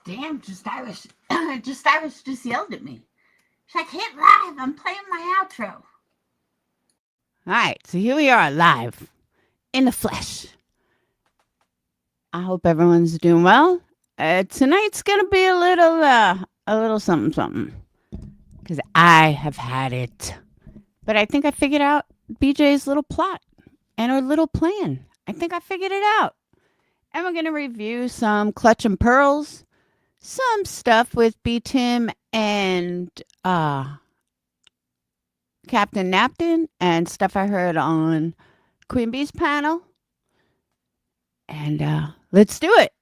Damn, Iris just yelled at me. She's like, hit live, I'm playing my outro. Alright, so here we are live in the flesh. I hope everyone's doing well. Tonight's gonna be a little something. Because I have had it. But I think I figured out BJ's little plot and her little plan. I think I figured it out. And we're gonna review some Clutch and Pearls, some stuff with B-Tim and Captain Knapton, and stuff I heard on Queen Bee's panel. And let's do it.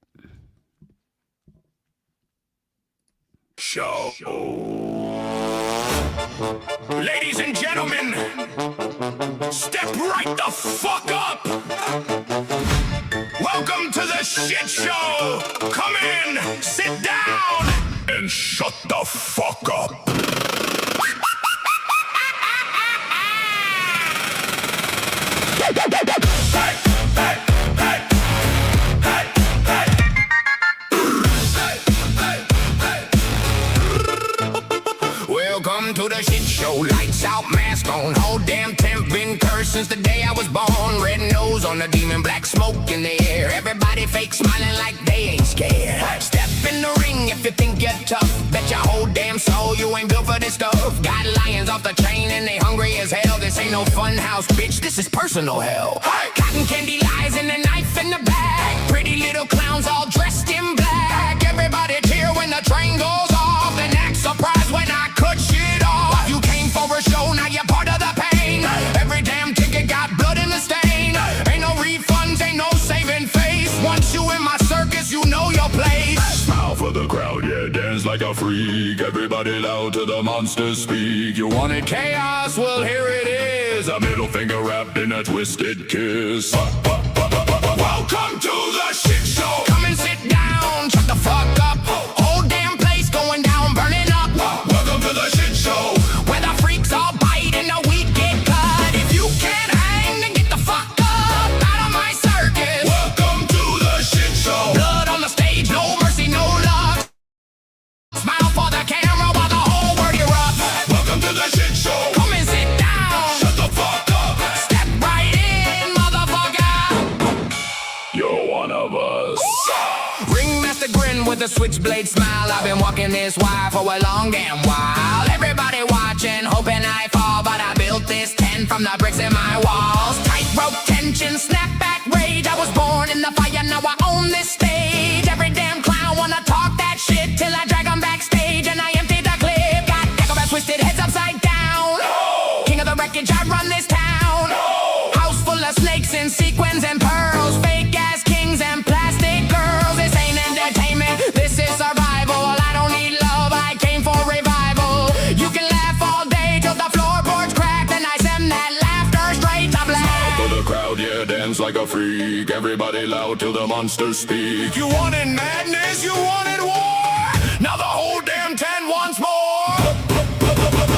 Show. Ladies and gentlemen, step right the fuck up. Welcome to the shit show. Come in, sit down, and shut the fuck up. Welcome to the shit show. Lights out, mask on. Whole damn temp been cursed since the day I was born. Red nose on the demon, black smoke in the air. Everybody fake smiling like they ain't scared. Step in the ring if you think you're tough. Bet your whole damn soul you ain't built for this stuff. Got lions off the chain and they hungry as hell. This ain't no fun house, bitch, this is personal hell. Cotton candy lies and a knife in the bag. Pretty little clowns all dressed in black. Everybody cheer when the train goes off. Then act surprised when I cut shit off. You came for a show, now you're part of the pain. Every damn ticket got blood in the stain. Ain't no refunds, ain't no saving face. Once you in my circus, you know your place. Smile for the crowd, yeah, dance like a freak. Everybody loud till the monsters speak. You wanted chaos, well here it is. A middle finger wrapped in a twisted kiss. Welcome to the shit show. Come and sit down, shut the fuck up. Whole damn place going down, burning up. Welcome to the shit show, where the freaks all bite and the weak get cut. If you can't hang, then get the fuck up out of my circus. Welcome to the shit show. Blood on the stage, no mercy, no love. Smile for the camera while the whole world erupts. Welcome to the shit show. Come and sit down. Shut the fuck up. Step right in, motherfucker. You're one of us. Ringmaster grin with a switchblade smile. I've been walking this wire for a long damn while. Everybody watching, hoping I fall, but I built this tent from the bricks in my walls. Tightrope tension, snapback rage. I was born in the fire, now I own this stage. Every damn clown wanna talk that shit till I drag 'em backstage and I empty the clip. Got acrobats twisted heads upside down. No. King of the wreckage, I run this town. No. House full of snakes and sequins and pearls. Fake ass kings and plastic girls. This ain't entertainment, this is survival. I don't need love, I came for revival. You can laugh all day till the floorboards crack, then I send that laughter straight to black. Smile for the crowd, yeah, dance like a freak. Everybody loud till the monsters speak. You wanted madness, you wanted war. Now the whole damn tent wants more.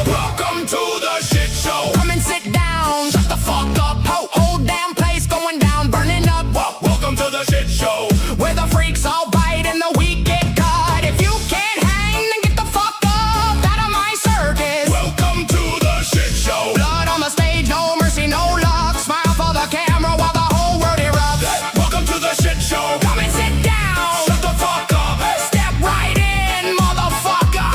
Welcome to the shit show. Come and sit down, shut the fuck up. Whole damn place going down, burning up. Welcome to the shit show, where the freaks all bite and the weak get cut. If you can't hang, then get the fuck up out of my circus. Welcome to the shit show. Blood on the stage, no mercy, no luck. Smile for the camera while the whole world erupts. Welcome to the shit show. Come and sit down. Shut the fuck up. Step right in, motherfucker.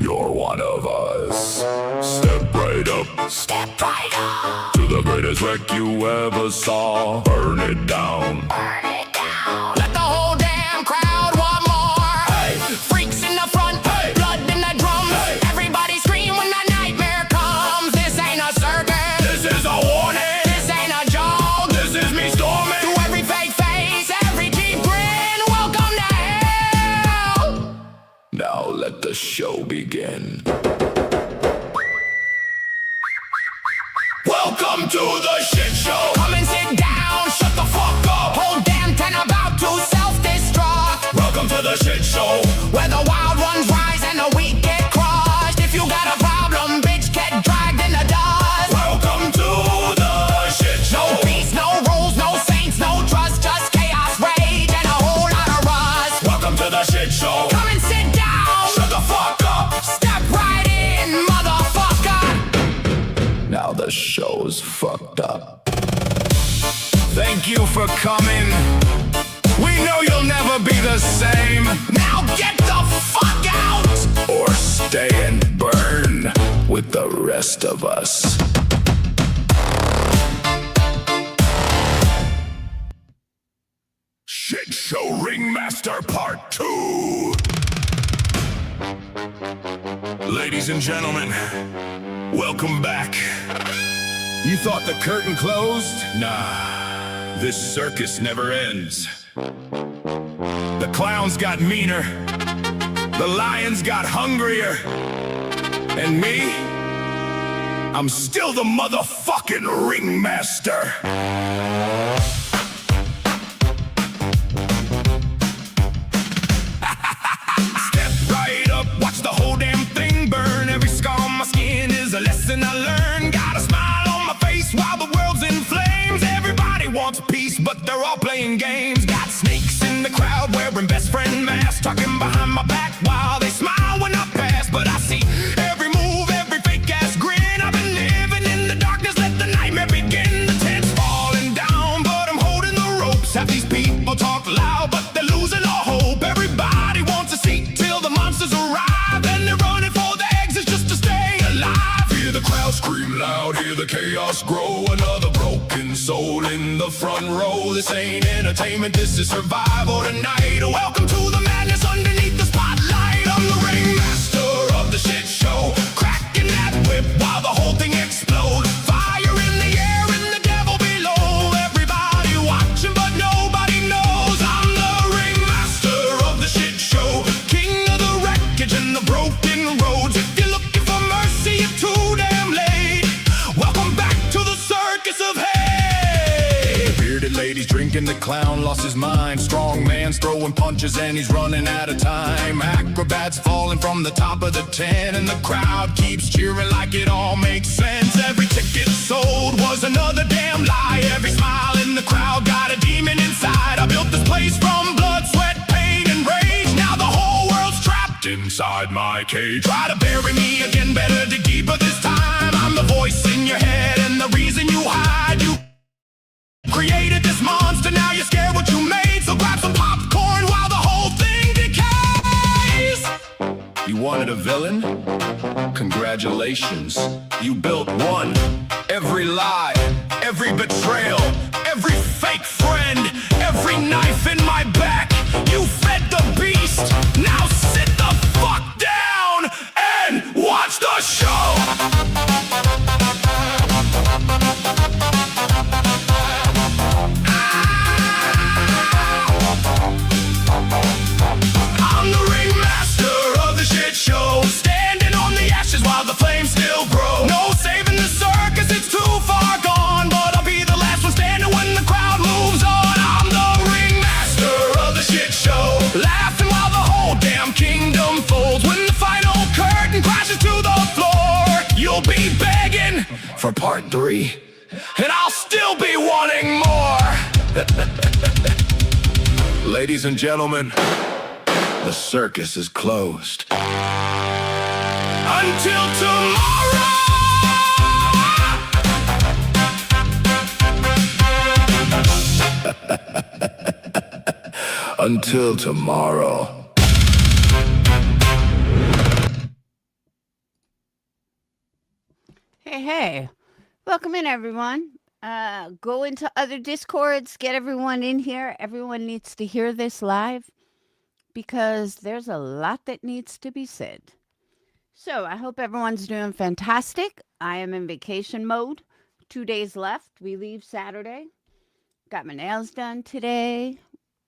You're one of us. Step right up. Step right up. To the greatest wreck you ever saw. Burn it down. Burn it down. Let the whole damn crowd want more. Hey. Freaks in the front. Hey. Blood in the drums. Hey. Everybody scream when the nightmare comes. This ain't a circus. This is a warning. This ain't a joke. This is me storming. To every fake face, every cheap grin. Welcome to hell. Now let the show begin. Welcome to the shit show. Come and sit down, shut the fuck up. Whole damn tent about to self-destruct. Welcome to the shit show, where the wild ones rise and the weak get crushed. If you got a problem, bitch, get dragged in the dust. Welcome to the shit show. No peace, no rules, no saints, no trust, just chaos, rage, and a whole lot of rust. Welcome to the shit show's fucked up. Thank you for coming. We know you'll never be the same. Now get the fuck out! Or stay and burn with the rest of us. Shit Show Ringmaster Part 2. Ladies and gentlemen, welcome back. You thought the curtain closed? Nah, this circus never ends. The clowns got meaner, the lions got hungrier, and me, I'm still the motherfucking ringmaster. Step right up, watch the whole damn thing burn. Every scar on my skin is a lesson I learned. Got a smile on my face while the world's in flames. Everybody wants peace, but they're all playing games. Got snakes in the crowd wearing best friend masks, talking behind my back while they smile when I pass. But I see every move, every fake ass grin. I've been living in the darkness, let the nightmare begin. The tent's falling down, but I'm holding the ropes. Have these people talk loud, but they're losing all hope. Everybody wants a seat till the monsters arrive, and they're running for the exits just to stay alive. Hear the crowd scream loud, hear the chaos grow. Another broken soul in the front row. This ain't entertainment, this is survival tonight. Welcome to the madness underneath the spotlight. I'm the ringmaster of the shit show, cracking that whip while the whole thing explodes. Fire in the air and the devil below. Everybody watching but nobody knows. I'm the ringmaster of the shit show, king of the wreckage and the broken roads. If you're looking for mercy, you're too damn late. Welcome back to the circus of hate. Bearded ladies drinking, the clown lost his mind. Strong man's throwing punches and he's running out of time. Acrobats falling from the top of the tent, and the crowd keeps cheering like it all makes sense. Every ticket sold was another damn lie. Every smile in the crowd got a demon inside. I built this place from blood, sweat, pain, and rage. Now the whole world's trapped inside my cage. Try to bury me again, better dig deeper this time. I'm the voice in your head and the reason you hide. You created this monster, now you're scared what you made. So grab some popcorn while the whole thing decays. You wanted a villain? Congratulations, you built one. Every lie, every betrayal, every fake friend, every knife in my back. You fed the beast, now sit the fuck down and watch the show. I'm the ringmaster of the shit show, standing on the ashes while the flames still grow. No saving the circus, it's too far gone, but I'll be the last one standing when the crowd moves on. I'm the ringmaster of the shit show, laughing while the whole damn kingdom folds. When the final curtain crashes to the floor, you'll be begging for part 3, and I'll still be wanting more. Ladies and gentlemen, the circus is closed. Until tomorrow! Until tomorrow. Hey, welcome in, everyone. Go into other Discords, get everyone in here. Everyone needs to hear this live because there's a lot that needs to be said. So I hope everyone's doing fantastic. I am in vacation mode. 2 days left. We leave Saturday. Got my nails done today.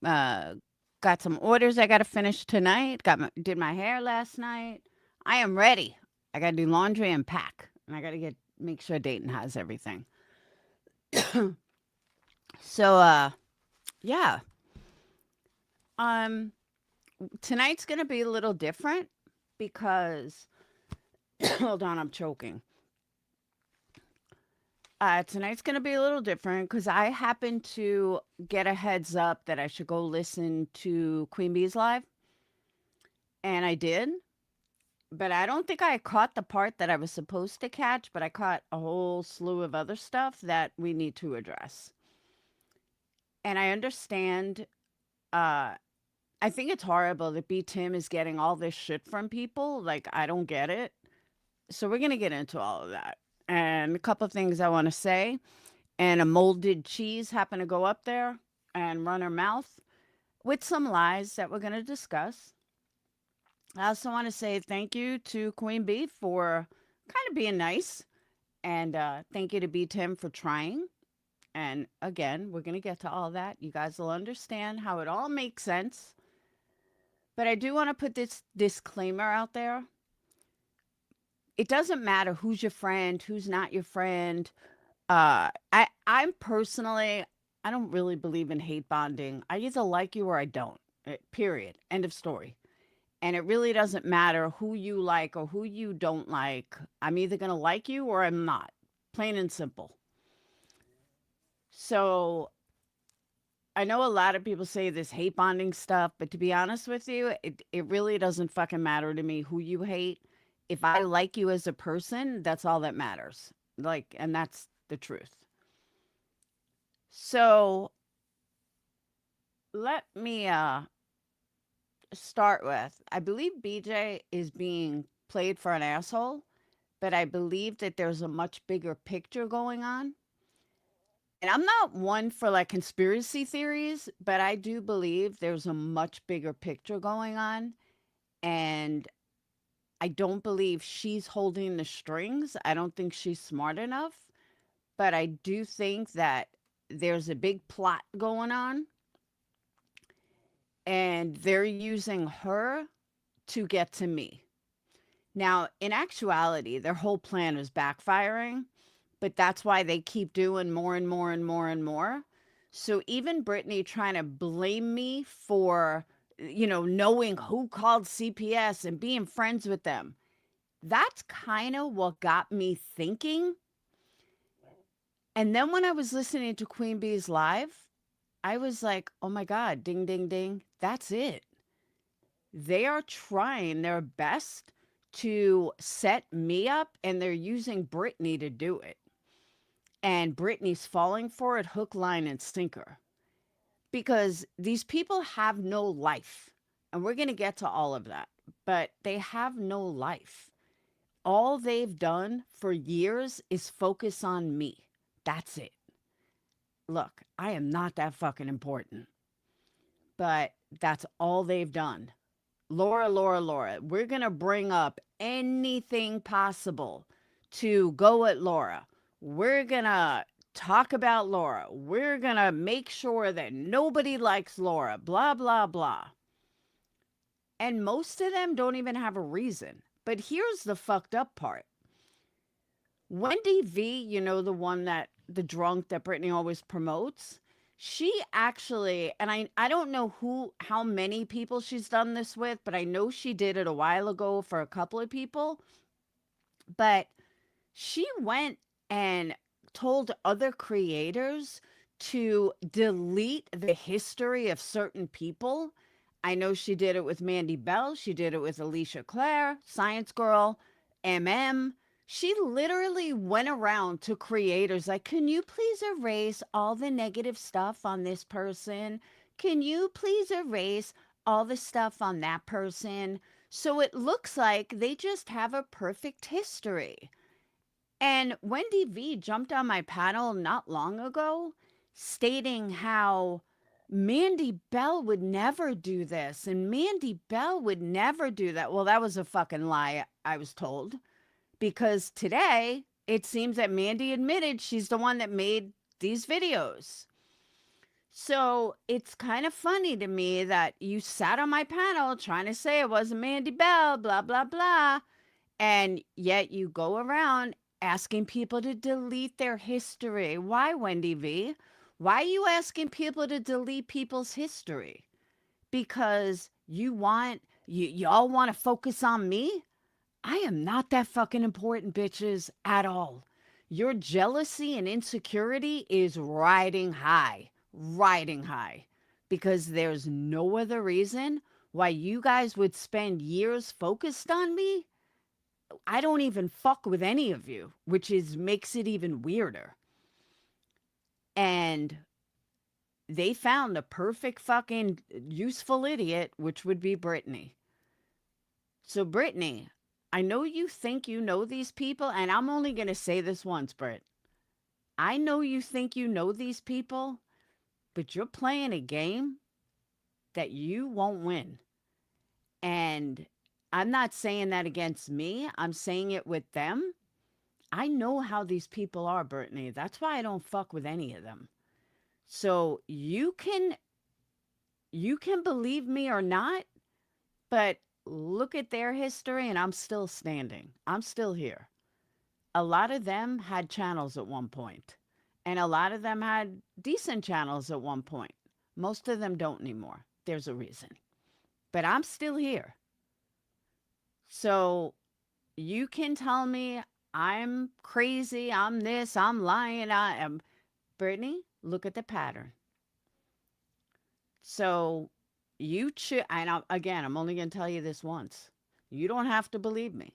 Got some orders I got to finish tonight. Did my hair last night. I am ready. I got to do laundry and pack. And I got to make sure Dayton has everything. So, yeah. Tonight's going to be a little different because, hold on, I'm choking. Tonight's going to be a little different because I happened to get a heads up that I should go listen to Queen Bee's live. And I did. but I don't think I caught the part that I was supposed to catch, but I caught a whole slew of other stuff that we need to address. And I understand, uh, I think it's horrible that B. Tim is getting all this shit from people. Like, I don't get it. So we're going to get into all of that. And a couple of things I want to say. And a molded cheese happened to go up there and run her mouth with some lies that we're going to discuss. I also want to say thank you to Queen Bee for kind of being nice. And thank you to B. Tim for trying. And again, we're going to get to all that. You guys will understand how it all makes sense. But I do want to put this disclaimer out there. It doesn't matter who's your friend, who's not your friend. I'm personally, I don't really believe in hate bonding. I either like you or I don't. Period. End of story. And it really doesn't matter who you like or who you don't like. I'm either going to like you or I'm not. Plain and simple. So I know a lot of people say this hate bonding stuff, but to be honest with you, it really doesn't fucking matter to me who you hate. If I like you as a person, that's all that matters. Like, and that's the truth. So let me start with, I believe BJ is being played for an asshole, but I believe that there's a much bigger picture going on. And I'm not one for like conspiracy theories, but I do believe there's a much bigger picture going on. And I don't believe she's holding the strings. I don't think she's smart enough. But I do think that there's a big plot going on. And they're using her to get to me. Now, in actuality, their whole plan is backfiring. But that's why they keep doing more and more and more and more. So even Brittany trying to blame me for, knowing who called CPS and being friends with them, that's kind of what got me thinking. And then when I was listening to Queen Bee's live, I was like, oh my God, ding, ding, ding. That's it. They are trying their best to set me up, and they're using Brittany to do it. And Brittany's falling for it hook, line, and sinker. Because these people have no life. And we're going to get to all of that. But they have no life. All they've done for years is focus on me. That's it. Look, I am not that fucking important. But that's all they've done. Laura. We're going to bring up anything possible to go at Laura. We're going to talk about Laura. We're going to make sure that nobody likes Laura. Blah, blah, blah. And most of them don't even have a reason. But here's the fucked up part. Wendy V, the drunk that Brittany always promotes, she actually, and I don't know how many people she's done this with, but I know she did it a while ago for a couple of people. But she went and told other creators to delete the history of certain people. I know she did it with Mandy Bell. She did it with Alicia Clare, Science Girl, MM. She literally went around to creators like, can you please erase all the negative stuff on this person? Can you please erase all the stuff on that person? So it looks like they just have a perfect history. And Wendy V jumped on my panel not long ago stating how Mandy Bell would never do this and Mandy Bell would never do that. Well, that was a fucking lie, I was told, because today it seems that Mandy admitted she's the one that made these videos. So it's kind of funny to me that you sat on my panel trying to say it wasn't Mandy Bell, blah, blah, blah. And yet you go around asking people to delete their history. Why, Wendy V? Why are you asking people to delete people's history? Because y'all want to focus on me? I am not that fucking important, bitches, at all. Your jealousy and insecurity is riding high, because there's no other reason why you guys would spend years focused on me I don't even fuck with any of you, which makes it even weirder. And they found the perfect fucking useful idiot, which would be Brittany. So, Brittany, I know you think you know these people, and I'm only going to say this once, Britt. I know you think you know these people, but you're playing a game that you won't win. And I'm not saying that against me. I'm saying it with them. I know how these people are, Brittany. That's why I don't fuck with any of them. So you can believe me or not, but look at their history and I'm still standing. I'm still here. A lot of them had channels at one point, and a lot of them had decent channels at one point. Most of them don't anymore. There's a reason. But I'm still here. So you can tell me I'm crazy, I'm this, I'm lying, I am. Brittany, look at the pattern. So you should, and again, I'm only going to tell you this once. You don't have to believe me.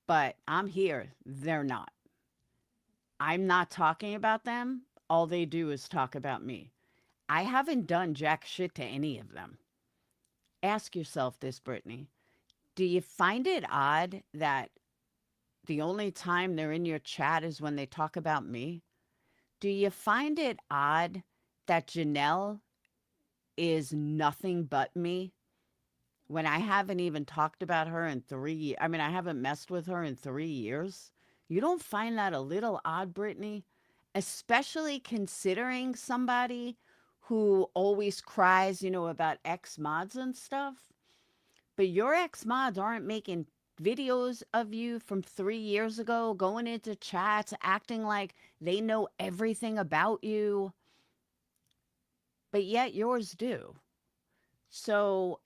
But I'm here. They're not. I'm not talking about them. All they do is talk about me. I haven't done jack shit to any of them. Ask yourself this, Brittany. Do you find it odd that the only time they're in your chat is when they talk about me? Do you find it odd that Janelle is nothing but me when I haven't even talked about her in 3 years? I mean, I haven't messed with her in 3 years. You don't find that a little odd, Brittany? Especially considering somebody who always cries, about ex-mods and stuff. But your ex-mods aren't making videos of you from 3 years ago, going into chats, acting like they know everything about you. But yet yours do. So,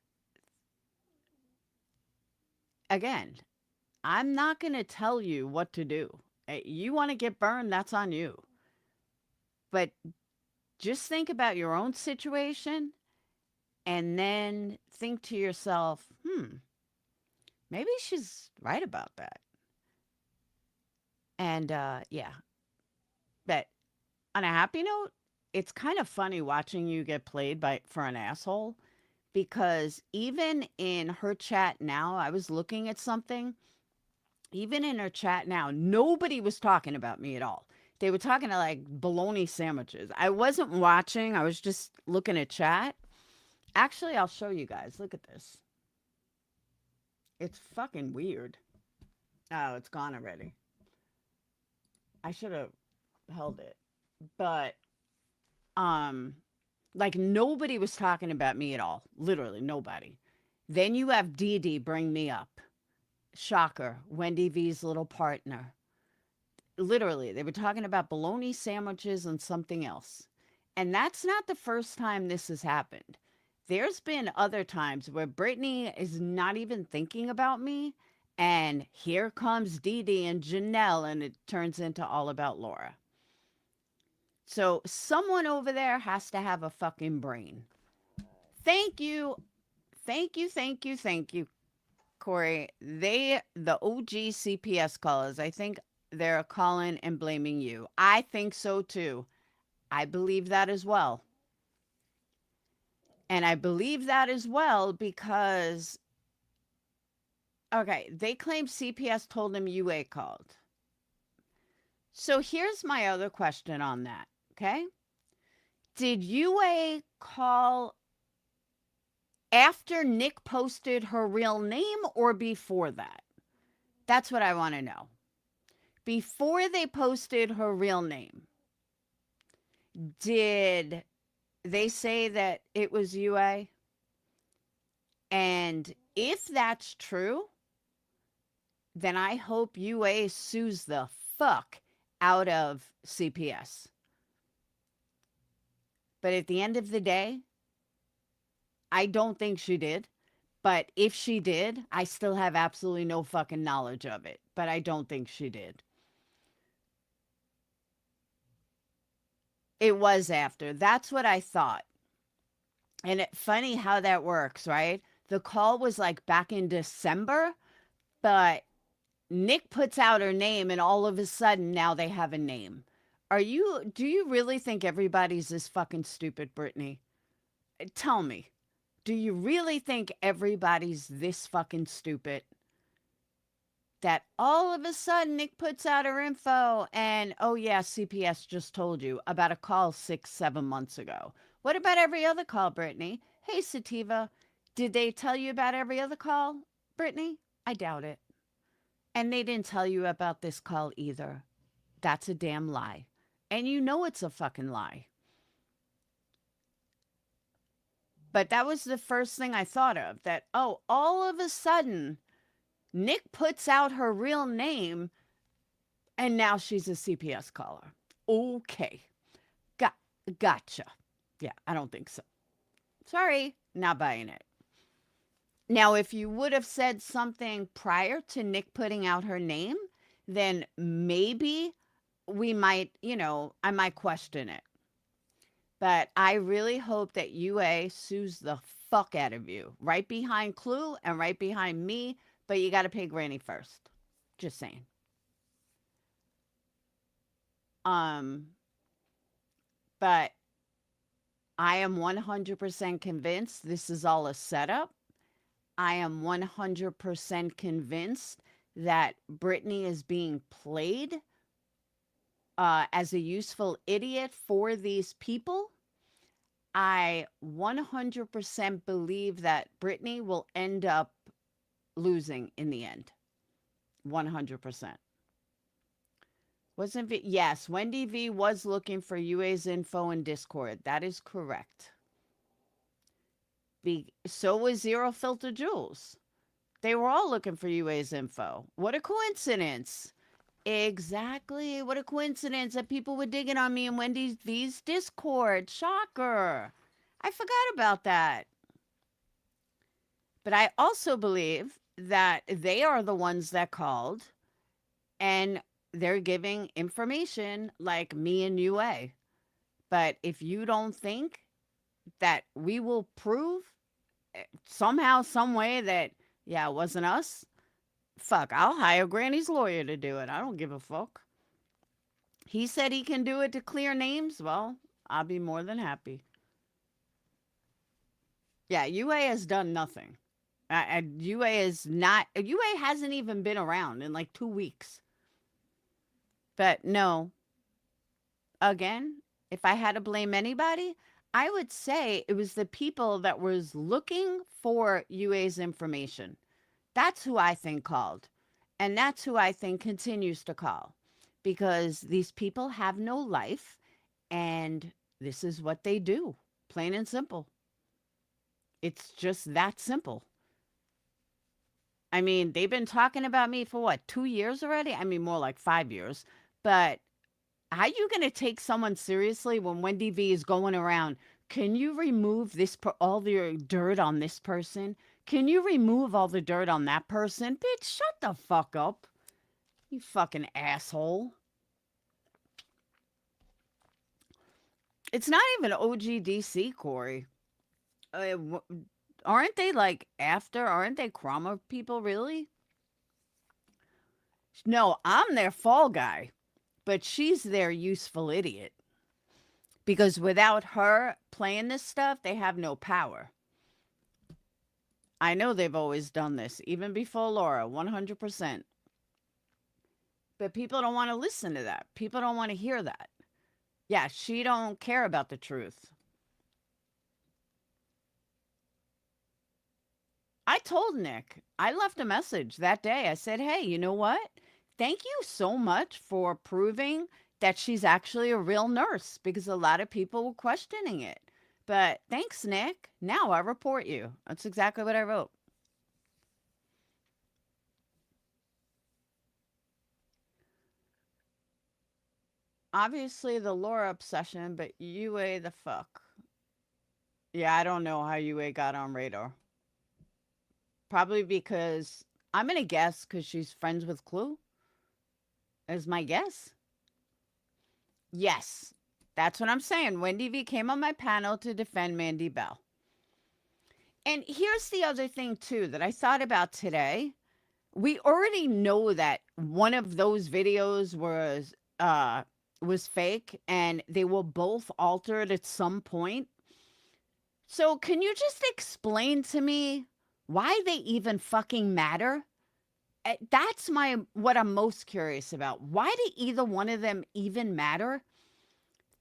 again, I'm not going to tell you what to do. You want to get burned, that's on you. But just think about your own situation and then think to yourself, maybe she's right about that. And yeah. But on a happy note, it's kind of funny watching you get played for an asshole, because even in her chat now, I was looking at something. Even in her chat now, nobody was talking about me at all. They were talking to like bologna sandwiches. I wasn't watching. I was just looking at chat. Actually, I'll show you guys. Look at this. It's fucking weird. Oh, it's gone already. I should have held it. But, like nobody was talking about me at all. Literally nobody. Then you have Dee Dee bring me up. Shocker. Wendy V's little partner. Literally, they were talking about bologna sandwiches and something else. And that's not the first time this has happened. There's been other times where Brittany is not even thinking about me, and here comes Dee Dee and Janelle, and it turns into all about Laura. So someone over there has to have a fucking brain. Thank you. Thank you, Corey. The OG CPS callers, I think they're calling and blaming you. I think so too. I believe that as well. And I believe that as well because, okay, they claim CPS told them UA called. So here's my other question on that, okay? Did UA call after Nick posted her real name or before that? That's what I want to know. Before they posted her real name, did they say that it was UA? And if that's true, then I hope UA sues the fuck out of CPS. But at the end of the day, I don't think she did. But if she did, I still have absolutely no fucking knowledge of it. But I don't think she did. It was after. That's what I thought. And funny how that works, right? The call was like back in December, But Nick puts out her name, and all of a sudden now they have a name. Do you really think everybody's this fucking stupid, Brittany? Tell me, do you really think everybody's this fucking stupid? That all of a sudden Nick puts out her info and, oh yeah, CPS just told you about a call 6-7 months ago. What about every other call, Brittany? Hey, Sativa, did they tell you about every other call, Brittany? I doubt it. And they didn't tell you about this call either. That's a damn lie. And you know it's a fucking lie. But that was the first thing I thought of. That, oh, all of a sudden, Nick puts out her real name, and now she's a CPS caller. Okay. Gotcha. Yeah, I don't think so. Sorry, not buying it. Now, if you would have said something prior to Nick putting out her name, then maybe we might, I might question it. But I really hope that UA sues the fuck out of you. Right behind Clue and right behind me. But you got to pay Granny first. Just saying. But I am 100% convinced this is all a setup. I am 100% convinced that Brittany is being played as a useful idiot for these people. I 100% believe that Brittany will end up losing in the end. 100%. Yes, Wendy V was looking for UA's info in Discord. That is correct. So was Zero Filter Jules. They were all looking for UA's info. What a coincidence. Exactly. What a coincidence that people were digging on me in Wendy V's Discord. Shocker. I forgot about that. But I also believe that they are the ones that called and they're giving information like me and UA. But if you don't think that we will prove somehow, some way that, yeah, it wasn't us, fuck, I'll hire Granny's lawyer to do it. I don't give a fuck. He said he can do it to clear names. Well, I'll be more than happy. Yeah, UA has done nothing. UA hasn't even been around in like 2 weeks. But no, again, if I had to blame anybody, I would say it was the people that was looking for UA's information. That's who I think called. And that's who I think continues to call. Because these people have no life. And this is what they do. Plain and simple. It's just that simple. I mean, they've been talking about me for what, 2 years already? I mean, more like 5 years. But how are you going to take someone seriously when Wendy V is going around? Can you remove all the dirt on this person? Can you remove all the dirt on that person? Bitch, shut the fuck up. You fucking asshole. It's not even OGDC, Corey. Aren't they like after? Aren't they Cromer people, really? No, I'm their fall guy. But she's their useful idiot. Because without her playing this stuff, they have no power. I know they've always done this, even before Laura, 100%. But people don't want to listen to that. People don't want to hear that. Yeah, she don't care about the truth. I told Nick, I left a message that day. I said, hey, you know what? Thank you so much for proving that she's actually a real nurse, because a lot of people were questioning it. But thanks, Nick. Now I report you. That's exactly what I wrote. Obviously the Laura obsession, but UA the fuck. Yeah, I don't know how UA got on radar. Probably because, I'm going to guess because she's friends with Clue. Is my guess. Yes, that's what I'm saying. Wendy V came on my panel to defend Mandy Bell. And here's the other thing, too, that I thought about today. we already know that one of those videos was fake and they were both altered at some point. So can you just explain to me why they even fucking matter? That's what I'm most curious about. Why do either one of them even matter?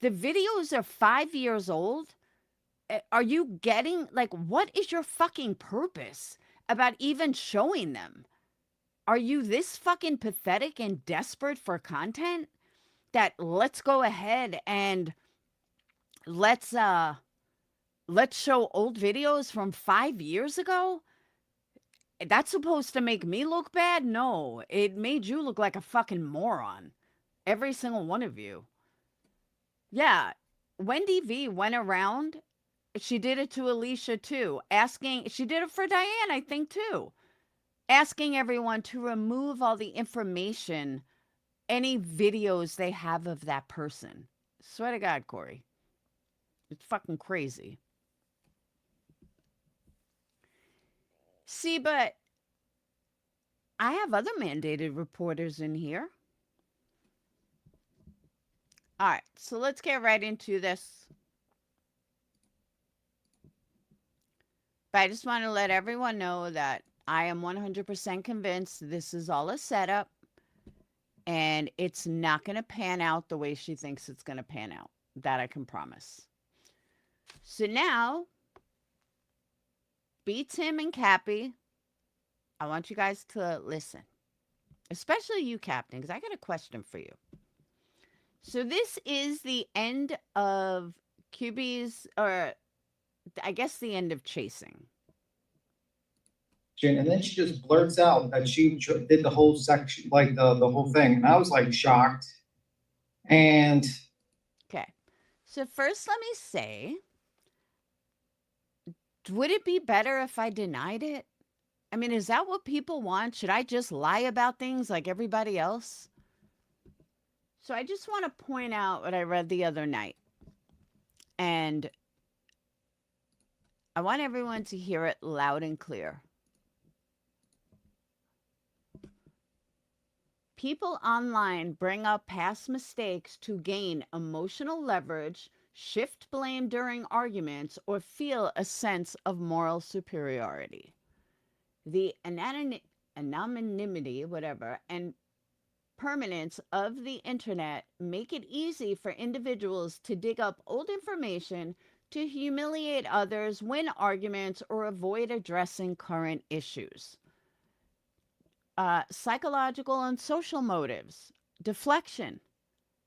The videos are 5 years old. Are you getting, like, what is your fucking purpose about even showing them? Are you this fucking pathetic and desperate for content that let's go ahead and let's show old videos from 5 years ago? That's supposed to make me look bad? No, it made you look like a fucking moron. Every single one of you. Yeah, Wendy V went around. She did it to Alicia too, she did it for Diane, I think too, asking everyone to remove all the information, any videos they have of that person. Swear to God, Corey. It's fucking crazy. See, but I have other mandated reporters in here. All right, so let's get right into this. But I just want to let everyone know that I am 100% convinced this is all a setup and it's not going to pan out the way she thinks it's going to pan out. That I can promise. So now, Tim and Cappy, I want you guys to listen. Especially you, Captain, because I got a question for you. So this is the end of QB's, or I guess the end of Chasing. And then she just blurts out that she did the whole section, like the whole thing. And I was like shocked. And okay. So first let me say, would it be better if I denied it? I mean, is that what people want? Should I just lie about things like everybody else? So I just want to point out what I read the other night. And I want everyone to hear it loud and clear. People online bring up past mistakes to gain emotional leverage, shift blame during arguments, or feel a sense of moral superiority. The anonymity, whatever, and permanence of the internet make it easy for individuals to dig up old information to humiliate others, win arguments, or avoid addressing current issues. Psychological and social motives, deflection,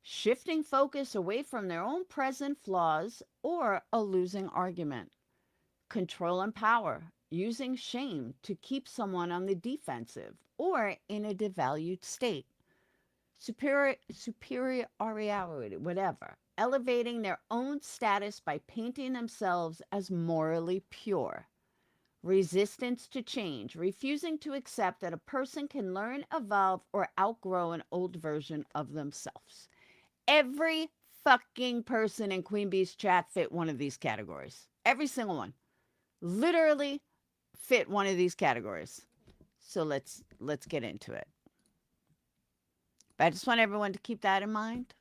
shifting focus away from their own present flaws or a losing argument. Control and power, using shame to keep someone on the defensive or in a devalued state. Superiority, whatever, elevating their own status by painting themselves as morally pure. Resistance to change, refusing to accept that a person can learn, evolve, or outgrow an old version of themselves. Every fucking person in Queen Bee's chat fit one of these categories. Every single one. Literally fit one of these categories. So let's get into it. But I just want everyone to keep that in mind.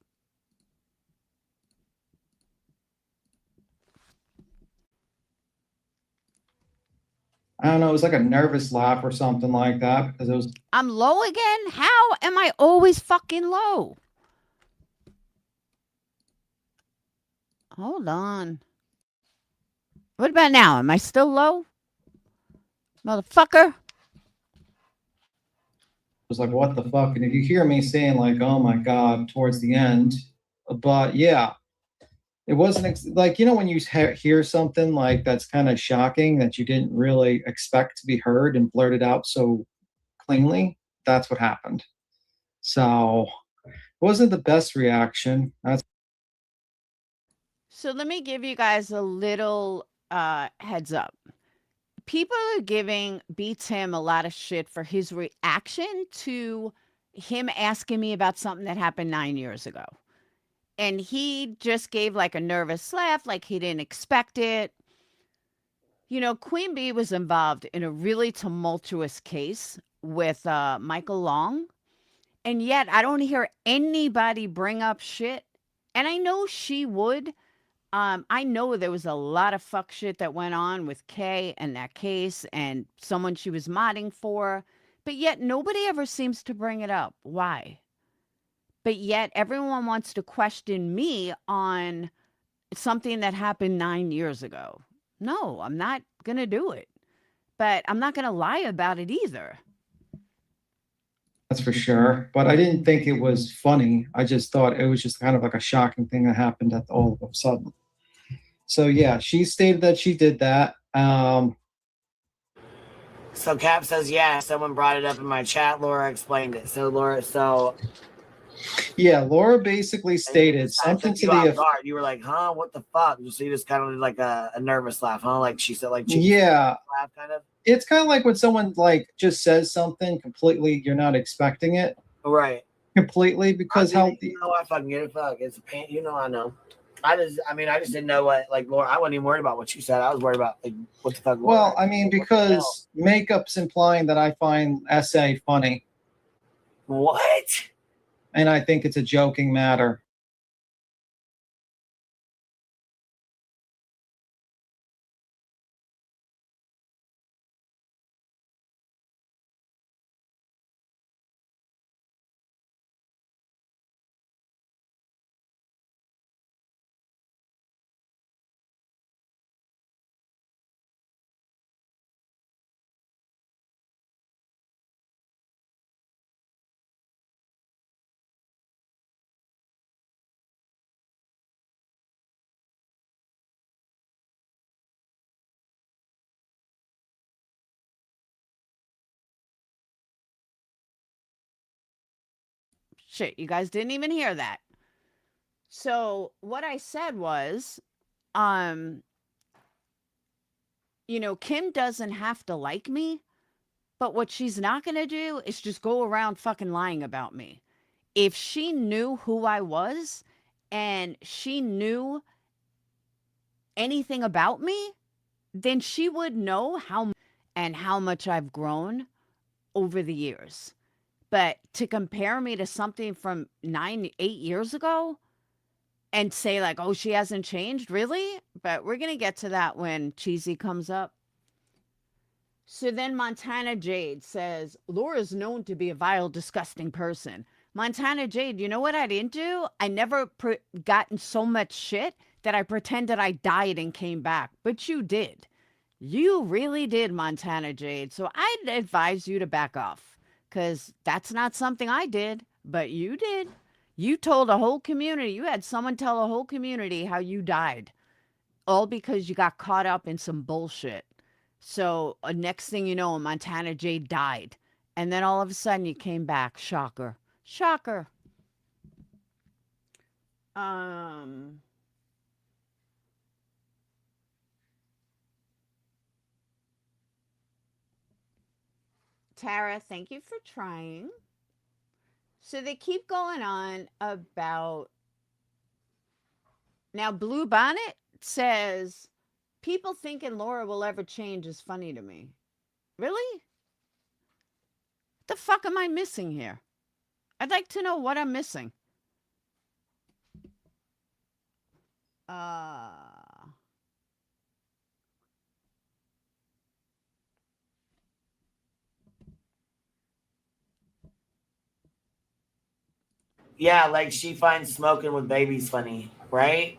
I don't know, it was like a nervous laugh or something like that because it was. I'm low again? How am I always fucking low? Hold on. What about now? Am I still low? Motherfucker. It was like, what the fuck? And if you hear me saying like, oh my God, towards the end, but yeah, it wasn't like, when you hear something like that's kind of shocking that you didn't really expect to be heard and blurted out so cleanly, that's what happened. So it wasn't the best reaction. So let me give you guys a little heads up. People are giving Tim a lot of shit for his reaction to him asking me about something that happened 9 years ago. And he just gave like a nervous laugh, like he didn't expect it. You know, Queen Bee was involved in a really tumultuous case with Michael Long, and yet I don't hear anybody bring up shit. And I know she would. I know there was a lot of fuck shit that went on with Kay and that case and someone she was modding for, but yet nobody ever seems to bring it up. Why? But yet everyone wants to question me on something that happened 9 years ago. No, I'm not going to do it. But I'm not going to lie about it either. That's for sure. But I didn't think it was funny. I just thought it was just kind of like a shocking thing that happened at all of a sudden. So yeah, she stated that she did that. So Cap says, yeah, someone brought it up in my chat. Laura explained it. So Laura, yeah, Laura basically stated something to the guard. You were like, huh? What the fuck? So you just kind of did like a nervous laugh, huh? Like she said, like, yeah, laugh kind of. It's kind of like when someone like just says something completely you're not expecting it. Right. Completely, because how I fucking get it. Fuck, it's a pain. I know. I just didn't know what, like, Laura. I wasn't even worried about what you said. I was worried about like what the fuck. Well, I mean, because makeup's implying that I find SA funny. What? And I think it's a joking matter. Shit, you guys didn't even hear that. So what I said was, Kim doesn't have to like me, but what she's not going to do is just go around fucking lying about me. If she knew who I was and she knew anything about me, then she would know how much I've grown over the years. But to compare me to something from 8 years ago and say like, oh, she hasn't changed, really? But we're going to get to that when Cheesy comes up. So then Montana Jade says, Laura's known to be a vile, disgusting person. Montana Jade, you know what I didn't do? I never gotten so much shit that I pretended I died and came back. But you did. You really did, Montana Jade. So I'd advise you to back off. Because that's not something I did, but you did. You told a whole community. You had someone tell a whole community how you died. All because you got caught up in some bullshit. So next thing you know, Montana Jade died. And then all of a sudden you came back. Shocker. Shocker. Tara, thank you for trying. So they keep going on about... Now, Blue Bonnet says, people thinking Laura will ever change is funny to me. Really? What the fuck am I missing here? I'd like to know what I'm missing. Yeah, like she finds smoking with babies funny, right?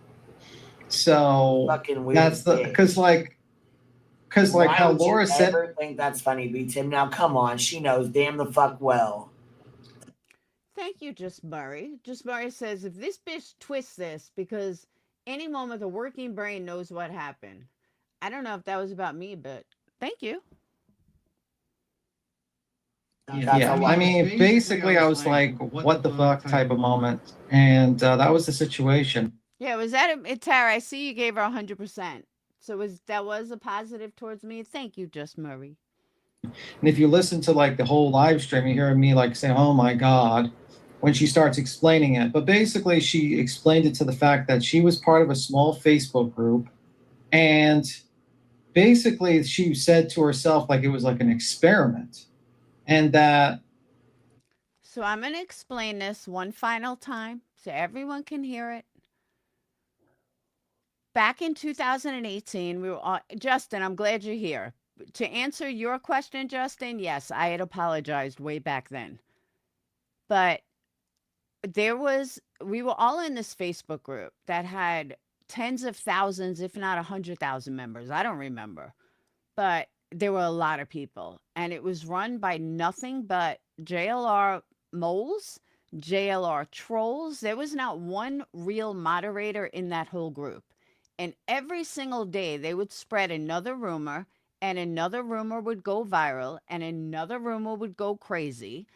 So fucking weird. That's because how Laura said. I think that's funny, B Tim. Now come on, she knows damn the fuck well. Thank you, Just Murray. Just Murray says, if this bitch twists this, because anyone with a working brain knows what happened. I don't know if that was about me, but thank you. Yeah, I mean, basically, I was like, what the fuck type of moment. And that was the situation. Yeah, was that it, Tara? I see you gave her 100%. So that was a positive towards me. Thank you, Just Murray. And if you listen to like the whole live stream, you hear me like say, oh my God, when she starts explaining it. But basically, she explained it to the fact that she was part of a small Facebook group. And basically she said to herself like it was like an experiment, and that So I'm going to explain this one final time so everyone can hear it. Back in 2018, we were all, Justin, I'm glad you're here. To answer your question, Justin, yes, I had apologized way back then. But we were all in this Facebook group that had tens of thousands, if not 100,000 members. I don't remember. But there were a lot of people. And it was run by nothing but JLR moles, JLR trolls. There was not one real moderator in that whole group. And every single day they would spread another rumor, and another rumor would go viral, and another rumor would go crazy.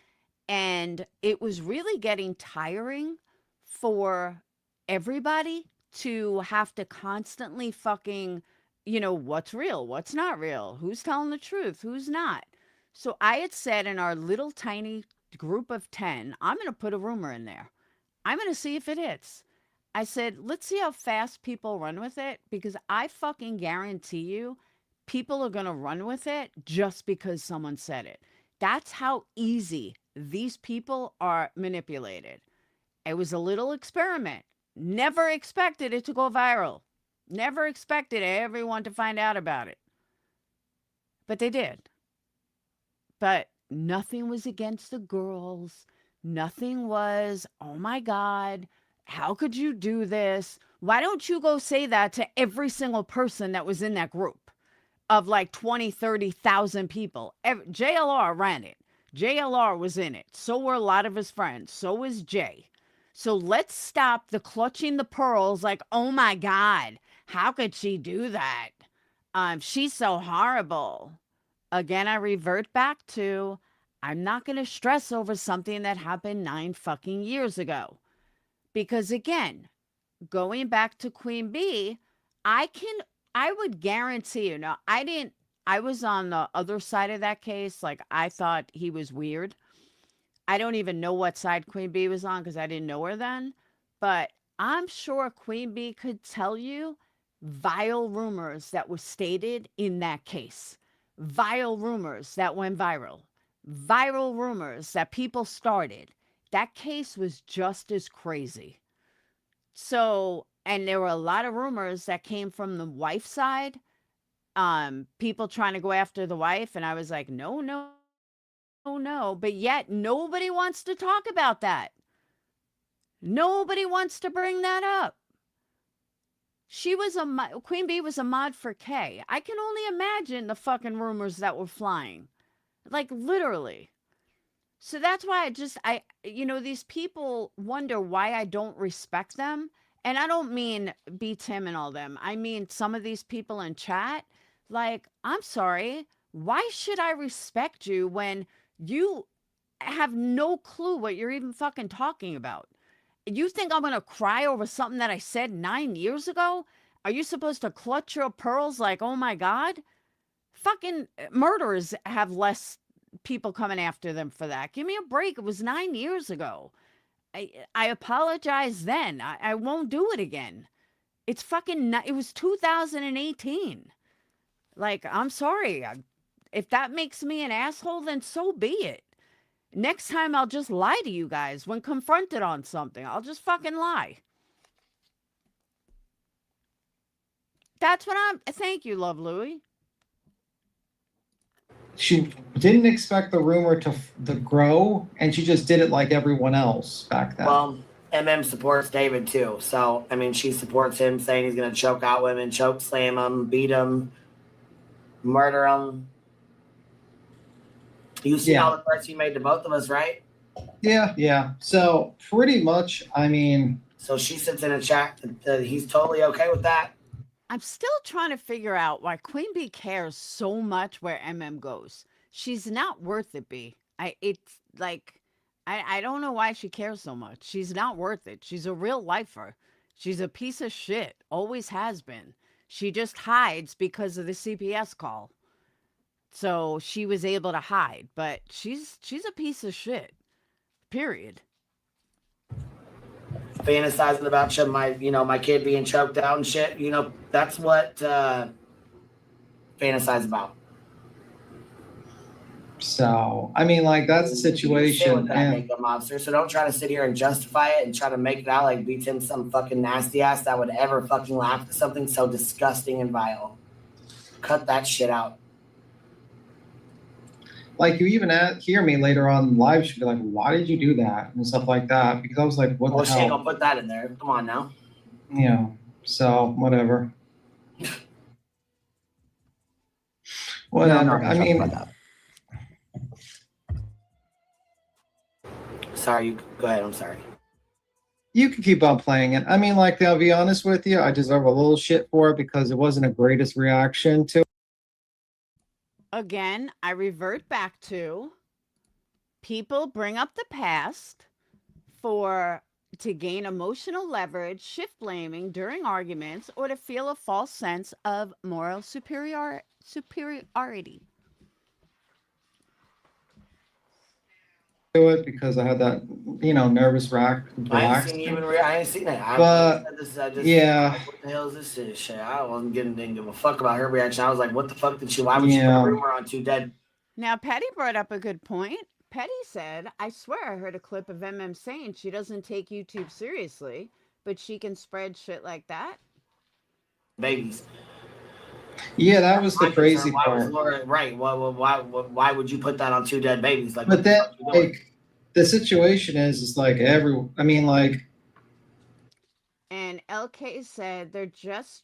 And it was really getting tiring for everybody to have to constantly fucking, what's real, what's not real, who's telling the truth, who's not. So I had said in our little tiny group of 10, I'm going to put a rumor in there. I'm going to see if it hits. I said, let's see how fast people run with it, because I fucking guarantee you people are going to run with it just because someone said it. That's how easy these people are manipulated. It was a little experiment. Never expected it to go viral. Never expected everyone to find out about it. But they did. But nothing was against the girls. Nothing was, oh my God, how could you do this? Why don't you go say that to every single person that was in that group of like 20, 30,000 people? JLR ran it. JLR was in it. So were a lot of his friends. So was Jay. So let's stop the clutching the pearls like, oh my God, how could she do that? She's so horrible. Again, I revert back to, I'm not going to stress over something that happened 9 fucking years ago. Because again, going back to Queen Bee, I would guarantee you, now I was on the other side of that case. Like, I thought he was weird. I don't even know what side Queen Bee was on because I didn't know her then. But I'm sure Queen Bee could tell you vile rumors that were stated in that case. Vile rumors that went viral. Viral rumors that people started. That case was just as crazy. So, and there were a lot of rumors that came from the wife's side. People trying to go after the wife. And I was like, no. But yet nobody wants to talk about that. Nobody wants to bring that up. Queen Bee was a mod for K. I can only imagine the fucking rumors that were flying. Like, literally. So that's why these people wonder why I don't respect them. And I don't mean be Tim and all them. I mean, some of these people in chat, like, I'm sorry. Why should I respect you when you have no clue what you're even fucking talking about? You think I'm going to cry over something that I said 9 years ago? Are you supposed to clutch your pearls like, oh my God? Fucking murderers have less people coming after them for that. Give me a break. It was 9 years ago. I apologize then. I won't do it again. It's fucking, it was 2018. Like, I'm sorry. If that makes me an asshole, then so be it. Next time I'll just lie to you guys when confronted on something. I'll just fucking lie. That's what thank you, Love Louie. she didn't expect the rumor to grow, and she just did it like everyone else back then. Well, MM supports David too. So, I mean, she supports him saying he's going to choke out women, choke slam them, beat them, murder them. You see all the threats he made to both of us, right? Yeah. So pretty much, I mean. So she sits in a chat that he's totally okay with that. I'm still trying to figure out why Queen Bee cares so much where MM goes. She's not worth it, B. I don't know why she cares so much. She's not worth it. She's a real lifer. She's a piece of shit. Always has been. She just hides because of the CPS call. So she was able to hide, but she's a piece of shit. Period. Fantasizing about my kid being choked out and shit. That's what fantasize about. So, I mean, like, that's the You sit situation. with that And makeup monster, so don't try to sit here and justify it and try to make it out like BTim's some fucking nasty ass that would ever fucking laugh at something so disgusting and vile. Cut that shit out. like, you even hear me later on live, she'd be like, why did you do that? And stuff like that. Because I was like, what Well, the she ain't hell? gonna put that in there. Come on now. You know, so whatever. Whatever. I mean, Sorry, you go ahead. I'm sorry. you can keep on playing it. I mean, like, I'll be honest with you, I deserve a little shit for it because it wasn't the greatest reaction to it. Again, I revert back to people bring up the past to gain emotional leverage, shift blaming during arguments, or to feel a false sense of moral superiority. To it because I had that, nervous I relax. ain't seen it. But, yeah. Like, what the hell is this shit? I didn't give a fuck about her reaction. I was like, what the fuck why would she put a rumor on Two Dead? Now, Petty brought up a good point. Petty said, I swear I heard a clip of MM saying she doesn't take YouTube seriously, but she can spread shit like that. Babies. Yeah, that was the crazy why part. Was Laura, right. Why would you put that on Two Dead Babies? Like, but then, like, the situation is like and LK said they're just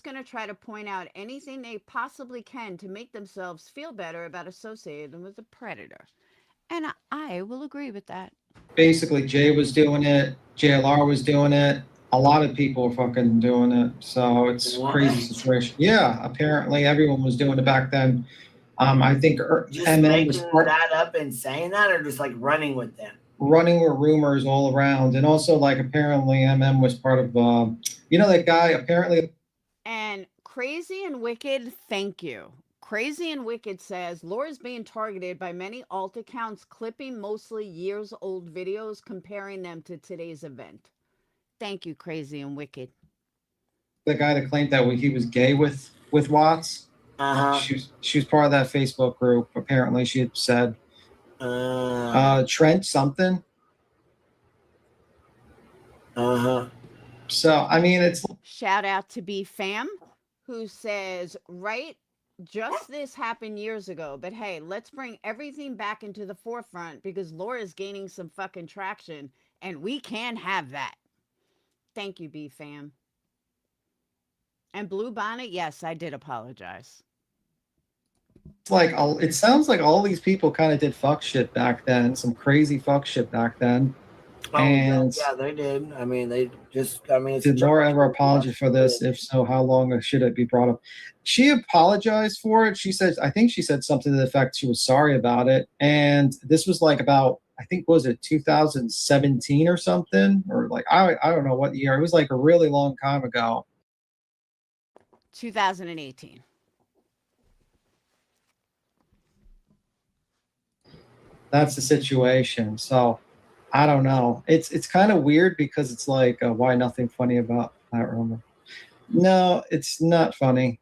going to try to point out anything they possibly can to make themselves feel better about associating with the predator. And I will agree with that. Basically, Jay was doing it. JLR was doing it. A lot of people were fucking doing it. So it's a crazy situation. Yeah, apparently everyone was doing it back then. I think just making that up and saying that, or just like running with them? Running with rumors all around. And also, like, apparently MM was part of, that guy apparently. And Crazy and Wicked, thank you. Crazy and Wicked says, Laura's being targeted by many alt accounts clipping mostly years-old videos comparing them to today's event. Thank you, Crazy and Wicked. The guy that claimed that he was gay with Watts. She was part of that Facebook group. Apparently, she had said. Trent something. So, I mean, it's. Shout out to B Fam, who says, right, just this happened years ago, but hey, let's bring everything back into the forefront because Laura's gaining some fucking traction and we can have that. Thank you, B Fam. And Blue Bonnet, yes, I did apologize. Like, it sounds like all these people kind of did fuck shit back then, some crazy fuck shit back then. Oh, and yeah, they did. I mean, did Laura ever apologize for this? If so, how long should it be brought up? She apologized for it. I think she said something to the effect she was sorry about it. And this was like about, I think, was it 2017 or something? Or like, I don't know what year. It was like a really long time ago. 2018. That's the situation. So I don't know. It's kind of weird because it's like, why nothing funny about that rumor? No, it's not funny.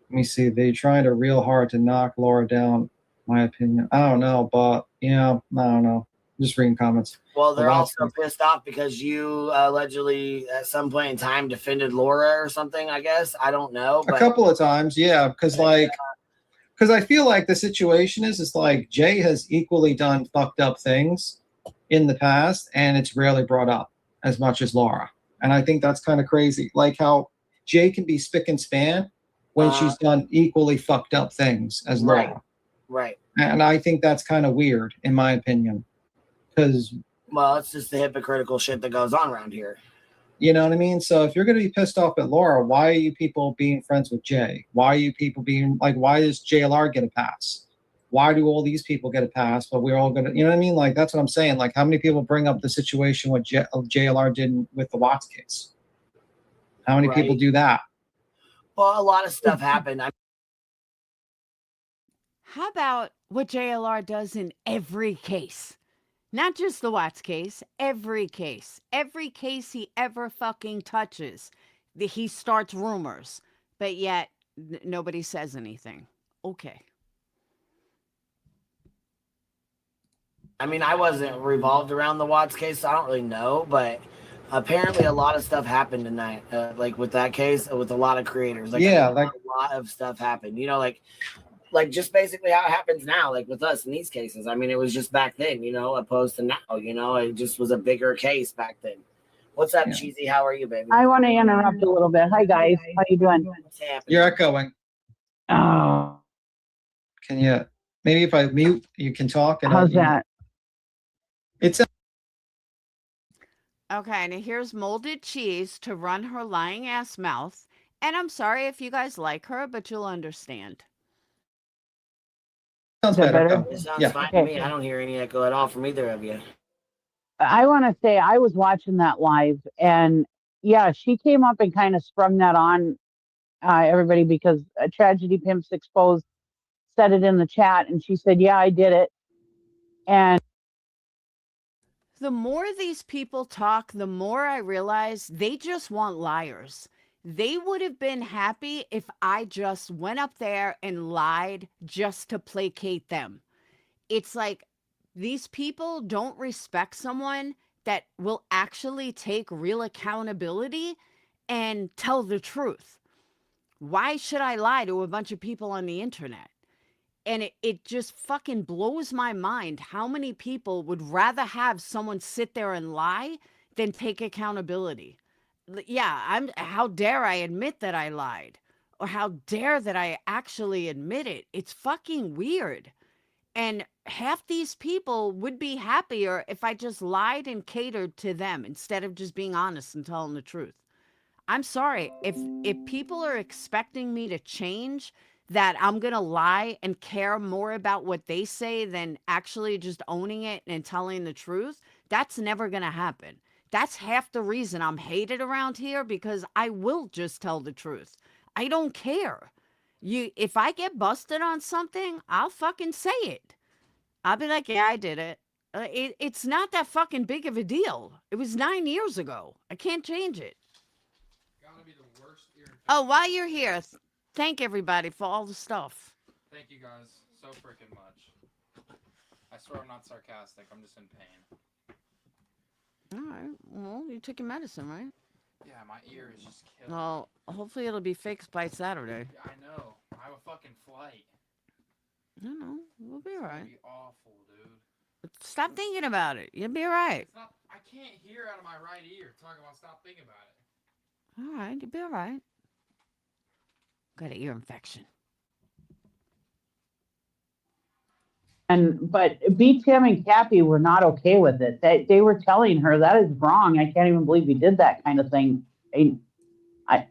Let me see. They're trying to real hard to knock Laura down, my opinion. I don't know, but yeah, I don't know. Just reading comments. Well, they're also pissed off because you allegedly at some point in time defended Laura or something, I guess. I don't know. A couple of times, yeah, because I feel like the situation is like Jay has equally done fucked up things in the past, and it's rarely brought up as much as Laura. And I think that's kind of crazy. Like how Jay can be spick and span when she's done equally fucked up things as Laura. Right. And I think that's kind of weird, in my opinion. Well, it's just the hypocritical shit that goes on around here. You know what I mean? So if you're going to be pissed off at Laura, why are you people being friends with Jay? Why are you people being like, why does JLR get a pass? Why do all these people get a pass? But we're all going to, you know what I mean? Like, that's what I'm saying. Like, how many people bring up the situation what JLR did with the Watts case? How many people do that? Well, a lot of stuff happened. How about what JLR does in every case? Not just the Watts case, every case. Every case he ever fucking touches, he starts rumors. But yet, nobody says anything. Okay. I mean, I wasn't revolved around the Watts case, so I don't really know, but apparently a lot of stuff happened tonight, like with that case, with a lot of creators. Like, Yeah, I mean, a lot of stuff happened. You know, like just basically how it happens now, like with us in these cases. I mean, it was just back then, you know, opposed to now. You know, it just was a bigger case back then. What's up, Yeah. Cheesy? How are you, baby? I want to interrupt a little bit. Hi, guys. How you doing? What's happening? You're echoing. Oh, Can you maybe if I mute, you can talk? And how's that? It's Okay, now here's Molded Cheese to run her lying ass mouth. And I'm sorry if you guys like her, but you'll understand. sounds Is that better. better? Go. It sounds Yeah. fine to me. I don't hear any echo at all from either of you. I want to say I was watching that live, and yeah, she came up and kind of sprung that on everybody because Tragedy Pimps Exposed said it in the chat, and she said, "Yeah, I did it." And The more these people talk, the more I realize they just want liars. They would have been happy if I just went up there and lied just to placate them. It's like these people don't respect someone that will actually take real accountability and tell the truth. Why should I lie to a bunch of people on the internet? And it just fucking blows my mind how many people would rather have someone sit there and lie than take accountability. Yeah, how dare I admit that I lied? Or how dare that I actually admit it? It's fucking weird. And half these people would be happier if I just lied and catered to them instead of just being honest and telling the truth. I'm sorry. If people are expecting me to change, that I'm going to lie and care more about what they say than actually just owning it and telling the truth, that's never going to happen. That's half the reason I'm hated around here, because I will just tell the truth. I don't care. If I get busted on something, I'll fucking say it. I'll be like, yeah, I did it. It's not that fucking big of a deal. It was 9 years ago. I can't change it. Gotta be the worst ear infection. Oh, while you're here, thank everybody for all the stuff. Thank you guys so freaking much. I swear I'm not sarcastic. I'm just in pain. All right. Well, you took your medicine, right? Yeah, my ear is just killing Well, hopefully it'll be fixed by Saturday. me. I know. I have a fucking flight. No, we'll be all It's gonna right. be awful, dude. But stop thinking about it. You'll be all right. It's not. I can't hear out of my right ear. Talking about stop thinking about it. All right, you'll be all right. Got an ear infection. but B. Tim and Cappy were not okay with it. They were telling her that is wrong. I can't even believe you did that kind of thing. They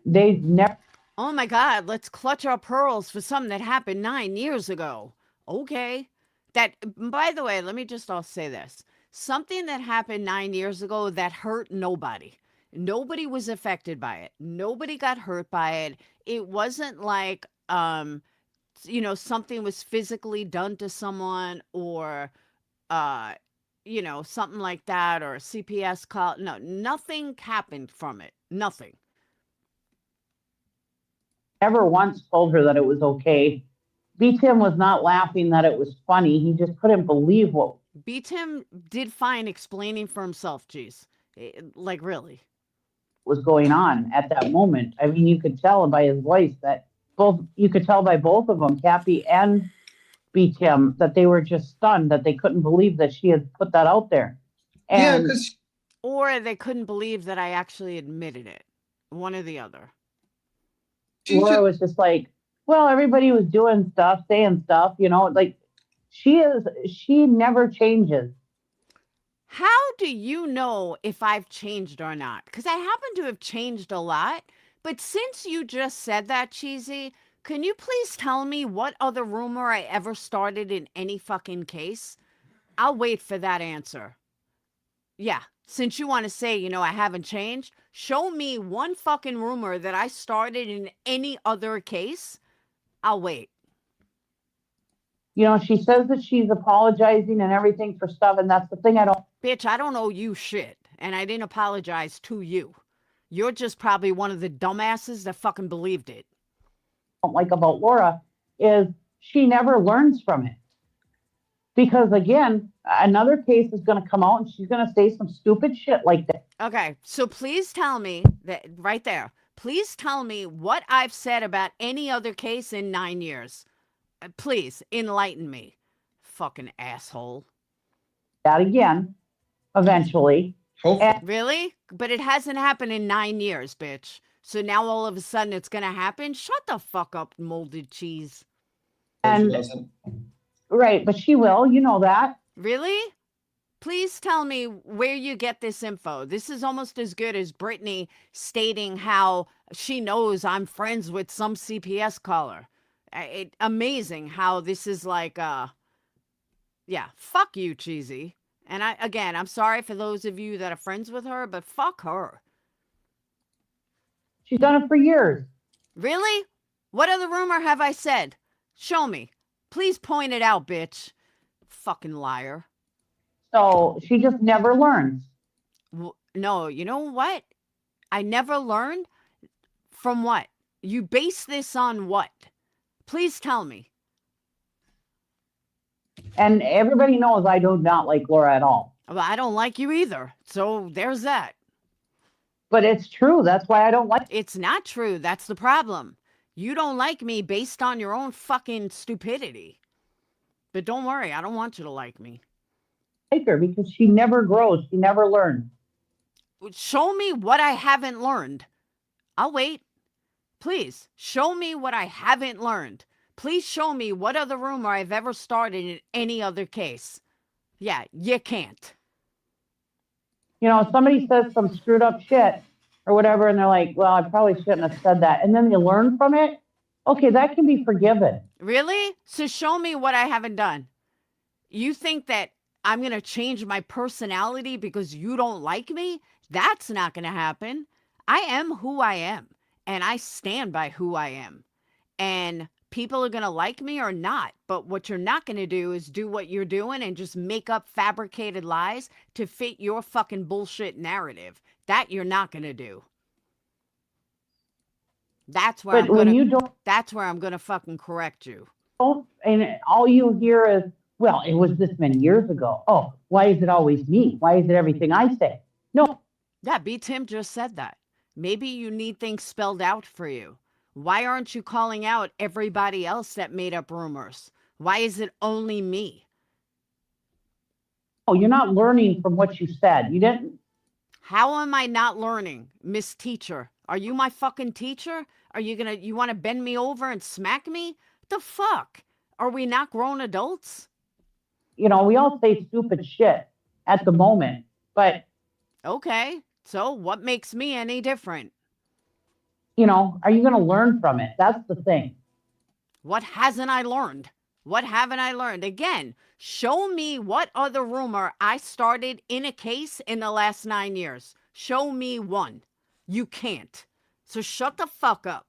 never. Oh my God, let's clutch our pearls for something that happened 9 years ago. Okay. That, by the way, let me just all say this. Something that happened 9 years ago that hurt nobody. Nobody was affected by it. Nobody got hurt by it. It wasn't like, something was physically done to someone or, something like that, or a CPS call. No, nothing happened from it. Nothing. Never once told her that it was okay. B. Tim was not laughing that it was funny. He just couldn't believe what B. Tim did fine explaining for himself, geez. Like, really. was going on at that moment. I mean, you could tell by his voice that you could tell by both of them, Cappy and B. Tim, that they were just stunned, that they couldn't believe that she had put that out there. Yeah, And because Or they couldn't believe that I actually admitted it. One or the other. Laura was just like, well, everybody was doing stuff, saying stuff, like she never changes. How do you know if I've changed or not? Because I happen to have changed a lot. But since you just said that, Cheesy, can you please tell me what other rumor I ever started in any fucking case? I'll wait for that answer. Yeah, since you want to say, I haven't changed, show me one fucking rumor that I started in any other case. I'll wait. She says that she's apologizing and everything for stuff, and that's the thing Bitch, I don't owe you shit, and I didn't apologize to you. You're just probably one of the dumbasses that fucking believed it. don't like about Laura is she never learns from it. Because again, another case is going to come out and she's going to say some stupid shit like that. Okay, so please tell me that right there. Please tell me what I've said about any other case in 9 years. Please enlighten me. Fucking asshole. That again, eventually. Hopefully. Really? But it hasn't happened in 9 years, bitch. So now all of a sudden it's gonna happen? Shut the fuck up, molded cheese. And doesn't. right, but she will, you know that. Really? Please tell me where you get this info. This is almost as good as Brittany stating how she knows I'm friends with some CPS caller. Amazing how this is like, yeah, fuck you, Cheesy. And I'm sorry for those of you that are friends with her, but fuck her. She's done it for years. Really? What other rumor have I said? Show me. Please point it out, bitch. Fucking liar. So she just never learns. No, you know what? I never learned. From what? You base this on what? Please tell me. And everybody knows I do not like Laura at all. Well, I don't like you either. So there's that. But it's true. That's why I don't like It's not true. That's the problem. You don't like me based on your own fucking stupidity. But don't worry, I don't want you to like me. her because she never grows. She never learns. Show me what I haven't learned. I'll wait. Please, show me what I haven't learned. Please show me what other rumor I've ever started in any other case. Yeah, you can't. You know, somebody says some screwed up shit or whatever, and they're like, well, I probably shouldn't have said that. And then they learn from it. Okay, that can be forgiven. Really? So show me what I haven't done. You think that I'm going to change my personality because you don't like me? That's not going to happen. I am who I am, and I stand by who I am. And people are going to like me or not. But what you're not going to do is do what you're doing and just make up fabricated lies to fit your fucking bullshit narrative. That you're not going to do. That's where that's where I'm going to fucking correct you. And all you hear is, well, it was this many years ago. Oh, why is it always me? Why is it everything I say? No. Yeah, B. Tim just said that. Maybe you need things spelled out for you. Why aren't you calling out everybody else that made up rumors? Why is it only me? Oh, you're not learning from what you said. You didn't. How am I not learning, Miss Teacher? Are you my fucking teacher? Are you want to bend me over and smack me? The fuck? Are we not grown adults? You know, we all say stupid shit at the moment, but. Okay, so what makes me any different? You know, are you going to learn from it? That's the thing. What hasn't I learned? What haven't I learned? Again, show me what other rumor I started in a case in the last 9 years. Show me one. You can't. So shut the fuck up.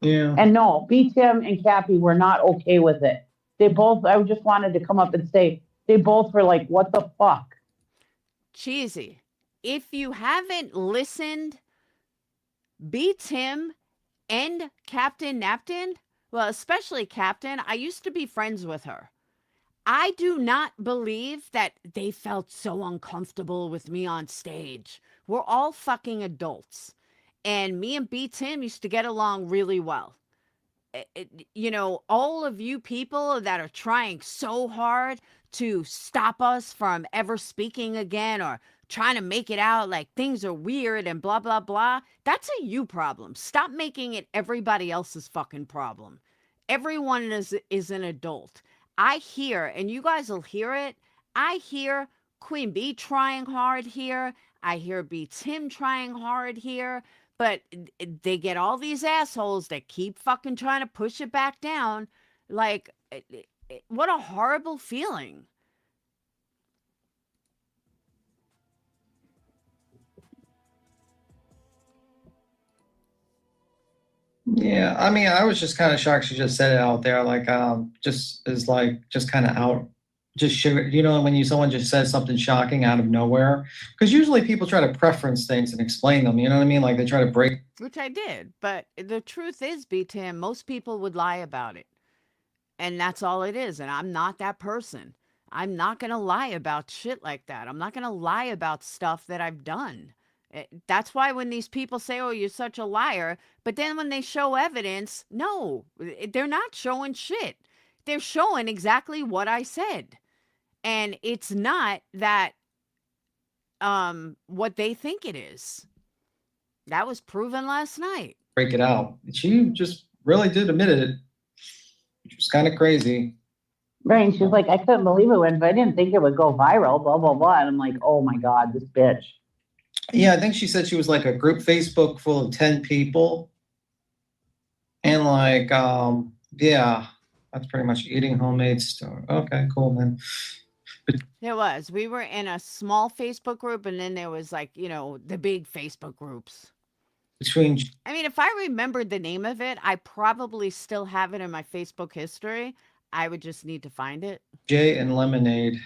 Yeah. And no, B. Tim and Cappy were not okay with it. They both, I just wanted to come up and say, they both were like, what the fuck? Cheesy. If you haven't listened, B. Tim and Captain Knapton, well, especially Captain, I used to be friends with her. I do not believe that they felt so uncomfortable with me on stage. We're all fucking adults. And me and B. Tim used to get along really well. You know, all of you people that are trying so hard to stop us from ever speaking again or trying to make it out like things are weird and blah, blah, blah. That's a you problem. Stop making it everybody else's fucking problem. Everyone is an adult. I hear, and you guys will hear it, I hear Queen Bee trying hard here. I hear B. Tim trying hard here. But they get all these assholes that keep fucking trying to push it back down. Like, what a horrible feeling. Yeah, I was just kind of shocked she just said it out there, like just kind of out just when someone just says something shocking out of nowhere, because usually people try to preference things and explain them. You know what I mean? Like they try to break. Which I did. But the truth is, BTM, most people would lie about it. And that's all it is. And I'm not that person. I'm not going to lie about shit like that. I'm not going to lie about stuff that I've done. That's why when these people say, oh, you're such a liar, but then when they show evidence, no, they're not showing shit. They're showing exactly what I said. And it's not that what they think it is. That was proven last night. Break it out. She just really did admit it, which was kind of crazy. Right. And she's like, I couldn't believe it went, but I didn't think it would go viral, blah, blah, blah. And I'm like, oh my God, this bitch. Yeah, I think she said she was like a group Facebook full of 10 people. And like, yeah, that's pretty much eating homemade stuff. Okay, cool, man. There was. We were in a small Facebook group, and then there was like, the big Facebook groups. I mean, if I remembered the name of it, I probably still have it in my Facebook history. I would just need to find it. Jay and Lemonhead,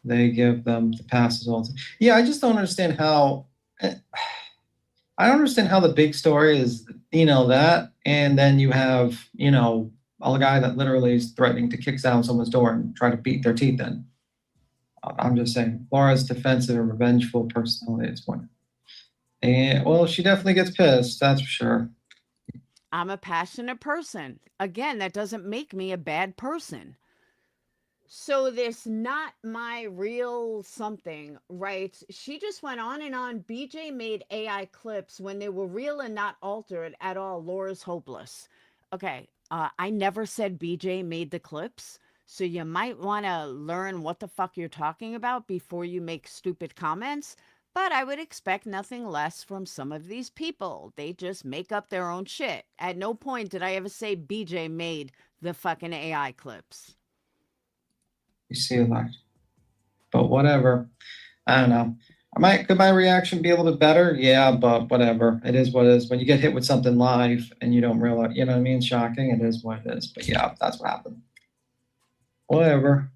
they give them the passes all the time. Yeah, I just don't understand how. I don't understand how the big story is, that, and then you have, a guy that literally is threatening to kick down someone's door and try to beat their teeth in. I'm just saying, Laura's defensive and revengeful personality is one. And well, she definitely gets pissed, that's for sure. I'm a passionate person. Again, that doesn't make me a bad person. So this not my real something, right? She just went on and on. BJ made AI clips when they were real and not altered at all. Laura's hopeless. Okay, I never said BJ made the clips. So you might want to learn what the fuck you're talking about before you make stupid comments. But I would expect nothing less from some of these people. They just make up their own shit. At no point did I ever say BJ made the fucking AI clips. You see a lot. But whatever. I don't know. Could my reaction be a little bit better? Yeah, but whatever. It is what it is. When you get hit with something live and you don't realize, you know what I mean? Shocking. It is what it is. But yeah, that's what happened. Whatever.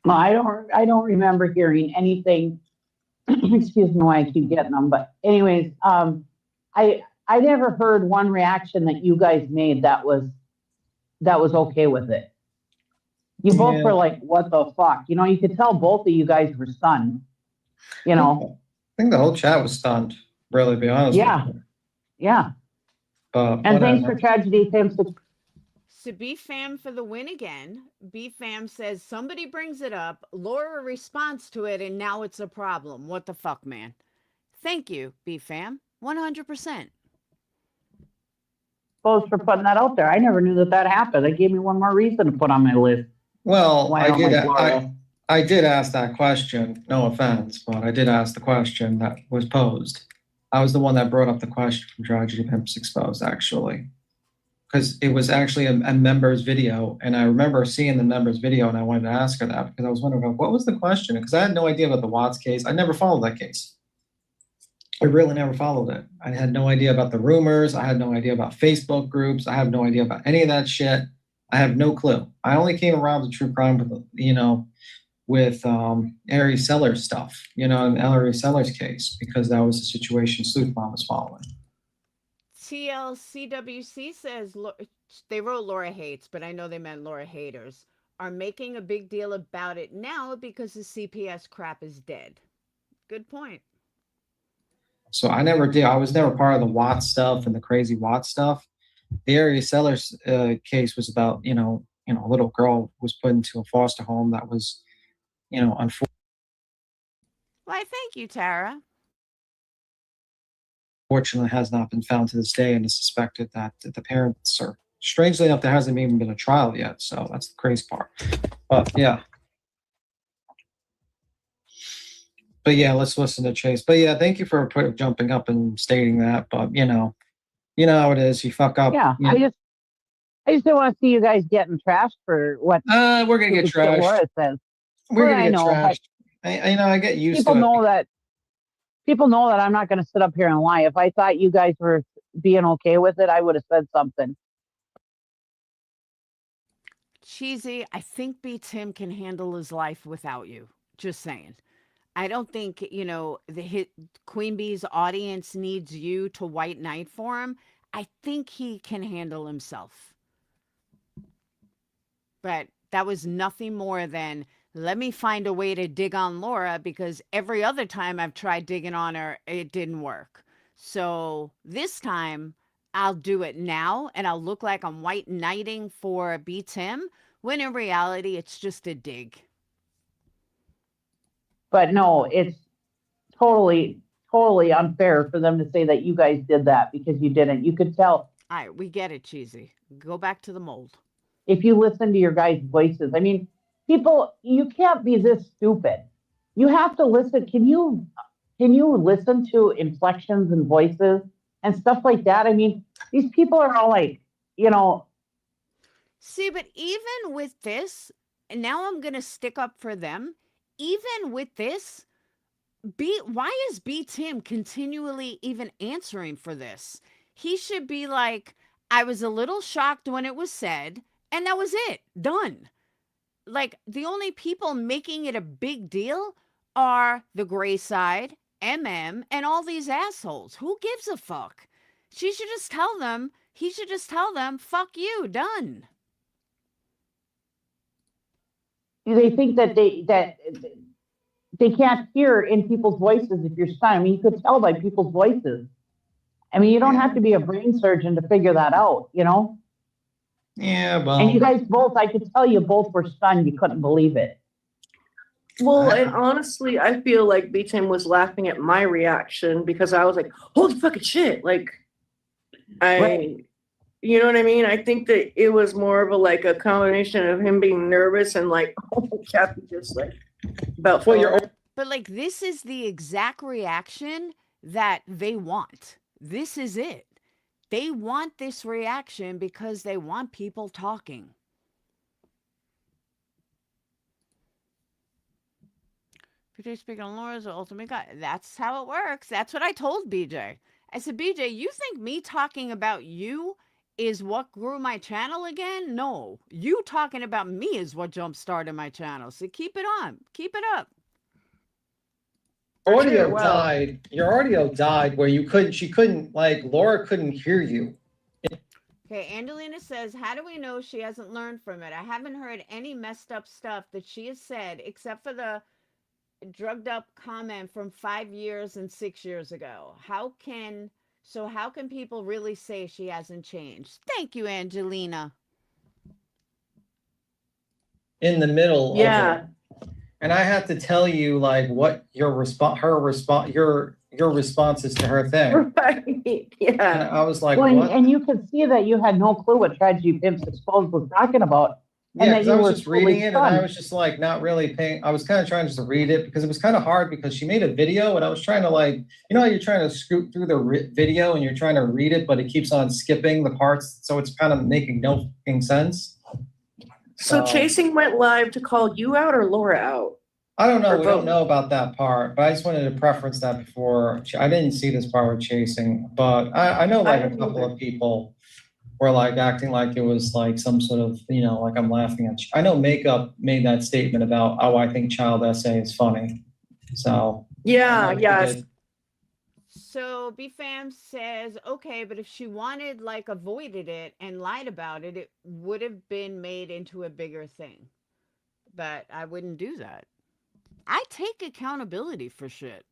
No, I don't remember hearing anything. Excuse me why I keep getting them. But anyways, I never heard one reaction that you guys made that was okay with it. You both were like, what the fuck? You could tell both of you guys were stunned. I think the whole chat was stunned, really, to be honest with you. Yeah. But and thanks for Tragedy Pimps. So B-Fam for the win again. B-Fam says, somebody brings it up, Laura responds to it, and now it's a problem. What the fuck, man? Thank you, B-Fam. 100%. Thanks for putting that out there. I never knew that happened. That gave me one more reason to put on my list. Well, I did ask that question. No offense, but I did ask the question that was posed. I was the one that brought up the question from Tragedy Pimps Exposed, actually. Because it was actually a member's video, and I remember seeing the member's video, and I wanted to ask her that because I was wondering, what was the question? Because I had no idea about the Watts case. I never followed that case. I really never followed it. I had no idea about the rumors. I had no idea about Facebook groups. I have no idea about any of that shit. I have no clue. I only came around to true crime with Ari Sellers stuff, in Ari Sellers case, because that was the situation Sleuth Mom was following. TLCWC says they wrote Laura hates, but I know they meant Laura haters, are making a big deal about it now because the CPS crap is dead. Good point. So I never did. I was never part of the Watts stuff and the crazy Watts stuff. The Ari Sellers case was about, a little girl was put into a foster home that was, unfortunately. Why, thank you, Tara. Fortunately has not been found to this day, and is suspected that the parents are, strangely enough, there hasn't even been a trial yet, so that's the crazy part. But yeah, let's listen to Chase. But yeah, thank you for jumping up and stating that. But you know how it is. You fuck up. Yeah, I just don't want to see you guys getting trashed for what. We're gonna get trashed. Laura says. We're gonna get trashed. I get used to it. People know that I'm not going to sit up here and lie. If I thought you guys were being okay with it, I would have said something. Cheesy, I think B. Tim can handle his life without you. Just saying. I don't think, the hit Queen Bee's audience needs you to white knight for him. I think he can handle himself. But that was nothing more than, let me find a way to dig on Laura, because every other time I've tried digging on her, it didn't work. So this time I'll do it now, and I'll look like I'm white knighting for B. Tim, when in reality, it's just a dig. But no, it's totally unfair for them to say that you guys did that, because you didn't. You could tell. All right, we get it, Cheesy. Go back to the mold. If you listen to your guys' voices, I mean, people, you can't be this stupid. You have to listen. Can you listen to inflections and voices and stuff like that? I mean, these people are all like, See, but even with this, and now I'm going to stick up for them, even with this, why is B. Tim continually even answering for this? He should be like, I was a little shocked when it was said, and that was it. Done. Like, the only people making it a big deal are the gray side, MM, and all these assholes. Who gives a fuck? He should just tell them, fuck you, done. they think that they can't hear in people's voices if you're stunned. I mean, you could tell by people's voices. I mean, you don't have to be a brain surgeon to figure that out, Yeah, well. And you guys both, I could tell you both were stunned. You couldn't believe it. Well, and honestly, I feel like B-Tim was laughing at my reaction, because I was like, holy fucking shit. Like, Right. You know what I mean? I think that it was more of a combination of him being nervous and like, oh, Capt just like about. Well, you're But like, this is the exact reaction that they want. This is it. They want this reaction because they want people talking. BJ speaking on Laura's ultimate guy. That's how it works. That's what I told BJ. I said, BJ, you think me talking about you is what grew my channel again? No. You talking about me is what jump-started my channel. So keep it on. Keep it up. audio Wow. died. Your audio died where Laura couldn't hear you. Okay, Angelina says, how do we know she hasn't learned from it? I haven't heard any messed up stuff that she has said, except for the drugged up comment from 5 years and 6 years ago. How can people really say she hasn't changed? Thank you, Angelina. In the middle Yeah. of it. And I have to tell you what your responses to her thing. Right. And Yeah. I was like, Well, what? and you could see that you had no clue what Tragedy Pimps Exposed was talking about. And Yeah, that because you I was were just reading totally it and I stunned. was just not really paying. I was kind of trying just to read it because it was kind of hard because she made a video and I was trying to how you're trying to scoot through the video and you're trying to read it, but it keeps on skipping the parts. So it's kind of making no fucking sense. So Chasing went live to call you out or Laura out? I don't know. Or We don't both. know about that part, but I just wanted to preference that before. I didn't see this part with Chasing, but I know I a didn't couple either. of people were acting like it was some sort of, I'm laughing at. I know Makeup made that statement about, oh, I think child essay is funny. So. Yeah, I know yes. she did. So BFAM says, okay, but if she wanted, avoided it and lied about it, it would have been made into a bigger thing. But I wouldn't do that. I take accountability for shit.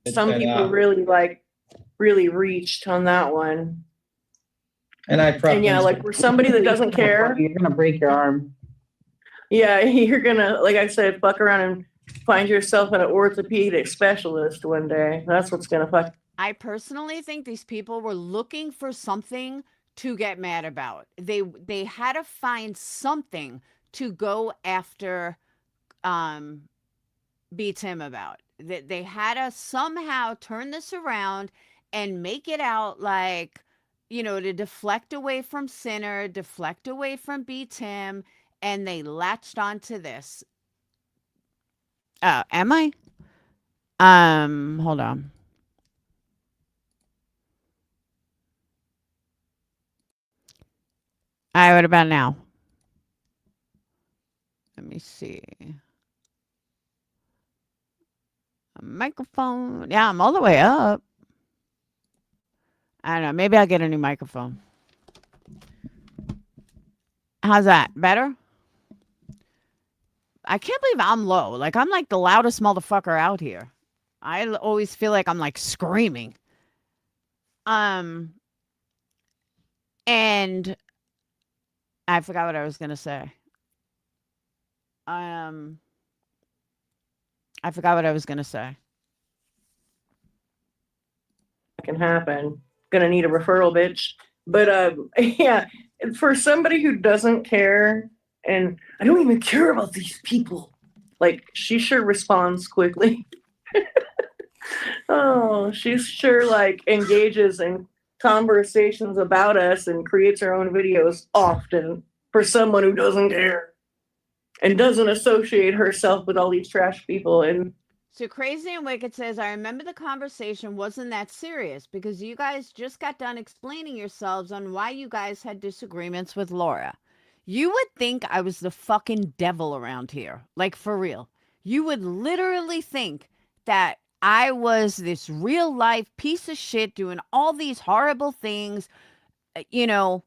Some And, people really reached on that one. And I preference. And yeah, for somebody that doesn't care, You're going to break your arm. yeah, you're gonna, like I said, fuck around and find yourself an orthopedic specialist one day. That's what's gonna fuck. I personally think these people were looking for something to get mad about. They had to find something to go after beat him about. They had to somehow turn this around and make it out to deflect away from Sinner, deflect away from beat him, and they latched onto this. Am I? Hold on. All right, what about now? Let me see. A microphone. Yeah, I'm all the way up. I don't know. Maybe I'll get a new microphone. How's that? Better? I can't believe I'm low. Like, I'm like the loudest motherfucker out here. I always feel like I'm like screaming. And I forgot what I was gonna say. I forgot what I was gonna say. Can happen. Gonna need a referral, bitch. But yeah, for somebody who doesn't care, and I don't even care about these people, like she sure responds quickly. Oh, she sure like engages in conversations about us and creates her own videos often for someone who doesn't care and doesn't associate herself with all these trash people. And So Crazy and Wicked says, I remember the conversation wasn't that serious because you guys just got done explaining yourselves on why you guys had disagreements with Laura. You would think I was the fucking devil around here. Like, for real. You would literally think that I was this real life piece of shit doing all these horrible things. You know,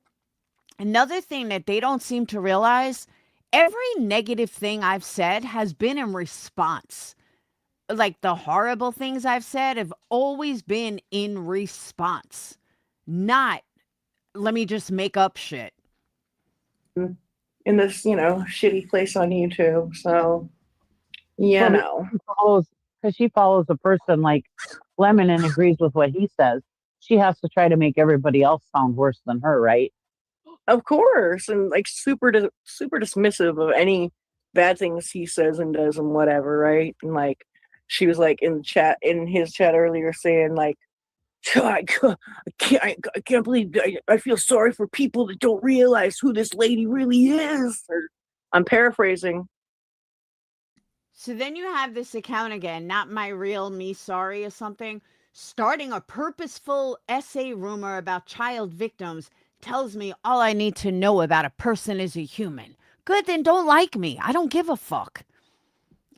another thing that they don't seem to realize, every negative thing I've said has been in response. Like, the horrible things I've said have always been in response, not let me just make up shit. in this, shitty place on YouTube. So, yeah, no. Because she follows a person like Lemon and agrees with what he says. She has to try to make everybody else sound worse than her, right? Of course, and like super dismissive of any bad things he says and does and whatever, right? And like she was like in his chat earlier saying like, I can't believe I feel sorry for people that don't realize who this lady really is. Or, I'm paraphrasing. So then you have this account again, not my real me sorry or something, starting a purposeful essay rumor about child victims tells me all I need to know about a person is a human. Good, then don't like me. I don't give a fuck.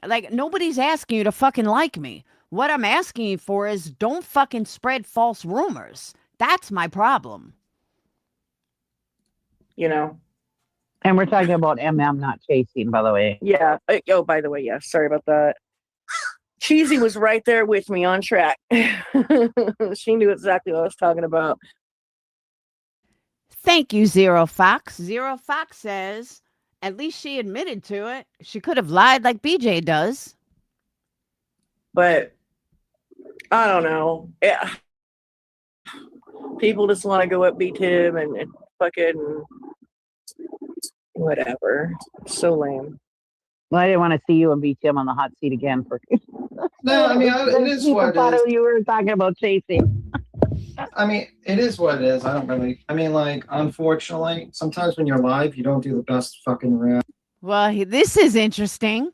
Like, nobody's asking you to fucking like me. What I'm asking you for is don't fucking spread false rumors. That's my problem. And we're talking about MM, not chasing, by the way. Yeah. Oh, by the way, yeah. Sorry about that. Cheesy was right there with me on track. She knew exactly what I was talking about. Thank you, Zero Fox. Zero Fox says, at least she admitted to it. She could have lied like BJ does. But I don't know. Yeah. People just want to go up beat him and fucking whatever. So lame. Well, I didn't want to see you and beat him on the hot seat again. No, I mean, it is what it is. You were talking about chasing. I mean, it is what it is. Like, unfortunately, sometimes when you're live, you don't do the best fucking react. Well, this is interesting.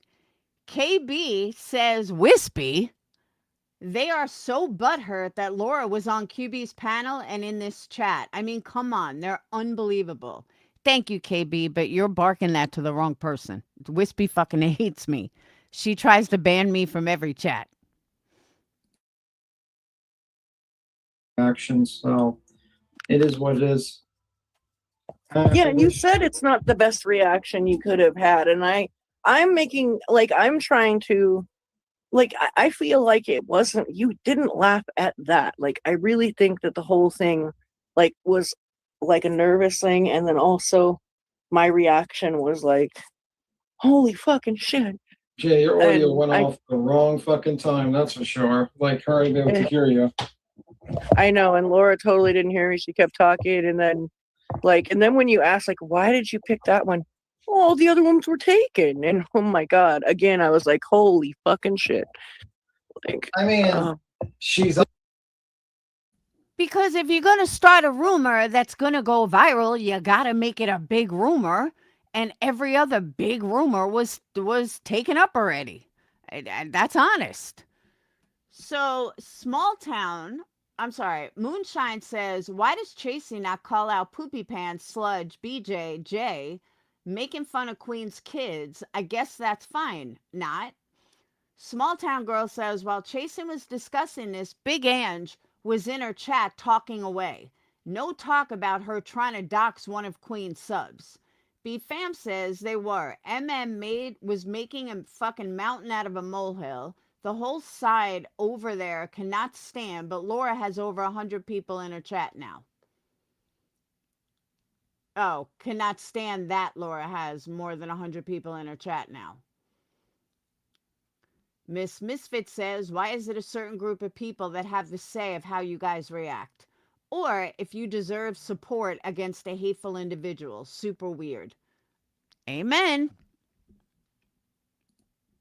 KB says Wispy. They are so butthurt that Laura was on QB's panel and in this chat. I mean, come on. They're unbelievable. Thank you, KB, but you're barking that to the wrong person. Wispy fucking hates me. She tries to ban me from every chat. Actions, so it is what it is. Yeah, you said it's not the best reaction you could have had, and I'm making I'm trying to I feel like it wasn't, you didn't laugh at that. Like, I really think that the whole thing was like a nervous thing, and then also my reaction was like, holy fucking shit. Jay, your audio went off the wrong fucking time, that's for sure. Like, her to be able to hear you. I know, and Laura totally didn't hear me. She kept talking, and then when you asked why did you pick that one? All the other ones were taken, and oh my god! Again, I was like, holy fucking shit! She's because if you're gonna start a rumor that's gonna go viral, you gotta make it a big rumor, and every other big rumor was taken up already. That's honest. So Moonshine says, why does Tracy not call out Poopy Pants, Sludge, BJ, Jay, Making fun of Queen's kids, I guess that's fine. Not. Small Town Girl says, while Chasen was discussing this, Big Ange was in her chat talking away. No talk about her trying to dox one of Queen's subs. B-Fam says they were. was making a fucking mountain out of a molehill. The whole side over there cannot stand, but Laura has over 100 people in her chat now. Oh, cannot stand that Laura has more than 100 people in her chat now. Miss Misfit says, why is it a certain group of people that have the say of how you guys react? Or if you deserve support against a hateful individual. Super weird. Amen.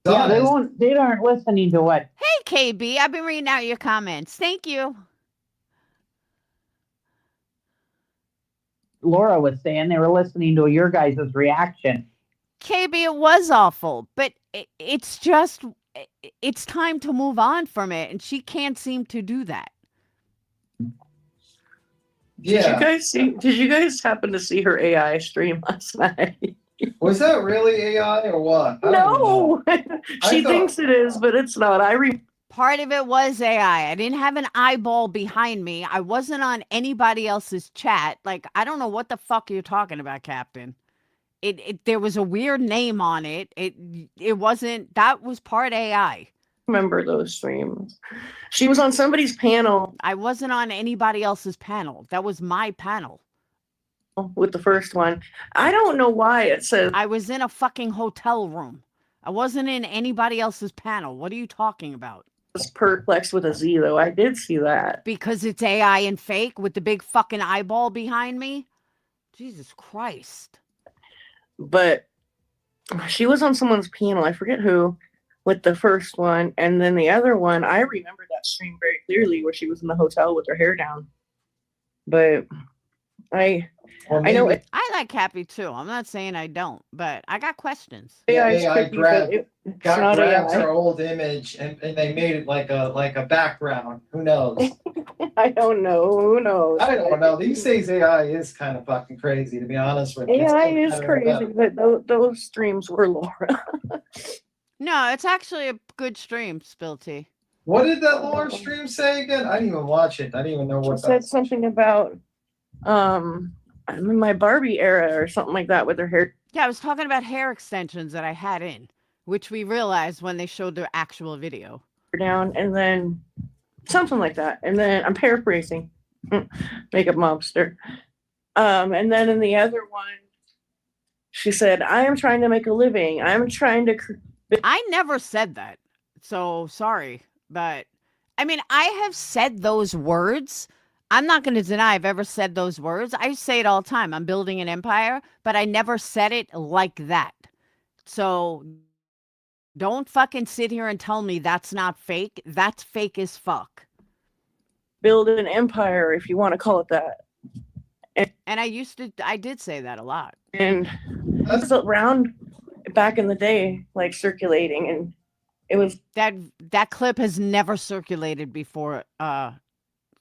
Yeah, they aren't listening to what. Hey, KB, I've been reading out your comments. Thank you. Laura was saying they were listening to your guys' reaction. KB, it was awful, but it's just, it's time to move on from it, and she can't seem to do that. Yeah. Did you guys happen to see her AI stream last night? Was that really AI or what? No, she thinks it is, but it's not. Part of it was AI. I didn't have an eyeball behind me. I wasn't on anybody else's chat. Like, I don't know what the fuck you're talking about, Captain. There was a weird name on it. It wasn't, that was part AI. Remember those streams. She was on somebody's panel. I wasn't on anybody else's panel. That was my panel. With the first one. I don't know why it says. I was in a fucking hotel room. I wasn't in anybody else's panel. What are you talking about? It's perplexed with a Z, though. I did see that. Because it's AI and fake with the big fucking eyeball behind me? Jesus Christ. But she was on someone's panel. I forget who. With the first one. And then the other one, I remember that stream very clearly where she was in the hotel with her hair down. But I know it. I like Cappy too. I'm not saying I don't, but I got questions. AI grabbed her old image and they made it like a background. Who knows? I don't know. Who knows? I don't know. These days AI is kind of fucking crazy, to be honest with you. AI is crazy, but those streams were Laura. No, it's actually a good stream, Spilty. What did that Laura stream say again? I didn't even watch it. I didn't even know what She said something about I'm in my Barbie era or something like that with her hair. Yeah, I was talking about hair extensions that I had in, which we realized when they showed the actual video. Down and then something like that. And then I'm paraphrasing. Makeup mobster. And then in the other one, she said, I am trying to make a living. I'm trying to. I never said that. So sorry. But I mean, I have said those words. I'm not going to deny I've ever said those words. I say it all the time. I'm building an empire, but I never said it like that. So don't fucking sit here and tell me that's not fake. That's fake as fuck. Build an empire, if you want to call it that. And I did say that a lot. And that's around back in the day, like circulating. And it was. That clip has never circulated before,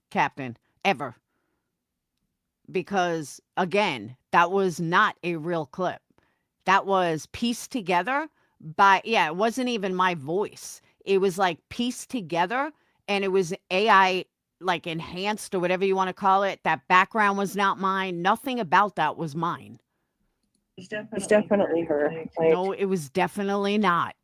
Captain. Ever. Because again, that was not a real clip. That was pieced together by, it wasn't even my voice. It was like pieced together and it was AI like enhanced or whatever you want to call it. That background was not mine. Nothing about that was mine. It's definitely her. Like, no, it was definitely not.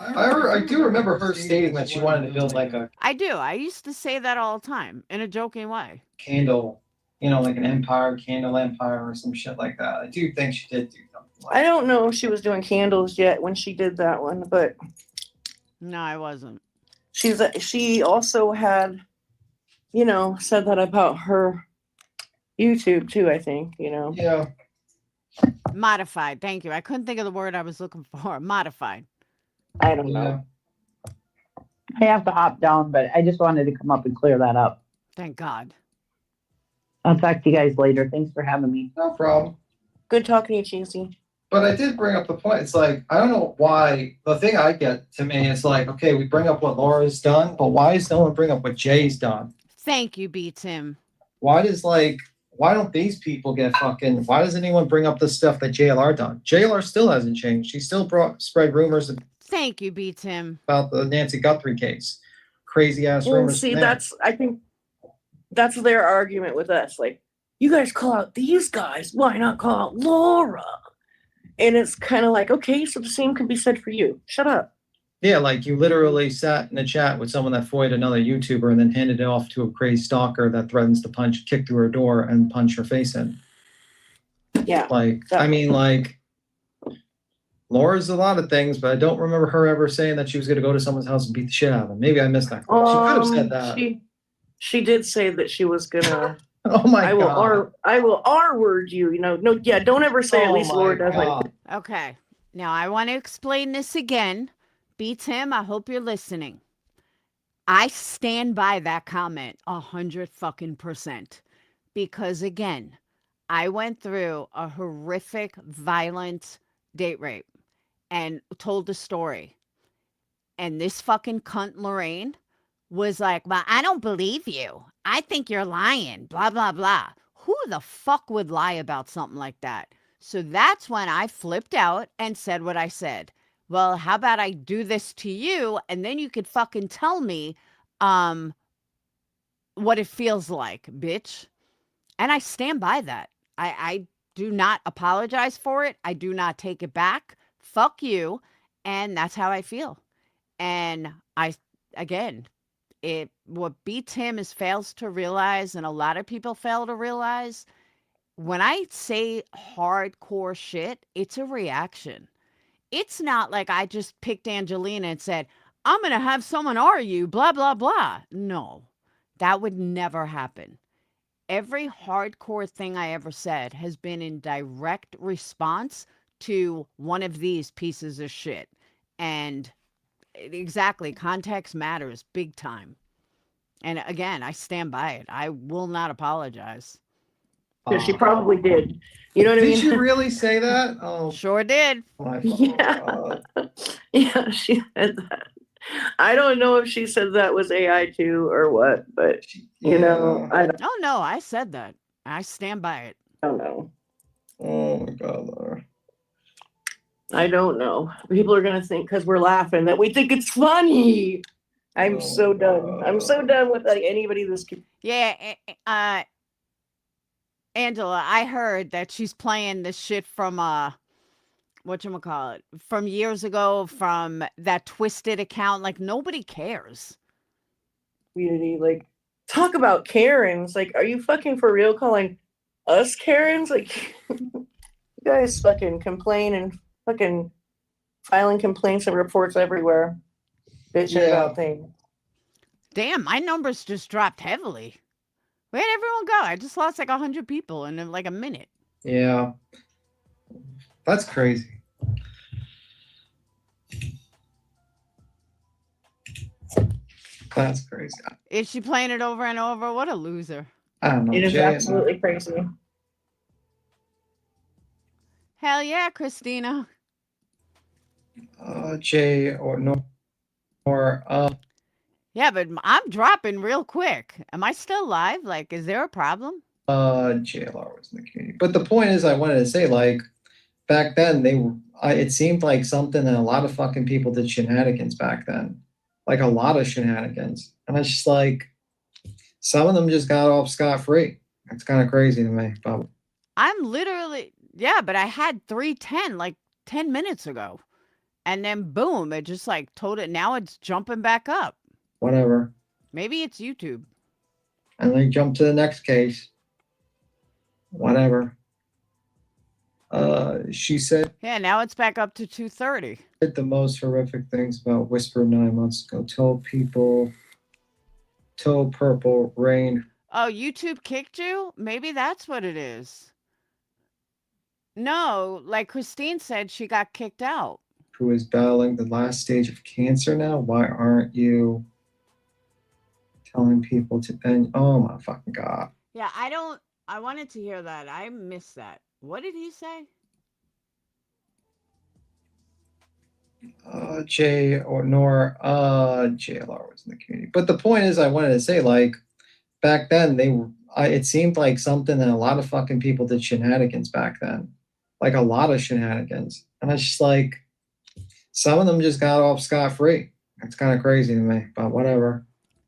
I do remember her stating that she wanted to build like a. I do. I used to say that all the time in a joking way. Candle, like an empire, candle empire or some shit like that. I do think she did do something like I don't know if she was doing candles yet when she did that one, but. No, I wasn't. She also had, said that about her YouTube too, I think, Yeah. Modified. Thank you. I couldn't think of the word I was looking for. Modified. I don't know. I have to hop down, but I just wanted to come up and clear that up. Thank God. I'll talk to you guys later. Thanks for having me. No problem. Good talking to you, Cheesy. But I did bring up the point. It's like, I don't know why. The thing I get to me is like, okay, we bring up what Laura's done, but why does no one bring up what Jay's done? Thank you, B Tim. Why does why don't these people get fucking? Why does anyone bring up the stuff that JLR done? JLR still hasn't changed. She still spread rumors Thank you, B Tim. about the Nancy Guthrie case. Crazy ass Well, rumors. see, from there. I think that's their argument with us. Like, you guys call out these guys, why not call out Laura? And it's kind of like, okay, so the same can be said for you. Shut up. Yeah, like you literally sat in a chat with someone that foiled another YouTuber and then handed it off to a crazy stalker that threatens to kick through her door and punch her face in. Yeah. Like, I mean, like, Laura's a lot of things, but I don't remember her ever saying that she was going to go to someone's house and beat the shit out of them. Maybe I missed that. She could have said that. She did say that she was gonna. Oh my God. I will R word you. You know, no, yeah, don't ever say. At Oh least my Laura does God. like. Okay. Now I want to explain this again. B Tim, I hope you're listening. I stand by that comment 100% because again, I went through a horrific, violent date rape and told the story. And this fucking cunt Lorraine was like, well, I don't believe you. I think you're lying, blah, blah, blah. Who the fuck would lie about something like that? So that's when I flipped out and said what I said. Well, how about I do this to you and then you could fucking tell me what it feels like, bitch. And I stand by that. I do not apologize for it. I do not take it back. Fuck you. And that's how I feel. And what B Tim fails to realize, and a lot of people fail to realize, when I say hardcore shit, it's a reaction. It's not like I just picked Angelina and said, I'm going to have someone argue, blah, blah, blah. No, that would never happen. Every hardcore thing I ever said has been in direct response to one of these pieces of shit. And exactly, context matters big time. And again, I stand by it. I will not apologize. She probably did. You know what I mean? Did you really say that? Oh, Sure did. my Yeah. God. Yeah, she said that. I don't know if she said that was AI too or what, but you know, I Oh, no, I said that. I stand by it. don't know. Oh my God, Laura. I don't know. People are gonna think because we're laughing that we think it's funny. I'm so done. I'm so done with like anybody this. Yeah, Angela, I heard that she's playing this shit from whatchamacallit, from years ago, from that Twisted account. Like, nobody cares. Community, like, talk about Karens. Like, are you fucking for real calling us Karens? Like, you guys fucking complain and fucking filing complaints and reports everywhere, bitching about things. Damn, my numbers just dropped heavily. Where'd everyone go? I just lost like 100 people in like a minute. Yeah. That's crazy. That's crazy. Is she playing it over and over? What a loser. I don't know. It is Jay, absolutely crazy. Hell yeah, Christina. Jay or no, or Yeah, but I'm dropping real quick. Am I still live? Like, is there a problem? JLR was in the community. But the point is, I wanted to say, like, back then it seemed like something that a lot of fucking people did shenanigans back then, like a lot of shenanigans, and it's just like some of them just got off scot-free. It's kind of crazy to me. But I'm literally, yeah, but I had 310 like 10 minutes ago. And then boom, it just like told it. Now it's jumping back up. whatever. Maybe it's YouTube. And they jump to the next case. Whatever. She said Yeah, now it's back up to 230. the most horrific things about Whisper 9 months ago. Told Purple Rain. Oh, YouTube kicked you? Maybe that's what it is. No, like Christine said, she got kicked out. Who is battling the last stage of cancer now? Why aren't you telling people to end? Oh my fucking God. Yeah, I wanted to hear that. I missed that. What did he say? JLR was in the community. But the point is, I wanted to say, like, back then they were. It seemed like something that a lot of fucking people did shenanigans back then, like a lot of shenanigans, and it's just like some of them just got off scot free. It's kind of crazy to me, but whatever.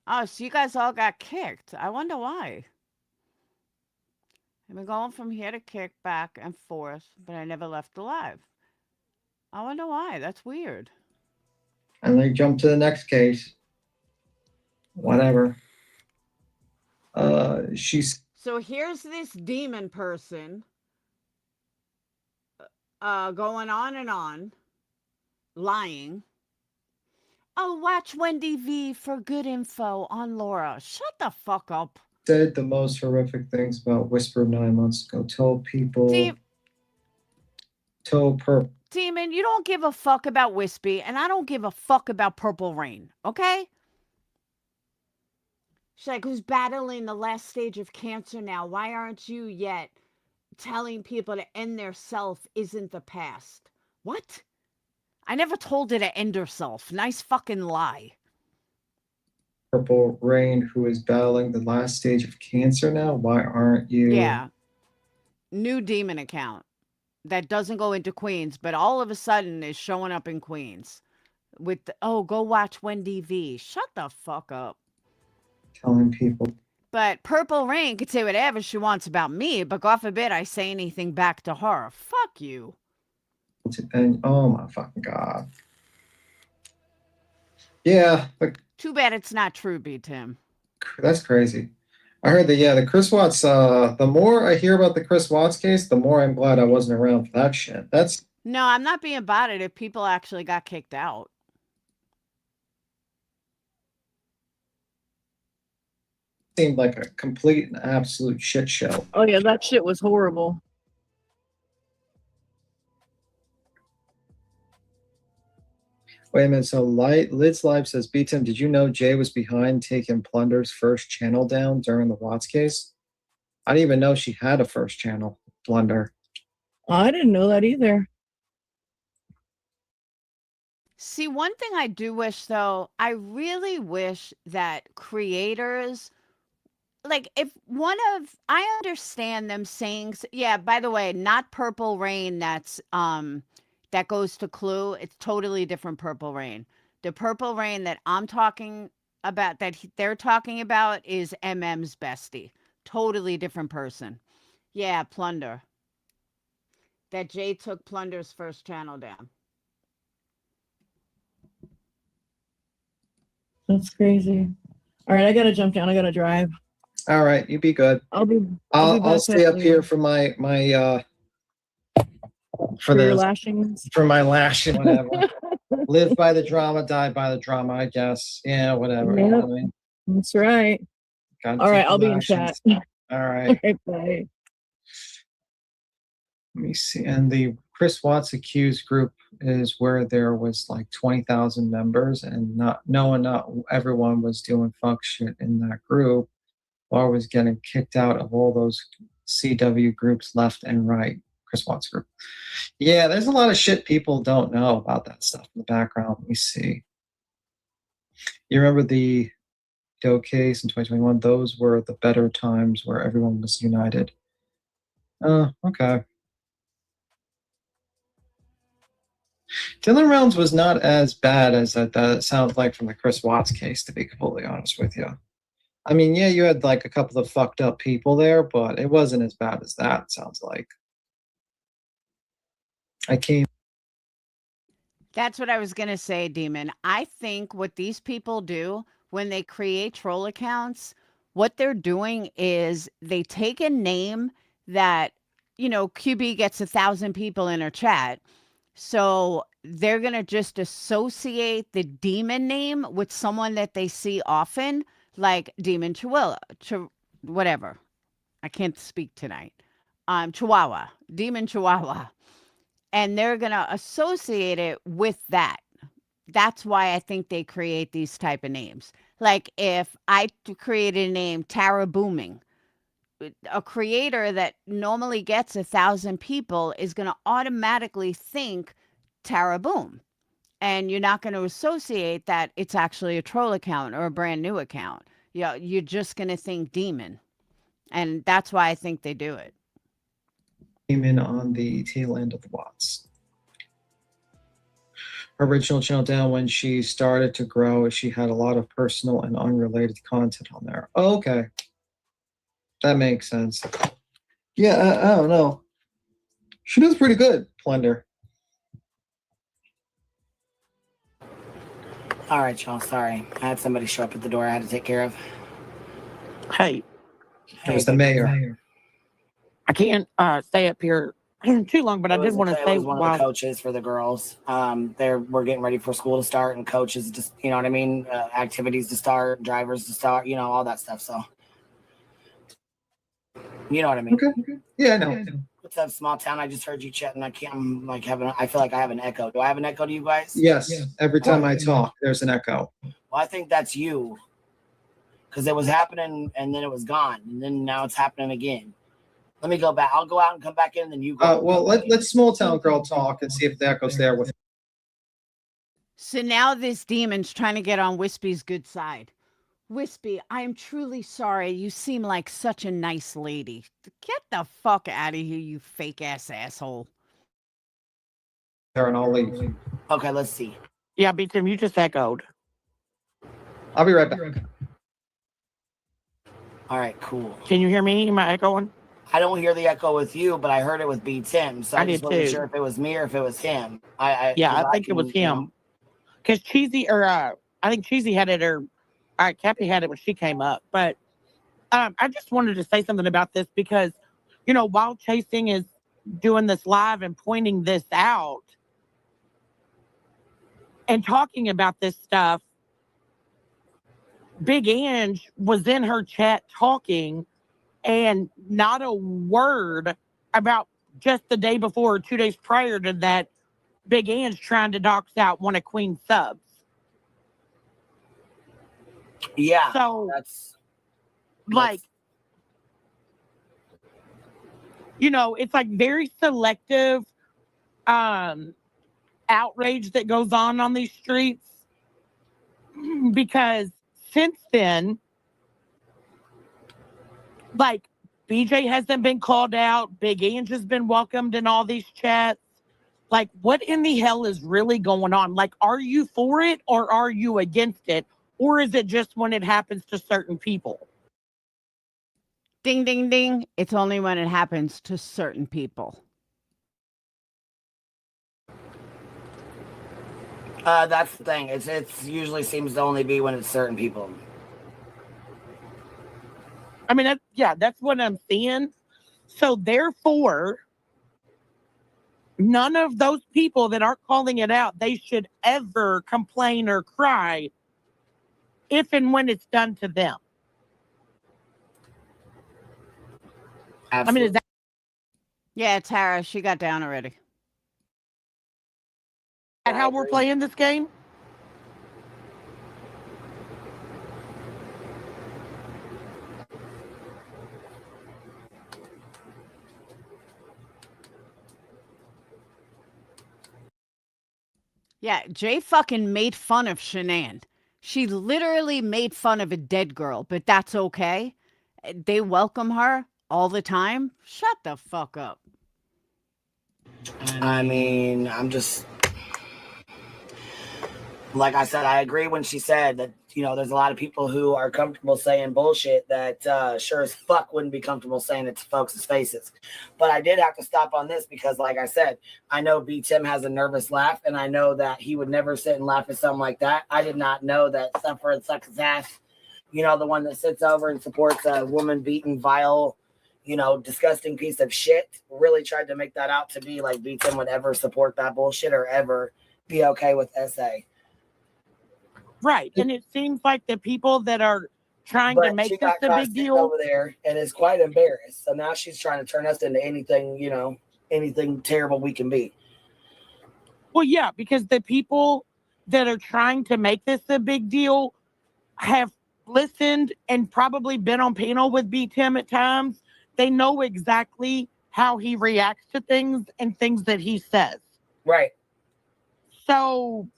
Oh, so you guys all got kicked. I wonder why. I've been going from here to kick back and forth, but I never left alive. I wonder why. That's weird. And they jump to the next case. Whatever. She's So here's this demon person going on and on, lying. Oh, watch Wendy V for good info on Laura. Shut the fuck up. said the most horrific things about Whisper 9 months ago. Told people. Told Purple. Demon, you don't give a fuck about Wispy, and I don't give a fuck about Purple Rain, okay? She's like, who's battling the last stage of cancer now? Why aren't you yet telling people to end their self isn't the past? What? I never told her to end herself. Nice fucking lie. Purple Rain, who is battling the last stage of cancer now. Why aren't you? Yeah. New demon account that doesn't go into Queens, but all of a sudden is showing up in Queens with, go watch Wendy V. Shut the fuck up. Telling people. But Purple Rain could say whatever she wants about me, but God forbid I say anything back to her. Fuck you. And oh my fucking God. Yeah, but Too bad it's not true, B. Tim. that's crazy. I heard that, the Chris Watts, the more I hear about the Chris Watts case, the more I'm glad I wasn't around for that shit. That's. No, I'm not being about it if people actually got kicked out. Seemed like a complete and absolute shit show. Oh yeah, that shit was horrible. Wait a minute. So Lid's Live says, B-Tim, did you know Jay was behind taking Plunder's first channel down during the Watts case? I didn't even know she had a first channel, Plunder. I didn't know that either. See, one thing I do wish, though, I really wish that creators, like, if I understand them saying, yeah, by the way, not Purple Rain that's, that goes to Clue. It's totally different Purple Rain. The Purple Rain that I'm talking about, they're talking about, is MM's bestie. Totally different person. Yeah, Plunder. That Jay took Plunder's first channel down. That's crazy. All right, I gotta jump down. I gotta drive. All right, you be good. I'll stay up here for my for your lashings. For my lashing, whatever. Live by the drama, die by the drama, I guess. Yeah, whatever. Yep. You know what I mean? That's right. Gotta All right, take I'll the be in chat. lashings. All right. Okay, bye. Let me see. And the Chris Watts accused group is where there was like 20,000 members, and not everyone was doing fuck shit in that group, or was getting kicked out of all those CW groups left and right. Chris Watts group. Yeah, there's a lot of shit people don't know about that stuff in the background. Let me see. You remember the Doe case in 2021? Those were the better times where everyone was united. Oh, okay. Dylan Realms was not as bad as that sounds like from the Chris Watts case, to be completely honest with you. I mean, yeah, you had like a couple of fucked up people there, but it wasn't as bad as that, sounds like. That's what I was going to say, Demon. I think what these people do when they create troll accounts, what they're doing is they take a name that, QB gets 1,000 people in her chat. So they're going to just associate the demon name with someone that they see often, like Demon Chihuahua, whatever. I can't speak tonight. Chihuahua, Demon Chihuahua. And they're going to associate it with that. That's why I think they create these type of names. Like if I created a name, Tara Booming, a creator that normally gets 1,000 people is going to automatically think Tara Boom. And you're not going to associate that it's actually a troll account or a brand new account. you're just going to think demon. And that's why I think they do it. Came in on the tail end of the Watts. Her original channel down when she started to grow, she had a lot of personal and unrelated content on there. Oh, okay. That makes sense. Yeah, I don't know. She does pretty good, Plender. All right, y'all. Sorry. I had somebody show up at the door I had to take care of. Hey, It was the mayor. I can't stay up here too long, but I did want to say it was one of the coaches for the girls. We're getting ready for school to start, and coaches just, you know what I mean, activities to start, drivers to start, you know, all that stuff. So, you know what I mean. Okay. Yeah, I know. What's up, small town? I just heard you chatting. I feel like I have an echo. Do I have an echo to you guys? Yes. Every time I talk, there's an echo. Well, I think that's you, because it was happening and then it was gone, and then now it's happening again. Let me go back. I'll go out and come back in, and then you go. Well, let's small town girl talk and see if the echo's there with. So now this demon's trying to get on Wispy's good side. Wispy, I'm truly sorry. You seem like such a nice lady. Get the fuck out of here, you fake ass asshole. And I'll leave. Okay, let's see. Yeah, B-Tim, you just echoed. I'll be right back. All right, cool. Can you hear me? Am I echoing? I don't hear the echo with you, but I heard it with B Tim. So I just wasn't sure if it was me or if it was him. I think it was him. Because Cheesy, I think Cheesy had it, or Capt had it when she came up. But I just wanted to say something about this because, you know, while Chasing is doing this live and pointing this out and talking about this stuff, Big Ange was in her chat talking, and not a word about just the day before or 2 days prior to that, Big Ange trying to dox out one of Queen's subs. Yeah. So that's like, you know, it's like very selective outrage that goes on these streets, because since then, like, BJ hasn't been called out. Big Ange has been welcomed in all these chats. Like, what in the hell is really going on? Like, are you for it or are you against it? Or is it just when it happens to certain people? Ding, ding, ding. It's only when it happens to certain people. That's the thing. It's usually seems to only be when it's certain people. I mean, that's what I'm seeing. So therefore, none of those people that are calling it out, they should ever complain or cry if and when it's done to them. Absolutely. I mean, is that... Yeah, Tara, she got down already. That how we're playing this game? Yeah, Jay fucking made fun of Shanann. She literally made fun of a dead girl, but that's okay. They welcome her all the time. Shut the fuck up. I mean, I'm just... Like I said, I agree when she said that, you know, there's a lot of people who are comfortable saying bullshit that sure as fuck wouldn't be comfortable saying it to folks' faces. But I did have to stop on this because, like I said, I know B. Tim has a nervous laugh, and I know that he would never sit and laugh at something like that. I did not know that Suffer and Sucks his ass, you know, the one that sits over and supports a woman-beaten, vile, you know, disgusting piece of shit, really tried to make that out to be like B. Tim would ever support that bullshit or ever be okay with SA. Right. And it seems like the people that are trying to make this a big deal over there and is quite embarrassed. So now she's trying to turn us into anything, you know, anything terrible we can be. Well, yeah, because the people that are trying to make this a big deal have listened and probably been on panel with B. Tim at times. They know exactly how he reacts to things and things that he says. Right. So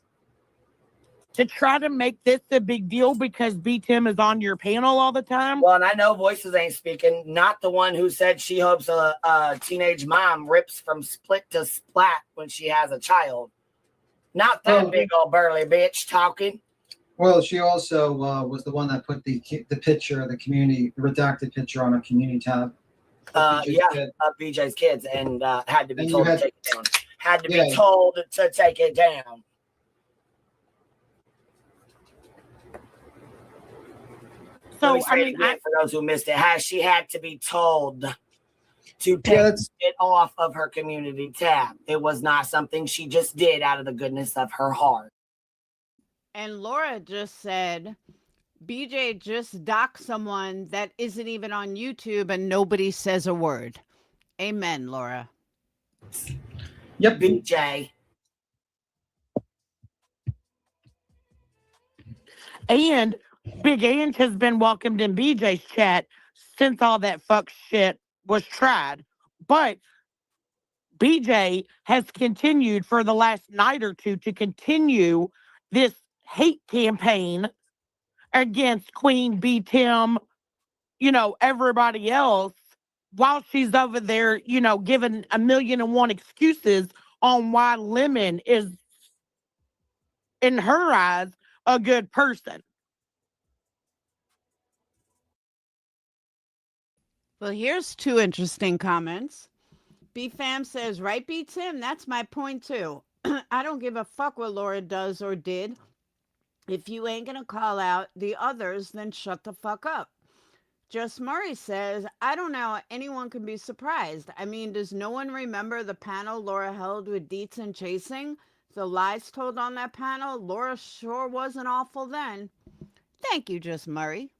to try to make this a big deal because B Tim is on your panel all the time. Well, and I know Voices ain't speaking. Not the one who said she hopes a teenage mom rips from split to splat when she has a child. Not that big old burly bitch talking. Well, she also was the one that put the picture, the redacted picture on her community tab. BJ's kids, and had to be told to take it down. Had to be told to take it down. So, I mean, for those who missed it, she had to be told to take it off of her community tab. It was not something she just did out of the goodness of her heart. And Laura just said, BJ just doxed someone that isn't even on YouTube and nobody says a word. Amen, Laura. Yep, BJ. And Big Ange has been welcomed in BJ's chat since all that fuck shit was tried. But BJ has continued for the last night or two to continue this hate campaign against Queen B Tim, everybody else, while she's over there, giving 1,000,001 excuses on why Lemon is, in her eyes, a good person. Well, here's 2 interesting comments. B-Fam says, right, B Tim, that's my point too. I don't give a fuck what Laura does or did. If you ain't gonna call out the others, then shut the fuck up. Just Murray says, I don't know how anyone can be surprised. I mean, does no one remember the panel Laura held with Dietz and Chasing? The lies told on that panel? Laura sure wasn't awful then. Thank you, Just Murray.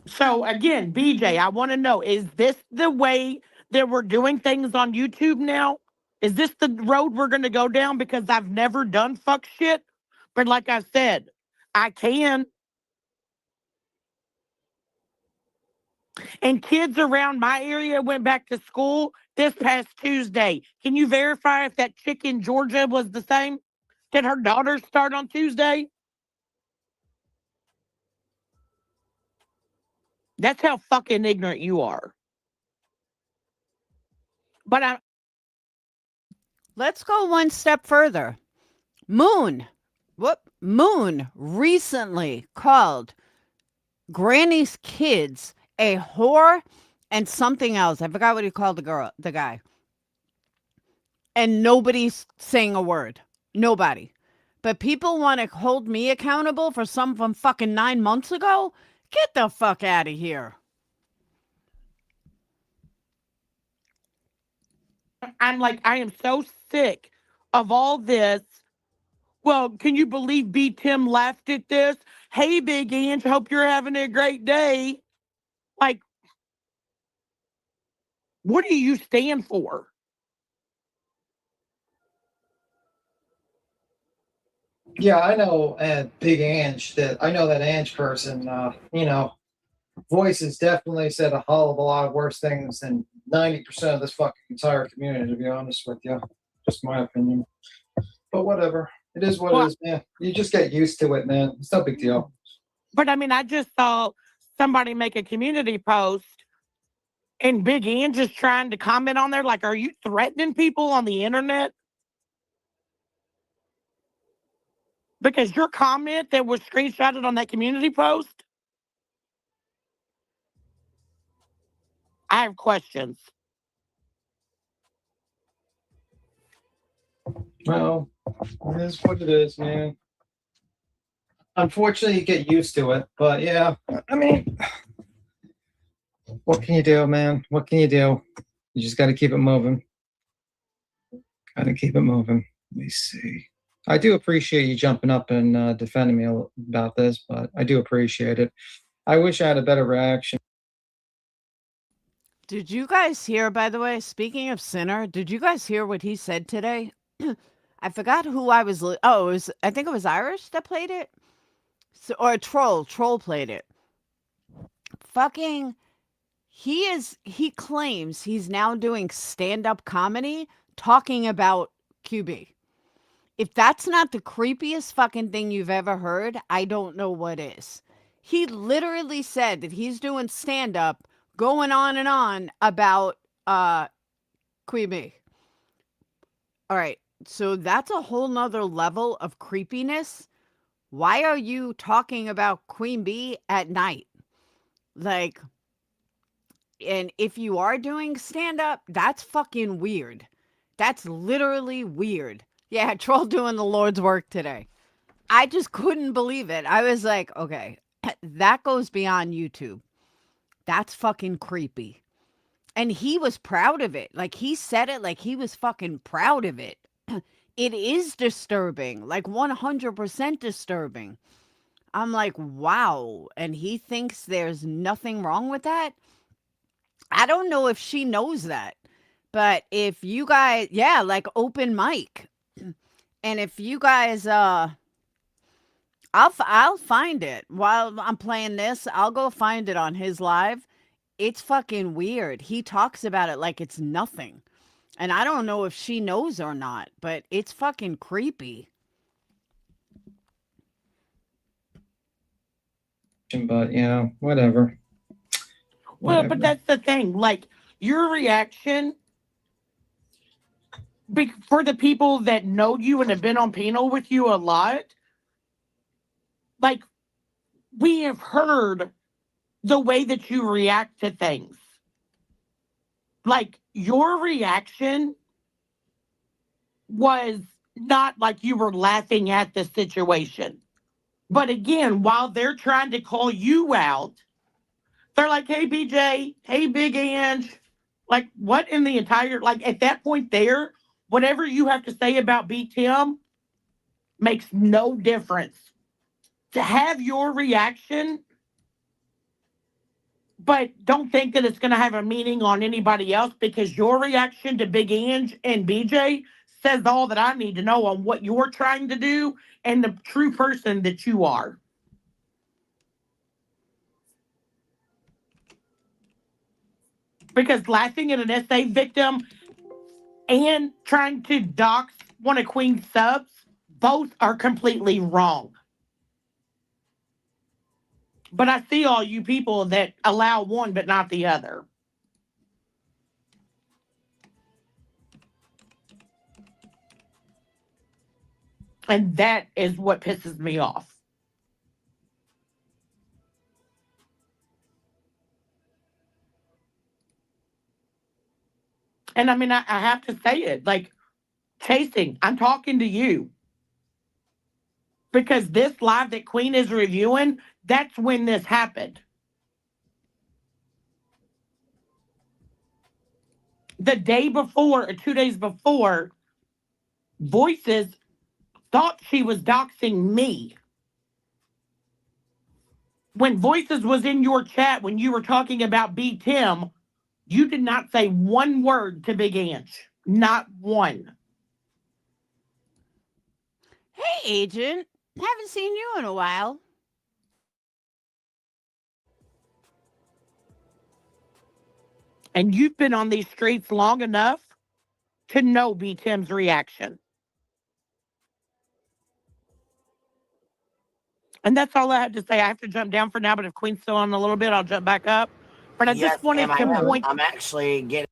So again, BJ, I want to know, is this the way that we're doing things on YouTube now? Is this the road we're going to go down? Because I've never done fuck shit. But like I said, I can. And kids around my area went back to school this past Tuesday. Can you verify if that chick in Georgia was the same? Did her daughter start on Tuesday? That's how fucking ignorant you are. But let's go one step further. Moon recently called Granny's kids a whore and something else. I forgot what he called the guy. And nobody's saying a word. Nobody. But people want to hold me accountable for something from fucking 9 months ago? Get the fuck out of here. I'm like, I am so sick of all this. Well, can you believe B. Tim laughed at this? Hey, Big Ange, hope you're having a great day. Like, what do you stand for? Yeah, I know Big Ange. I know that Ange person. Voices definitely said a hell of a lot of worse things than 90% of this fucking entire community, to be honest with you. Just my opinion. But whatever. It is what it is, man. You just get used to it, man. It's no big deal. But I mean, I just saw somebody make a community post and Big Ange is trying to comment on there. Like, are you threatening people on the internet? Because your comment that was screenshotted on that community post, I have questions. Well, it is what it is, man. Unfortunately, you get used to it. But yeah, I mean, what can you do, man? What can you do? You just got to keep it moving. Got to keep it moving. Let me see. I do appreciate you jumping up and defending me about this, but I do appreciate it. I wish I had a better reaction. Did you guys hear, by the way, speaking of Sinner, did you guys hear what he said today? I forgot who I was. I think it was Irish that played it. Or a troll. Troll played it. Fucking, he claims he's now doing stand-up comedy talking about QB. If that's not the creepiest fucking thing you've ever heard, I don't know what is. He literally said that he's doing stand up, going on and on about Queen Bee. All right. So that's a whole nother level of creepiness. Why are you talking about Queen Bee at night? Like, and if you are doing stand up, that's fucking weird. That's literally weird. Yeah, Troll doing the Lord's work today. I just couldn't believe it. I was like, okay, that goes beyond YouTube. That's fucking creepy. And he was proud of it. Like, he said it like he was fucking proud of it. It is disturbing, like 100% disturbing. I'm like, wow. And he thinks there's nothing wrong with that. I don't know if she knows that. But if you guys, yeah, like open mic. And if you guys, I'll find it while I'm playing this. I'll go find it on his live. It's fucking weird. He talks about it like it's nothing. And I don't know if she knows or not, but it's fucking creepy. But yeah, whatever. Well, but that's the thing. Like, your reaction for the people that know you and have been on panel with you a lot, like, we have heard the way that you react to things. Like, your reaction was not like you were laughing at the situation. But again, while they're trying to call you out, they're like, hey, BJ, hey, Big Ange. Like, what in the entire, like, at that point there, whatever you have to say about B. Tim makes no difference. To have your reaction, but don't think that it's going to have a meaning on anybody else, because your reaction to Big Ange and BJ says all that I need to know on what you're trying to do and the true person that you are. Because laughing at an SA victim and trying to dox one of Queen's subs, both are completely wrong. But I see all you people that allow one but not the other. And that is what pisses me off. And I mean, I have to say it, like, Chasing, I'm talking to you. Because this live that Queen is reviewing, that's when this happened. The day before, or 2 days before, Voices thought she was doxing me. When Voices was in your chat, when you were talking about B. Tim, you did not say one word to Big Ange. Not one. Hey, Agent. Haven't seen you in a while. And you've been on these streets long enough to know B. Tim's reaction. And that's all I had to say. I have to jump down for now, but if Queen's still on a little bit, I'll jump back up. But I just wanted to point. I'm actually getting.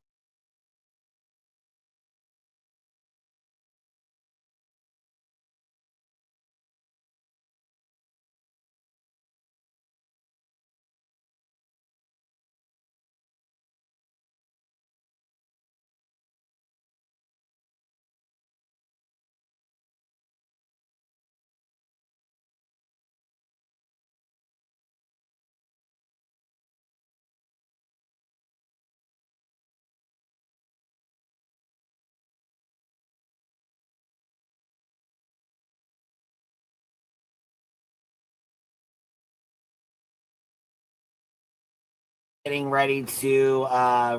Getting ready to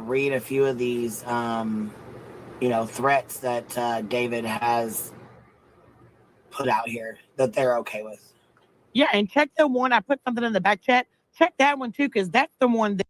read a few of these, threats that David has put out here that they're okay with. Yeah, and check the one. I put something in the back chat. Check that one too, because that's the one that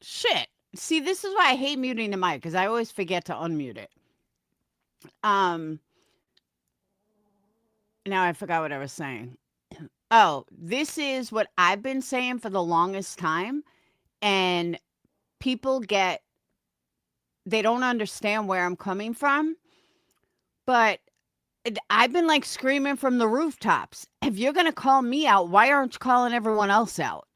Shit. See, this is why I hate muting the mic, because I always forget to unmute it. Now I forgot what I was saying. Oh, this is what I've been saying for the longest time, and people they don't understand where I'm coming from, but I've been like screaming from the rooftops. If you're going to call me out, why aren't you calling everyone else out?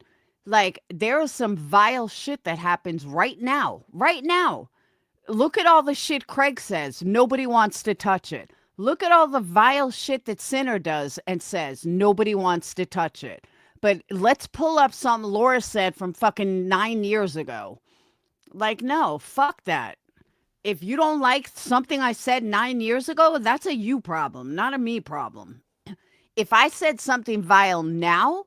Like, there is some vile shit that happens right now. Right now. Look at all the shit Craig says. Nobody wants to touch it. Look at all the vile shit that Sinner does and says. Nobody wants to touch it. But let's pull up something Laura said from fucking 9 years ago. Like, no, fuck that. If you don't like something I said 9 years ago, that's a you problem, not a me problem. If I said something vile now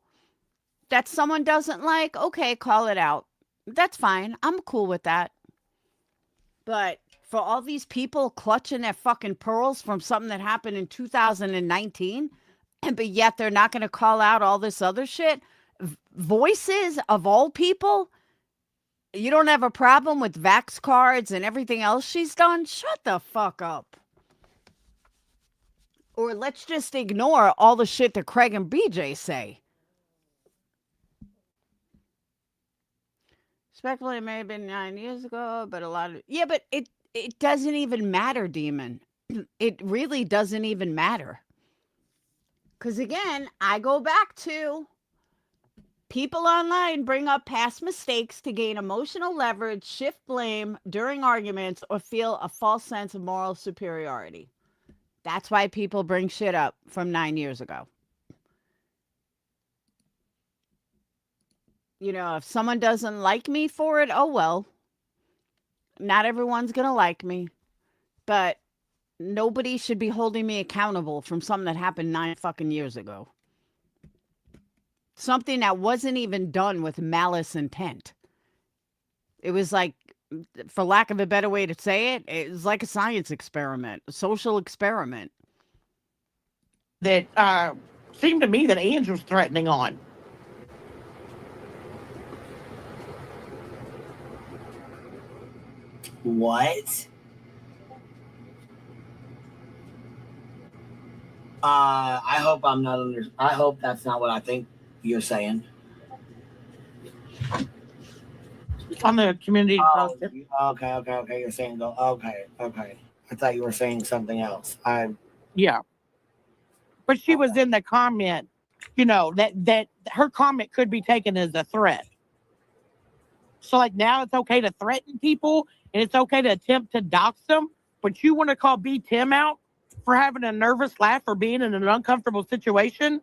that someone doesn't like, okay, call it out. That's fine. I'm cool with that. But for all these people clutching their fucking pearls from something that happened in 2019, but yet they're not going to call out all this other shit, voices of all people, you don't have a problem with Vax cards and everything else she's done? Shut the fuck up. Or let's just ignore all the shit that Craig and BJ say. Respectfully, it may have been 9 years ago, but a lot of... Yeah, but it doesn't even matter, Demon. It really doesn't even matter. Because again, I go back to... People online bring up past mistakes to gain emotional leverage, shift blame during arguments, or feel a false sense of moral superiority. That's why people bring shit up from 9 years ago. You know, if someone doesn't like me for it, oh well. Not everyone's going to like me. But nobody should be holding me accountable from something that happened 9 fucking years ago. Something that wasn't even done with malice intent. It was like, for lack of a better way to say it, it was like a science experiment, a social experiment. That seemed to me that Ange was threatening on. What? I hope I'm not under. I hope that's not what I think you're saying. On the community. Oh, okay. You're saying go. Okay. I thought you were saying something else. Yeah. But she was in the comment, you know, that her comment could be taken as a threat. So like now it's okay to threaten people and it's okay to attempt to dox them, but you want to call B. Tim out for having a nervous laugh or being in an uncomfortable situation?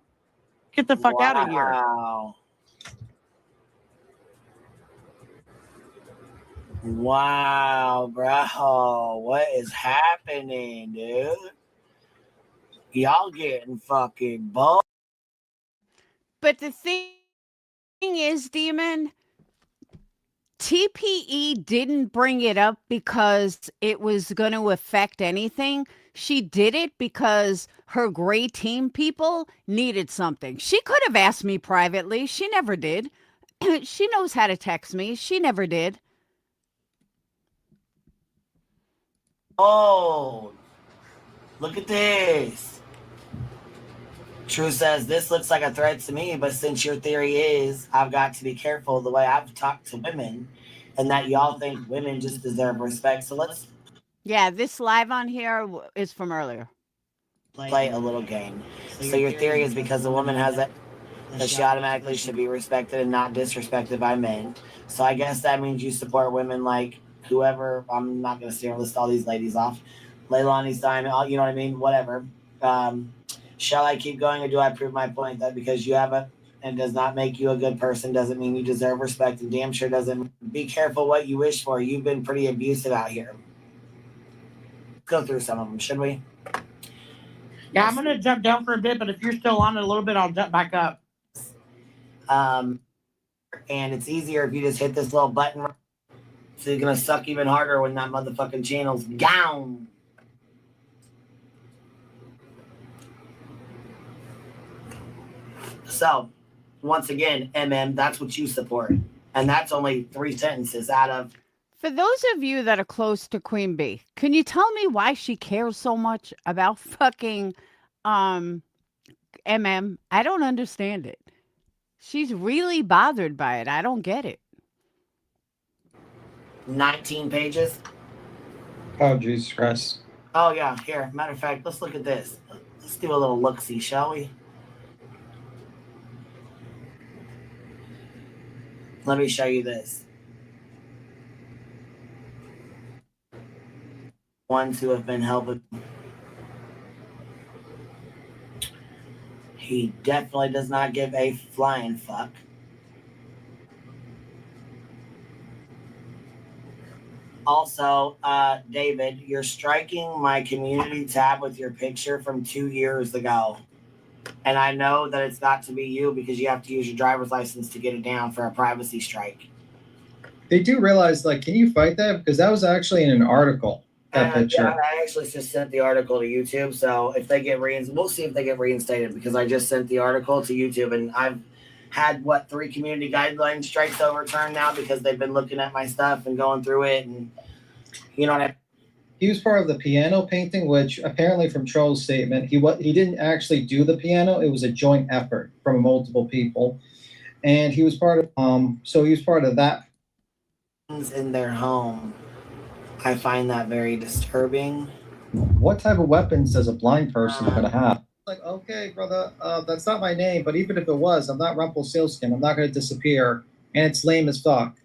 Get the fuck out of here. Wow, bro. What is happening, dude? Y'all getting fucking bold. But the thing is, Demon, TPE didn't bring it up because it was going to affect anything. She did it because her gray team people needed something. She could have asked me privately. She never did. She knows how to text me. She never did. Oh, look at this. True says, this looks like a threat to me, but since your theory is I've got to be careful the way I've talked to women and that y'all think women just deserve respect. So let's... Yeah, this live on here is from earlier. Play a little game. So your theory is because a woman has that she automatically should be respected and not disrespected by men. So I guess that means you support women like whoever. I'm not going to sit here and list all these ladies off. Leilani Stein, you know what I mean? Whatever. Shall I keep going or do I prove my point that because you have it and does not make you a good person doesn't mean you deserve respect and damn sure doesn't. Be careful what you wish for. You've been pretty abusive out here. Let's go through some of them, should we? Yeah, I'm going to jump down for a bit, but if you're still on it a little bit, I'll jump back up. And it's easier if you just hit this little button. So you're going to suck even harder when that motherfucking channel's down. So, once again, MM, that's what you support. And that's only 3 sentences out of. For those of you that are close to Queen Bee, can you tell me why she cares so much about fucking MM? I don't understand it. She's really bothered by it. I don't get it. 19 pages. Oh, Jesus Christ. Oh, yeah. Here, matter of fact, let's look at this. Let's do a little look-see, shall we? Let me show you this. Ones who have been helping. He definitely does not give a flying fuck. Also, David, you're striking my community tab with your picture from 2 years ago. And I know that it's got to be you because you have to use your driver's license to get it down for a privacy strike. They do realize, like, can you fight that? Because that was actually in an article, that picture. Yeah, I actually just sent the article to YouTube. So if they get we'll see if they get reinstated because I just sent the article to YouTube and I've had, 3 community guideline strikes overturned now because they've been looking at my stuff and going through it. And you know what I mean? He was part of the piano painting, which apparently from Troll's statement, he didn't actually do the piano. It was a joint effort from multiple people. And he was part of, so he was part of that. In their home. I find that very disturbing. What type of weapons does a blind person gonna have? Like, okay, brother, that's not my name, but even if it was, I'm not Rumpelstiltskin. I'm not gonna disappear. And it's lame as fuck.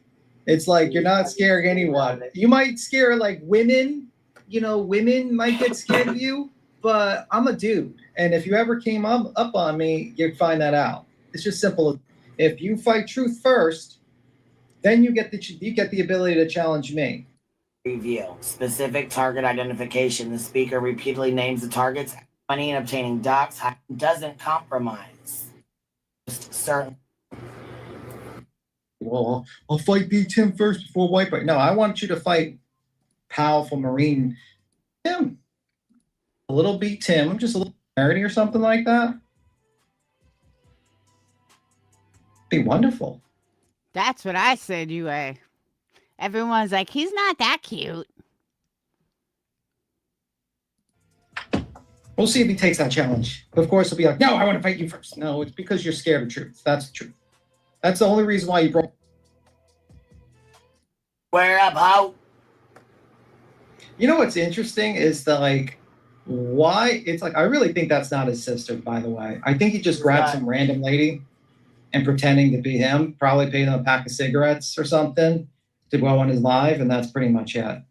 It's like you're not scaring anyone. You might scare like women, women might get scared of you, but I'm a dude. And if you ever came up on me, you'd find that out. It's just simple. If you fight truth first, then you get the ability to challenge me. Review. Specific target identification. The speaker repeatedly names the targets. Money and obtaining docs. Doesn't compromise. Just certain. Well, I'll fight B Tim first before Wipeout. No, I want you to fight powerful Marine Tim. A little B Tim, just a little parody or something like that. Be wonderful. That's what I said, UA. Everyone's like, he's not that cute. We'll see if he takes that challenge. Of course, he'll be like, no, I want to fight you first. No, it's because you're scared of truth. That's the truth. That's the only reason why you broke. Where about? You know what's interesting is why it's like, I really think that's not his sister, by the way. I think he just grabbed some random lady and pretending to be him, probably paid him a pack of cigarettes or something to go on his live, and that's pretty much it.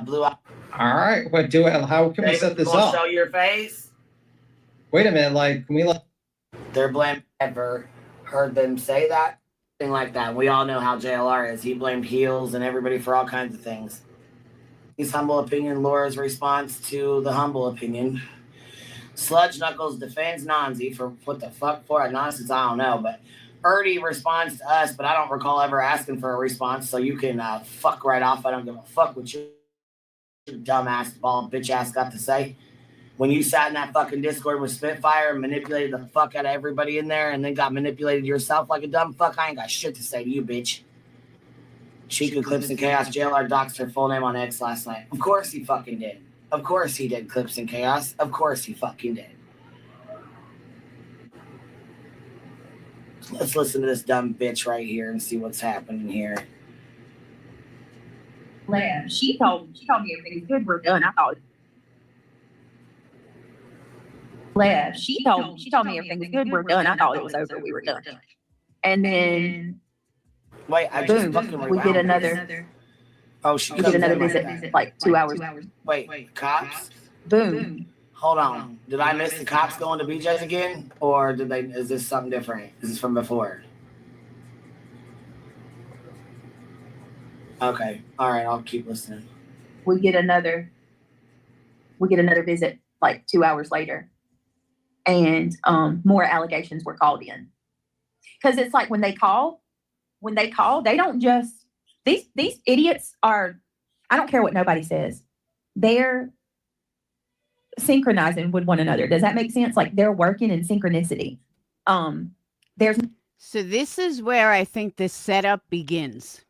Blue eye. All right, what do it? How can we set this up? Show your face. Wait a minute, can we They're blamed. Ever heard them say that? Thing like that. We all know how JLR is. He blamed heels and everybody for all kinds of things. His humble opinion, Laura's response to the humble opinion. Sludge Knuckles defends Nanzi for what the fuck for a nonsense, I don't know, but Ernie responds to us, but I don't recall ever asking for a response, so you can fuck right off. I don't give a fuck what your dumbass bald bitch ass got to say. When you sat in that fucking Discord with Spitfire and manipulated the fuck out of everybody in there and then got manipulated yourself like a dumb fuck, I ain't got shit to say to you, bitch. Sheik Clips and Chaos. JLR doxed her full name on X last night. Of course he fucking did. Of course he did, Clips and Chaos. Of course he fucking did. Let's listen to this dumb bitch right here and see what's happening here. Leah, she told me everything's good, we're done. I thought. Leah, she told me everything's good, we're done. I thought it was over, we were done. And then wait, I just fucking we get another. Oh, she we get another visit, like 2 hours. Wait, cops? Boom. Hold on. Did I miss the cops going to BJ's again? Or is this something different? Is this from before? Okay. All right, I'll keep listening. We get another visit like 2 hours later. And more allegations were called in. Because it's like when they call, they don't just these idiots are, I don't care what nobody says. They're synchronizing with one another. Does that make sense? Like they're working in synchronicity. There's So this is where I think the setup begins.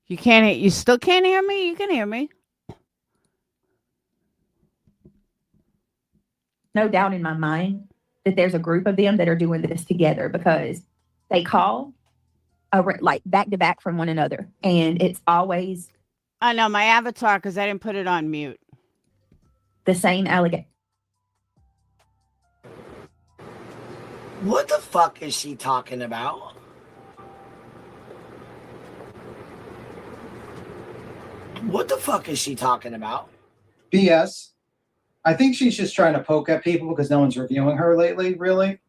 You still can't hear me? You can hear me. No doubt in my mind that there's a group of them that are doing this together because they call like back to back from one another. And it's always I know my avatar because I didn't put it on mute. the same allegation. What the fuck is she talking about? What the fuck is she talking about? BS. I think she's just trying to poke at people because no one's reviewing her lately, really.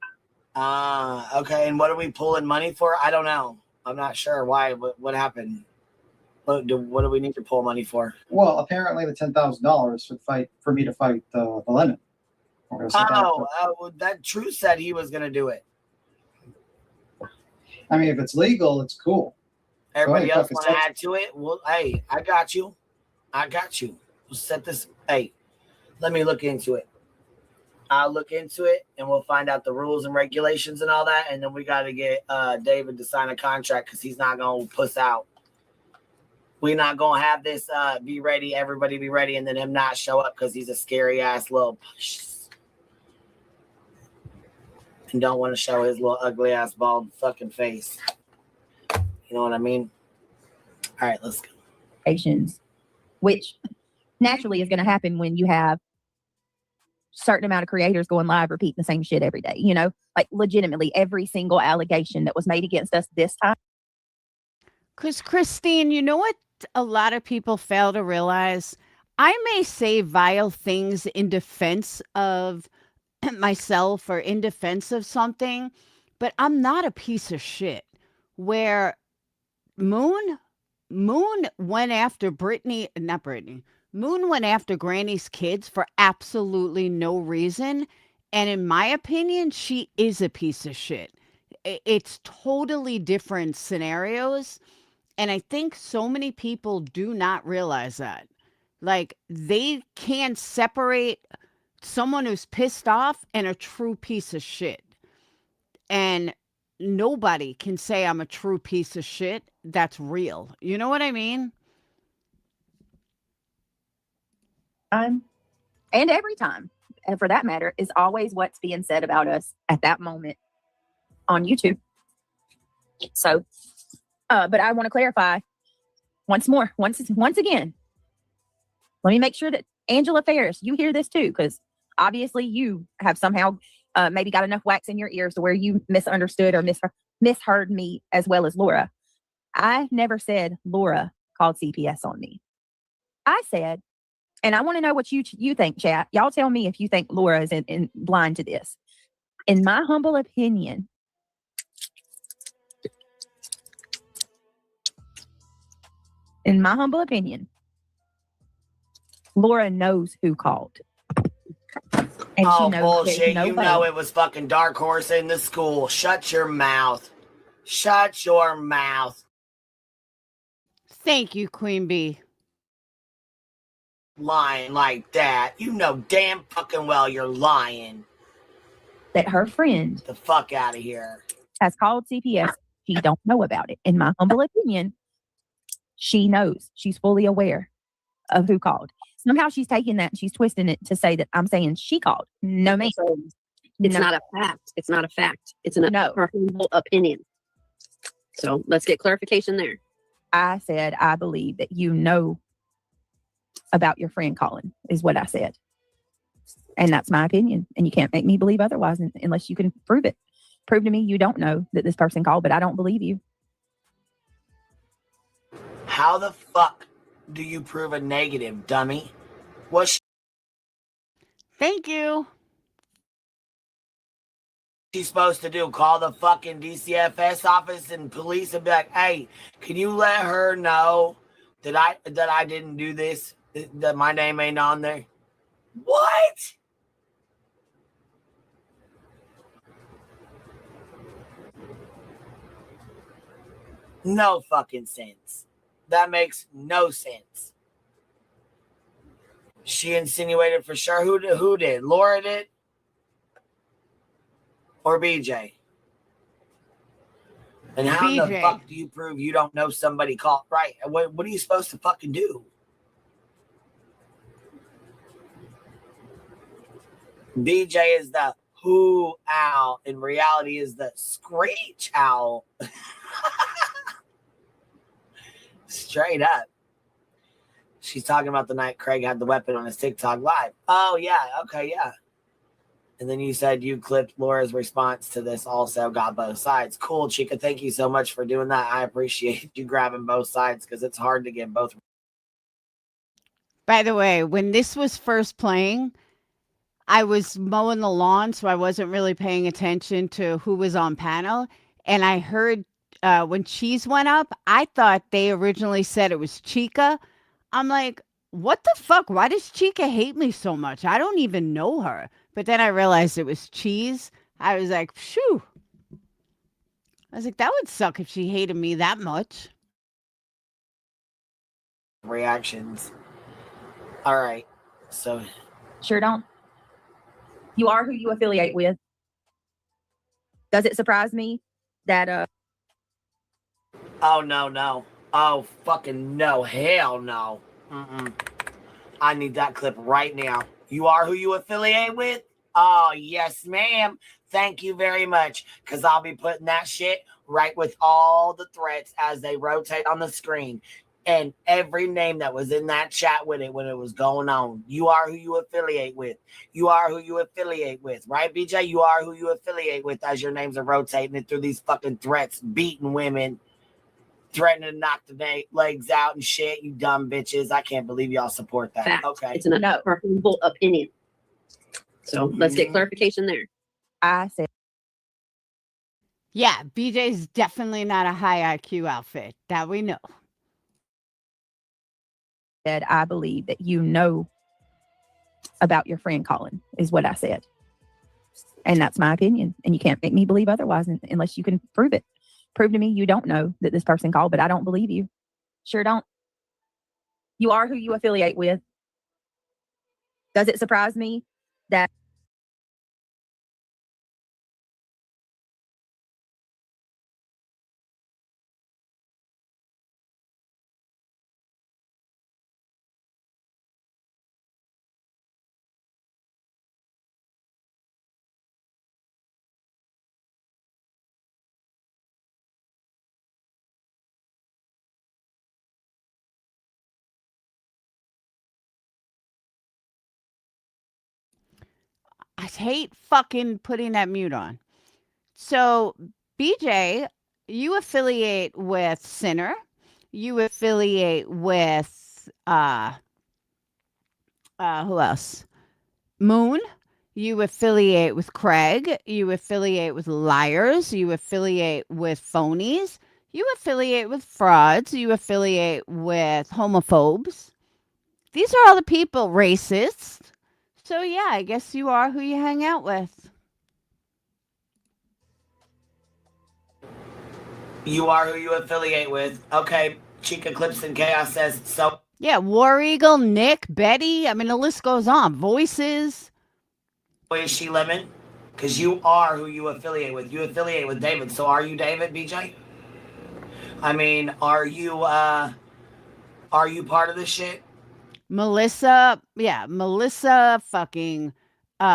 Okay. And what are we pulling money for? I don't know. I'm not sure why. What happened? What do we need to pull money for? Well, apparently the $10,000 for me to fight the lemon. That Truth said he was going to do it. I mean, if it's legal, it's cool. Everybody else want to add to it? Well, hey, I got you. We'll set this. Hey, let me look into it. I'll look into it, and we'll find out the rules and regulations and all that, and then we got to get David to sign a contract because he's not going to puss out. We're not going to have this be ready, everybody be ready, and then him not show up because he's a scary-ass little and don't want to show his little ugly-ass bald fucking face. You know what I mean? All right, let's go. Which naturally is going to happen when you have certain amount of creators going live repeating the same shit every day. You know, like legitimately every single allegation that was made against us this time. Because Christine, you know what a lot of people fail to realize? I may say vile things in defense of myself or in defense of something, but I'm not a piece of shit. Where Moon went after Moon went after Granny's kids for absolutely no reason. And in my opinion, she is a piece of shit. It's totally different scenarios. And I think so many people do not realize that. Like, they can't separate someone who's pissed off and a true piece of shit. And nobody can say I'm a true piece of shit that's real. You know what I mean? And every time, and for that matter, is always what's being said about us at that moment on YouTube. So, but I want to clarify once again. Let me make sure that Angela Ferris, you hear this too, because obviously you have somehow maybe got enough wax in your ears to where you misunderstood or misheard me as well as Laura. I never said Laura called CPS on me. I said, and I want to know what you think, chat. Y'all tell me if you think Laura is in blind to this. In my humble opinion, Laura knows who called. And oh, she knows bullshit. You know it was fucking Dark Horse in the school. Shut your mouth. Shut your mouth. Thank you, Queen Bee. Lying like that. You know damn fucking well you're lying. That her friend the fuck out of here has called CPS. She don't know about it. In my humble opinion, she knows. She's fully aware of who called. Somehow she's taking that and she's twisting it to say that I'm saying she called. No, ma'am. It's not a fact. It's not a fact. It's an humble opinion. So let's get clarification there. I said, I believe that you know about your friend calling, is what I said. And that's my opinion. And you can't make me believe otherwise unless you can prove it. Prove to me you don't know that this person called, but I don't believe you. How the fuck do you prove a negative, dummy? What's Thank you. she supposed to do? Call the fucking DCFS office and police and be like, hey, can you let her know that I didn't do this? That my name ain't on there? What? No fucking sense. That makes no sense. She insinuated for sure. Who did? Laura did? or BJ? And how in the BJ. fuck do you prove you don't know somebody called? Right. What are you supposed to fucking do? BJ is the who owl. In reality is the screech owl. Straight up. She's talking about the night Craig had the weapon on his TikTok live. Oh, yeah. Okay, yeah. And then you said you clipped Laura's response to this also, got both sides. Cool, Chica. Thank you so much for doing that. I appreciate you grabbing both sides because it's hard to get both. By the way, when this was first playing, I was mowing the lawn, so I wasn't really paying attention to who was on panel. And I heard when Cheese went up, I thought they originally said it was Chica. I'm like, what the fuck? Why does Chica hate me so much? I don't even know her. But then I realized it was Cheese. I was like, phew. I was like, that would suck if she hated me that much. Reactions. All right. So. Sure don't. You are who you affiliate with. Does it surprise me that Oh, no. Oh, fucking no. Hell no. I need that clip right now. You are who you affiliate with? Oh, yes, ma'am. Thank you very much. Because I'll be putting that shit right with all the threats as they rotate on the screen. And every name that was in that chat with it when it was going on. You are who you affiliate with. You are who you affiliate with. Right, BJ? You are who you affiliate with as your names are rotating it through these fucking threats, beating women, threatening to knock the legs out and shit. You dumb bitches. I can't believe y'all support that. Fact. Okay. It's an humble opinion. So let's get clarification there. I said, Yeah, BJ's definitely not a high IQ outfit. That we know. I believe that you know about your friend Colin, is what I said. And that's my opinion. And you can't make me believe otherwise unless you can prove it. Prove to me you don't know that this person called, but I don't believe you. Sure don't. You are who you affiliate with. Does it surprise me that I hate fucking putting that mute on. So, BJ, you affiliate with Sinner. You affiliate with who else? Moon. You affiliate with Craig. You affiliate with liars. You affiliate with phonies. You affiliate with frauds. You affiliate with homophobes. These are all the people, racists. So, yeah, I guess you are who you hang out with. You are who you affiliate with. Okay, Chica Clips and Chaos says so. Yeah, War Eagle, Nick, Betty. I mean, the list goes on. Voices. Is she Lemon? Because you are who you affiliate with. You affiliate with David. So are you David, BJ? I mean, are you part of this shit? Melissa. Yeah, Melissa fucking who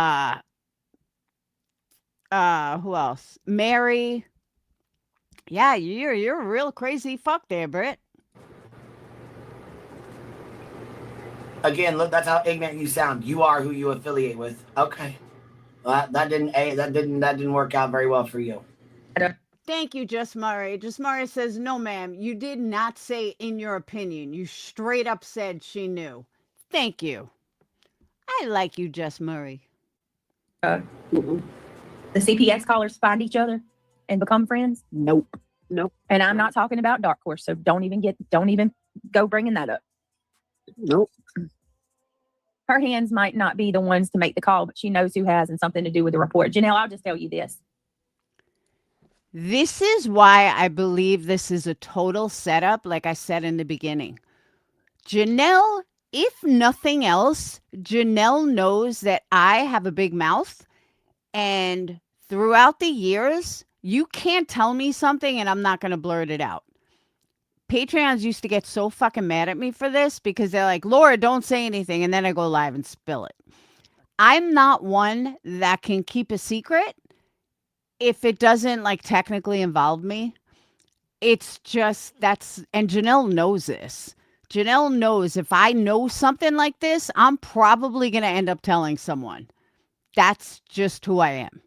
else? Mary. Yeah, you're a real crazy fuck there, Britt. Again, look, that's how ignorant you sound. You are who you affiliate with. Okay. Well, that didn't work out very well for you. Thank you, Just Murray. Just Murray says, no, ma'am, you did not say in your opinion. You straight up said she knew. Thank you. I like you, Just Murray. the CPX callers find each other and become friends? Nope. And I'm not talking about Dark Horse, so don't even go bringing that up. Nope. Her hands might not be the ones to make the call, but she knows who has and something to do with the report. Janelle, I'll just tell you this. This is why I believe this is a total setup, like I said in the beginning. Janelle, if nothing else, Janelle knows that I have a big mouth and throughout the years, you can't tell me something and I'm not going to blurt it out. Patreons used to get so fucking mad at me for this because they're like, Laura, don't say anything. And then I go live and spill it. I'm not one that can keep a secret if it doesn't like technically involve me. It's just and Janelle knows this. Janelle knows if I know something like this, I'm probably going to end up telling someone. That's just who I am.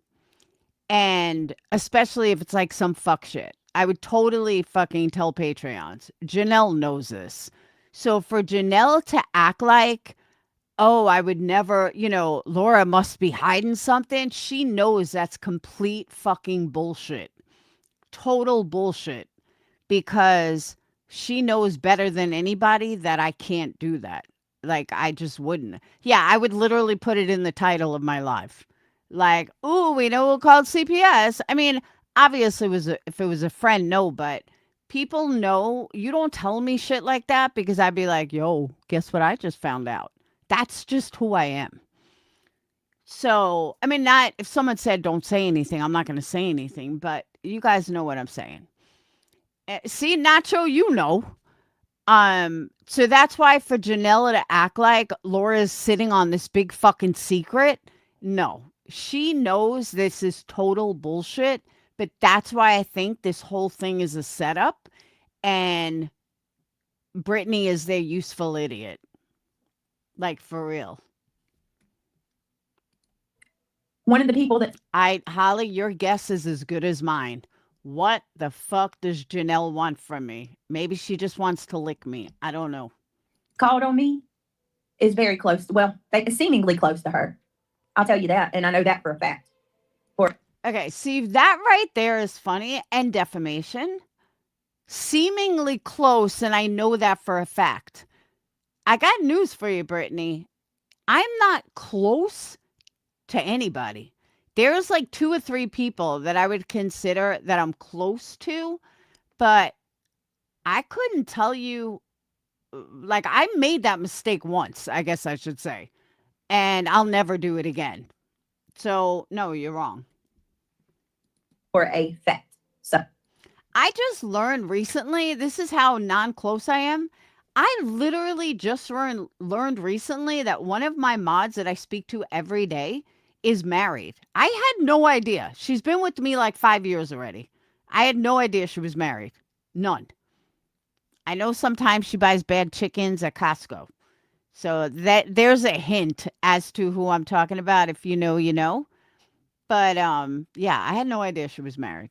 And especially if it's like some fuck shit. I would totally fucking tell Patreons. Janelle knows this. So for Janelle to act like, oh, I would never, Laura must be hiding something. She knows that's complete fucking bullshit. Total bullshit. Because she knows better than anybody that I can't do that. Like, I just wouldn't. Yeah, I would literally put it in the title of my live. Like, ooh, we know who called CPS. I mean, obviously, if it was a friend, no, but people know. You don't tell me shit like that because I'd be like, yo, guess what I just found out? That's just who I am. So, I mean, not if someone said don't say anything, I'm not going to say anything, but you guys know what I'm saying. See, Nacho, you know. So that's why for Janella to act like Laura's sitting on this big fucking secret, no. She knows this is total bullshit, but that's why I think this whole thing is a setup, and Brittany is their useful idiot. Like, for real. One of the people that Holly, your guess is as good as mine. What the fuck does Janelle want from me? Maybe she just wants to lick me. I don't know. called on me is very close. Well, seemingly close to her. I'll tell you that. And I know that for a fact. Okay, see, that right there is funny. And defamation. Seemingly close, and I know that for a fact. I got news for you, Brittany. I'm not close to anybody. There's like 2 or 3 people that I would consider that I'm close to, but I couldn't tell you, like, I made that mistake once, I guess I should say, and I'll never do it again. So, no, you're wrong. For a fact. So I just learned recently, this is how non-close I am. I literally just learned recently that one of my mods that I speak to every day is married. I had no idea. She's been with me like 5 years already. I had no idea she was married. None. I know sometimes she buys bad chickens at Costco. So there's a hint as to who I'm talking about. If you know, you know. But yeah, I had no idea she was married.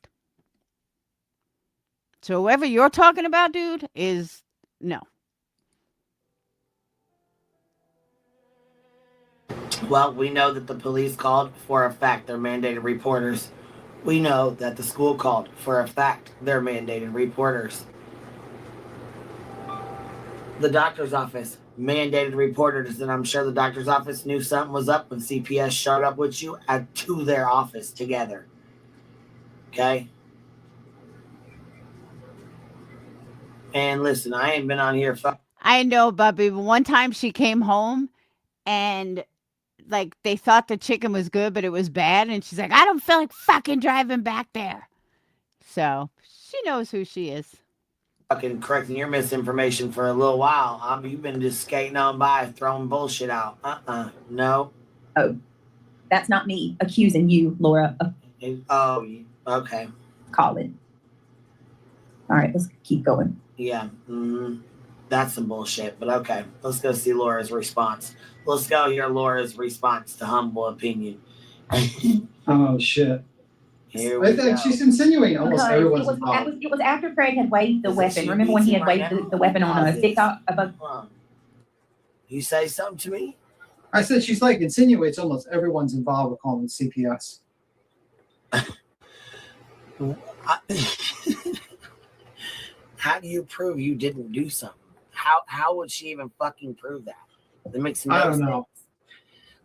So whoever you're talking about, dude, is no. Well, we know that the police called for a fact they're mandated reporters. We know that the school called for a fact they're mandated reporters. The doctor's office mandated reporters, and I'm sure the doctor's office knew something was up when CPS showed up with you to their office together. Okay? And listen, I ain't been on here. I know, Bubby, but one time she came home and like they thought the chicken was good, but it was bad. And she's like, I don't feel like fucking driving back there. So she knows who she is. Fucking correcting your misinformation for a little while. You've been just skating on by, throwing bullshit out. No. Oh, that's not me accusing you, Laura. Oh, okay. Colin. All right, let's keep going. Yeah. That's some bullshit, but okay. Let's go see Laura's response. Let's go hear Laura's response to humble opinion. Oh, shit. I think she's insinuating almost everyone's involved. It was after Craig had waved the weapon. Remember when he had waved the weapon on a TikTok? You say something to me? I said she's like insinuates almost everyone's involved with calling CPS. How do you prove you didn't do something? How would she even fucking prove that? That makes no I don't sense. know.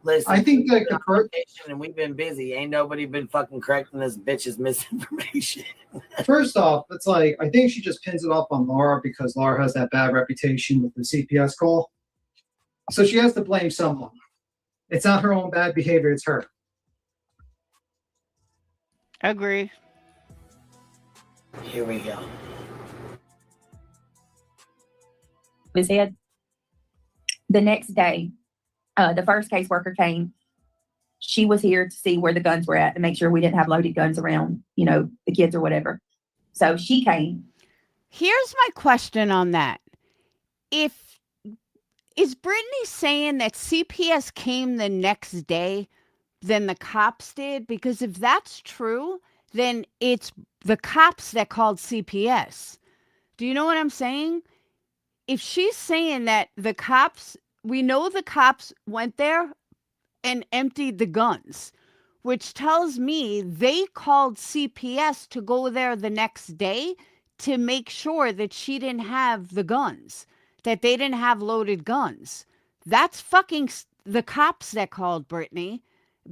Listen, I think like the first, and we've been busy. Ain't nobody been fucking correcting this bitch's misinformation. first off, it's like I think she just pins it off on Laura because Laura has that bad reputation with the CPS call. So she has to blame someone. It's not her own bad behavior, it's her. Agree. Here we go. His head. The next day, the first caseworker came. She was here to see where the guns were at and make sure we didn't have loaded guns around, the kids or whatever. So she came. Here's my question on that. Is Brittany saying that CPS came the next day than the cops did? Because if that's true, then it's the cops that called CPS. Do you know what I'm saying? If she's saying that we know the cops went there and emptied the guns, which tells me they called CPS to go there the next day to make sure that she didn't have the guns, that they didn't have loaded guns. That's fucking the cops that called, Brittany,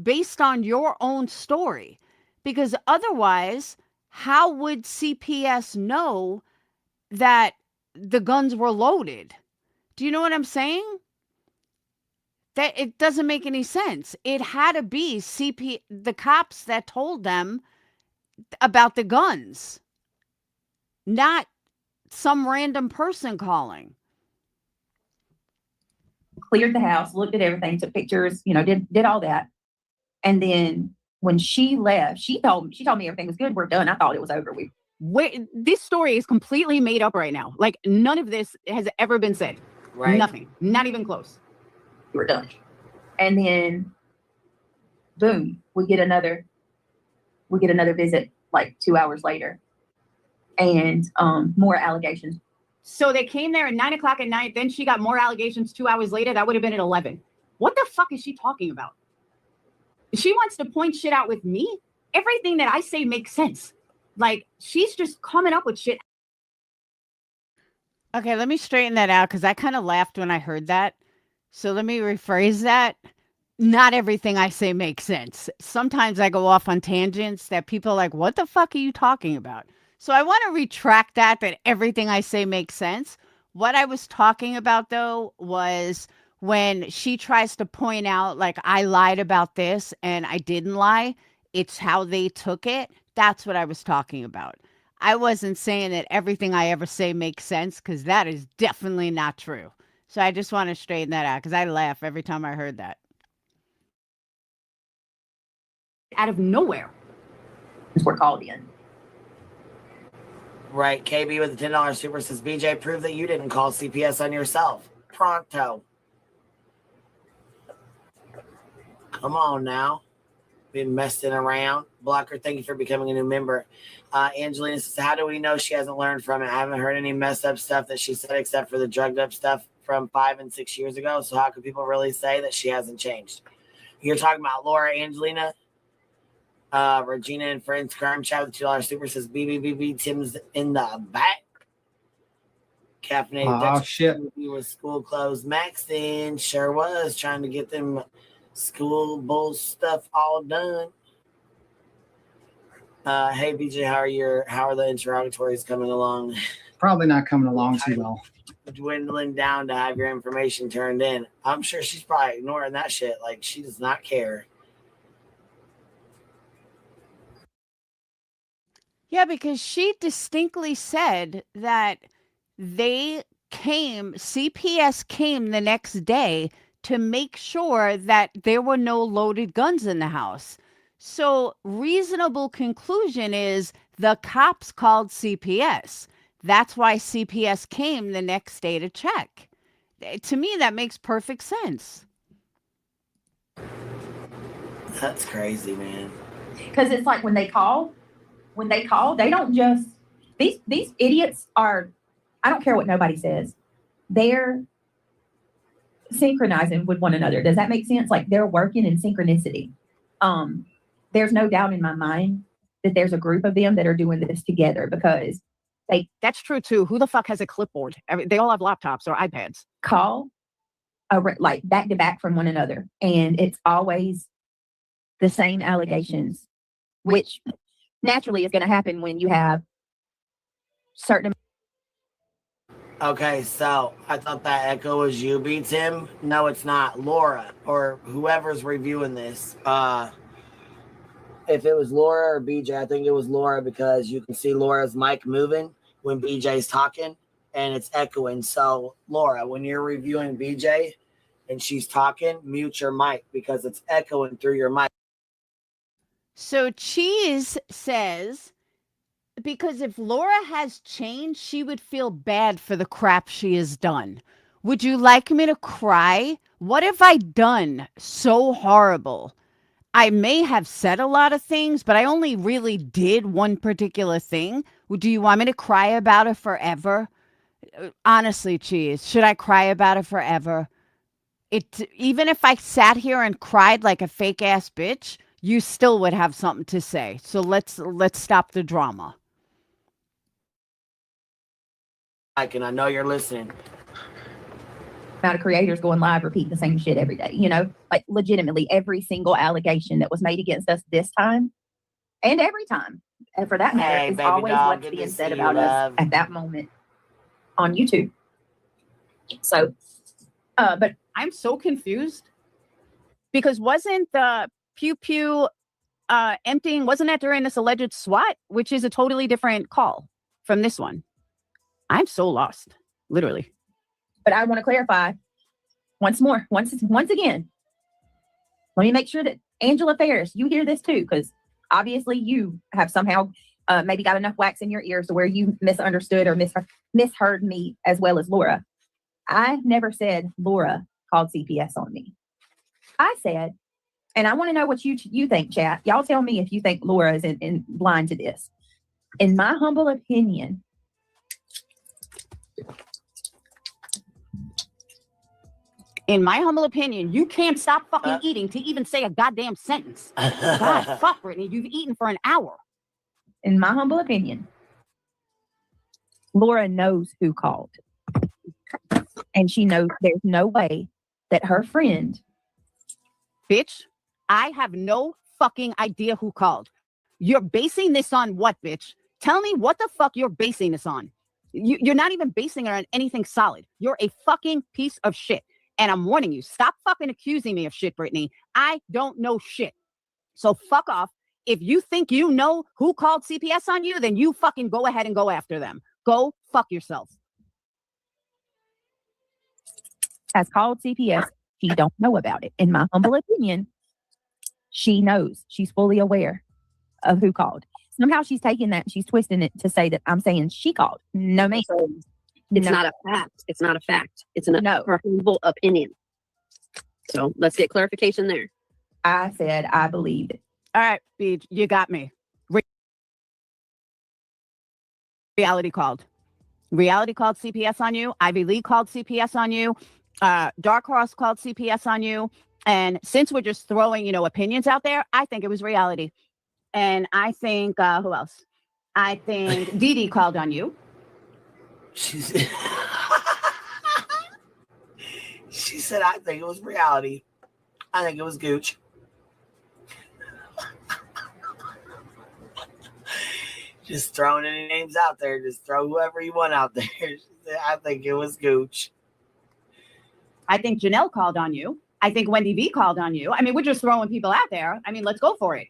based on your own story. Because otherwise, how would CPS know that the guns were loaded? Do you know what I'm saying? That it doesn't make any sense. It had to be the cops that told them about the guns, not some random person calling. Cleared the house, looked at everything, took pictures, did all that. And then when she left, she told me everything was good. We're done. I thought it was over. This story is completely made up right now. Like, none of this has ever been said. Right. Nothing. Not even close. We're done. And then, boom, we get another visit like 2 hours later, and more allegations. So they came there at 9 o'clock at night. Then she got more allegations 2 hours later. That would have been at 11. What the fuck is she talking about? She wants to point shit out with me. Everything that I say makes sense. Like, she's just coming up with shit. Okay, let me straighten that out because I kind of laughed when I heard that. So let me rephrase that. Not everything I say makes sense. Sometimes I go off on tangents that people are like, what the fuck are you talking about? So I want to retract that everything I say makes sense. What I was talking about, though, was when she tries to point out, like, I lied about this and I didn't lie. It's how they took it. That's what I was talking about. I wasn't saying that everything I ever say makes sense, because that is definitely not true. So I just want to straighten that out because I laugh every time I heard that. Out of nowhere. We're called in. Right. KB with the $10 super says, BJ, prove that you didn't call CPS on yourself. Pronto. Come on now. Been messing around. Blocker, thank you for becoming a new member. Angelina says, how do we know she hasn't learned from it? I haven't heard any messed up stuff that she said except for the drugged up stuff from 5 and 6 years ago. So how can people really say that she hasn't changed? You're talking about Laura, Angelina? Regina and friends, crime chat with $2 super says, BBBB, Tim's in the back. Caffeinated Oh, shit. Was school closed. Maxton sure was trying to get them school bull stuff all done. Hey BJ, how are the interrogatories coming along? Probably not coming along too well. Dwindling down to have your information turned in. I'm sure she's probably ignoring that shit. Like, she does not care. Yeah, because she distinctly said that CPS came the next day to make sure that there were no loaded guns in the house. So reasonable conclusion is the cops called CPS. That's why CPS came the next day to check. To me, that makes perfect sense. That's crazy, man. Because it's like when they call, they don't just, these idiots are, I don't care what nobody says. They're synchronizing with one another. Does that make sense? Like, they're working in synchronicity. There's no doubt in my mind that there's a group of them that are doing this together, because that's true too. Who the fuck has a clipboard? They all have laptops or iPads. Call like back to back from one another, and it's always the same allegations, which naturally is going to happen when you have certain. Okay, so I thought that echo was you, B Tim. No, it's not. Laura or whoever's reviewing this. if it was Laura or BJ, I think it was Laura because you can see Laura's mic moving when BJ's talking and it's echoing. So, Laura, when you're reviewing BJ and she's talking, mute your mic because it's echoing through your mic. So Cheese says, because if Laura has changed, she would feel bad for the crap she has done. Would you like me to cry? What have I done so horrible? I may have said a lot of things, but I only really did one particular thing. Do you want me to cry about it forever? Honestly, Cheese, should I cry about it forever? Even if I sat here and cried like a fake ass bitch, you still would have something to say. So let's stop the drama. And I know you're listening. Amount of creators going live repeating the same shit every day, you know, like legitimately every single allegation that was made against us this time and every time, and for that matter, is always what's being said about us at that moment on YouTube. So, but I'm so confused because wasn't the pew pew emptying, wasn't that during this alleged SWAT, which is a totally different call from this one? I'm so lost, literally. But I want to clarify once again. Let me make sure that Angela Ferris, you hear this too, because obviously you have somehow maybe got enough wax in your ears to where you misunderstood or misheard me as well as Laura. I never said Laura called CPS on me. I said, and I want to know what you think, chat. Y'all tell me if you think Laura is in blind to this. In my humble opinion, you can't stop fucking eating to even say a goddamn sentence. God, fuck, Brittany, you've eaten for an hour. In my humble opinion, Laura knows who called. And she knows there's no way that her friend... Bitch, I have no fucking idea who called. You're basing this on what, bitch? Tell me what the fuck you're basing this on. You're not even basing it on anything solid. You're a fucking piece of shit. And I'm warning you, stop fucking accusing me of shit, Brittany. I don't know shit. So fuck off. If you think you know who called CPS on you, then you fucking go ahead and go after them. Go fuck yourself. Has called CPS. She don't know about it. In my humble opinion, she knows. She's fully aware of who called. Somehow she's taking that and she's twisting it to say that I'm saying she called. No, ma'am. It's not a fact. It's not a fact. It's an humble opinion. So let's get clarification there. I said I believed it. All right, Beej, you got me. Reality called. Reality called CPS on you. Ivy Lee called CPS on you. Dark Horse called CPS on you. And since we're just throwing, opinions out there, I think it was Reality. And I think, who else? I think Dee Dee called on you. She said, I think it was Reality. I think it was Gooch. Just throwing any names out there. Just throw whoever you want out there. She said, I think it was Gooch. I think Janelle called on you. I think Wendy V called on you. I mean, we're just throwing people out there. I mean, let's go for it.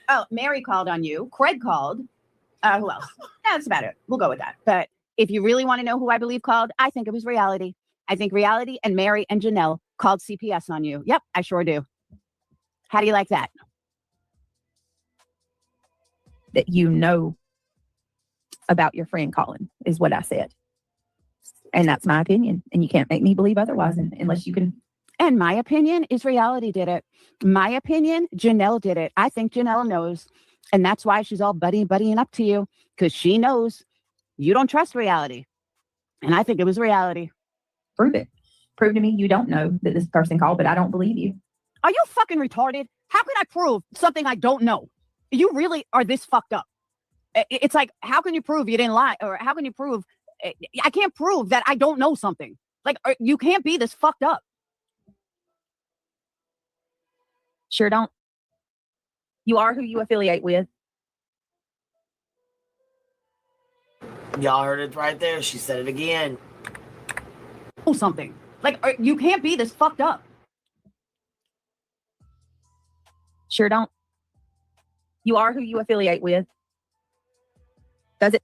Oh, Mary called on you. Craig called. Who else? Yeah, that's about it. We'll go with that. But if you really want to know who I believe called, I think it was Reality. I think Reality and Mary and Janelle called CPS on you. Yep, I sure do. How do you like that? That you know about your friend calling is what I said. And that's my opinion. And you can't make me believe otherwise unless you can. And my opinion is Reality did it. My opinion, Janelle did it. I think Janelle knows. And that's why she's all buddying up to you. Because she knows you don't trust Reality. And I think it was Reality. Prove it. Prove to me you don't know that this person called, but I don't believe you. Are you fucking retarded? How can I prove something I don't know? You really are this fucked up. It's like, how can you prove you didn't lie? Or how can you prove, I can't prove that I don't know something. Like, you can't be this fucked up. Sure don't. You are who you affiliate with. Y'all heard it right there. She said it again. Oh, something. Like, you can't be this fucked up. Sure don't. You are who you affiliate with. Does it?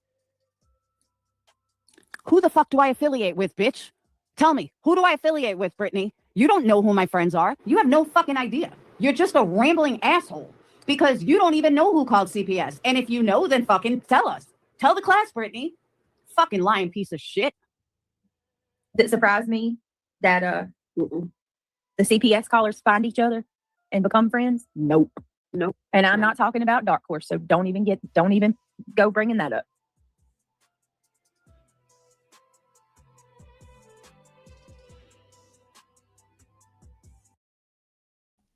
Who the fuck do I affiliate with, bitch? Tell me, who do I affiliate with, Brittany? You don't know who my friends are. You have no fucking idea. You're just a rambling asshole because you don't even know who called CPS. And if you know, then fucking tell us. Tell the class, Brittany. Fucking lying piece of shit. Did it surprise me that the CPS callers find each other and become friends? Nope. Nope. And I'm not talking about Dark Horse, so don't even go bringing that up.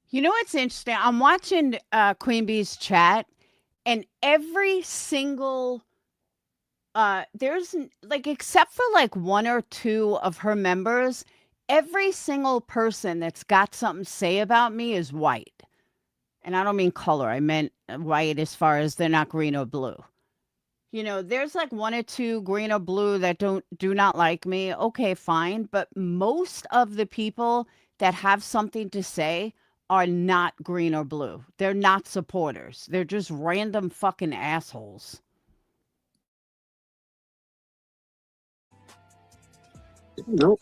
You know what's interesting? I'm watching Queen Bee's chat, and every single there's like, except for like one or two of her members, every single person that's got something to say about me is white. And I don't mean color, I meant white as far as they're not green or blue. You know, there's like one or two green or blue that do not like me. Okay, fine. But most of the people that have something to say are not green or blue. They're not supporters. They're just random fucking assholes. Nope.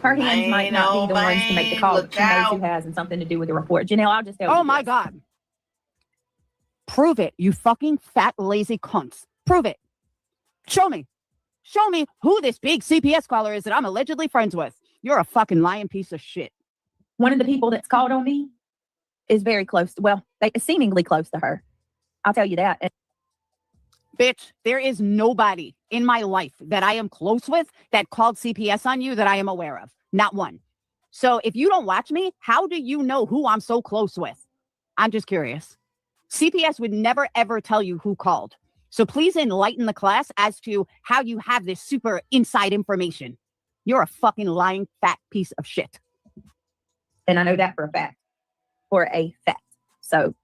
Her hands might not be the ones to make the call, but she knows who has and something to do with the report. Janelle, I'll just tell you. Oh my God. Prove it, you fucking fat, lazy cunts. Prove it. Show me. Show me who this big CPS caller is that I'm allegedly friends with. You're a fucking lying piece of shit. One of the people that's called on me is very close. Well, they seemingly close to her. I'll tell you that. Bitch, there is nobody in my life that I am close with that called CPS on you that I am aware of. Not one. So if you don't watch me, how do you know who I'm so close with? I'm just curious. CPS would never, ever tell you who called. So please enlighten the class as to how you have this super inside information. You're a fucking lying fat piece of shit. And I know that for a fact. For a fact. So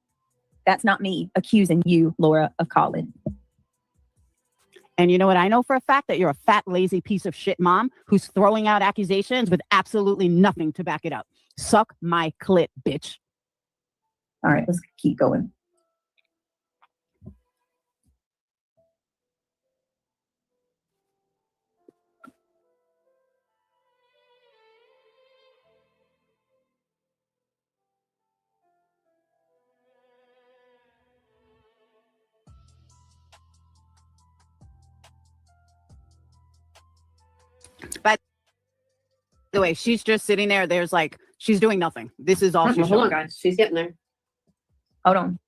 that's not me accusing you, Laura, of calling. And you know what I know for a fact? That you're a fat, lazy piece of shit mom who's throwing out accusations with absolutely nothing to back it up. Suck my clit, bitch. All right, let's keep going. By the way, she's just sitting there. There's like, she's doing nothing. This is all she's Hold showing. on, guys. She's getting there. Hold on.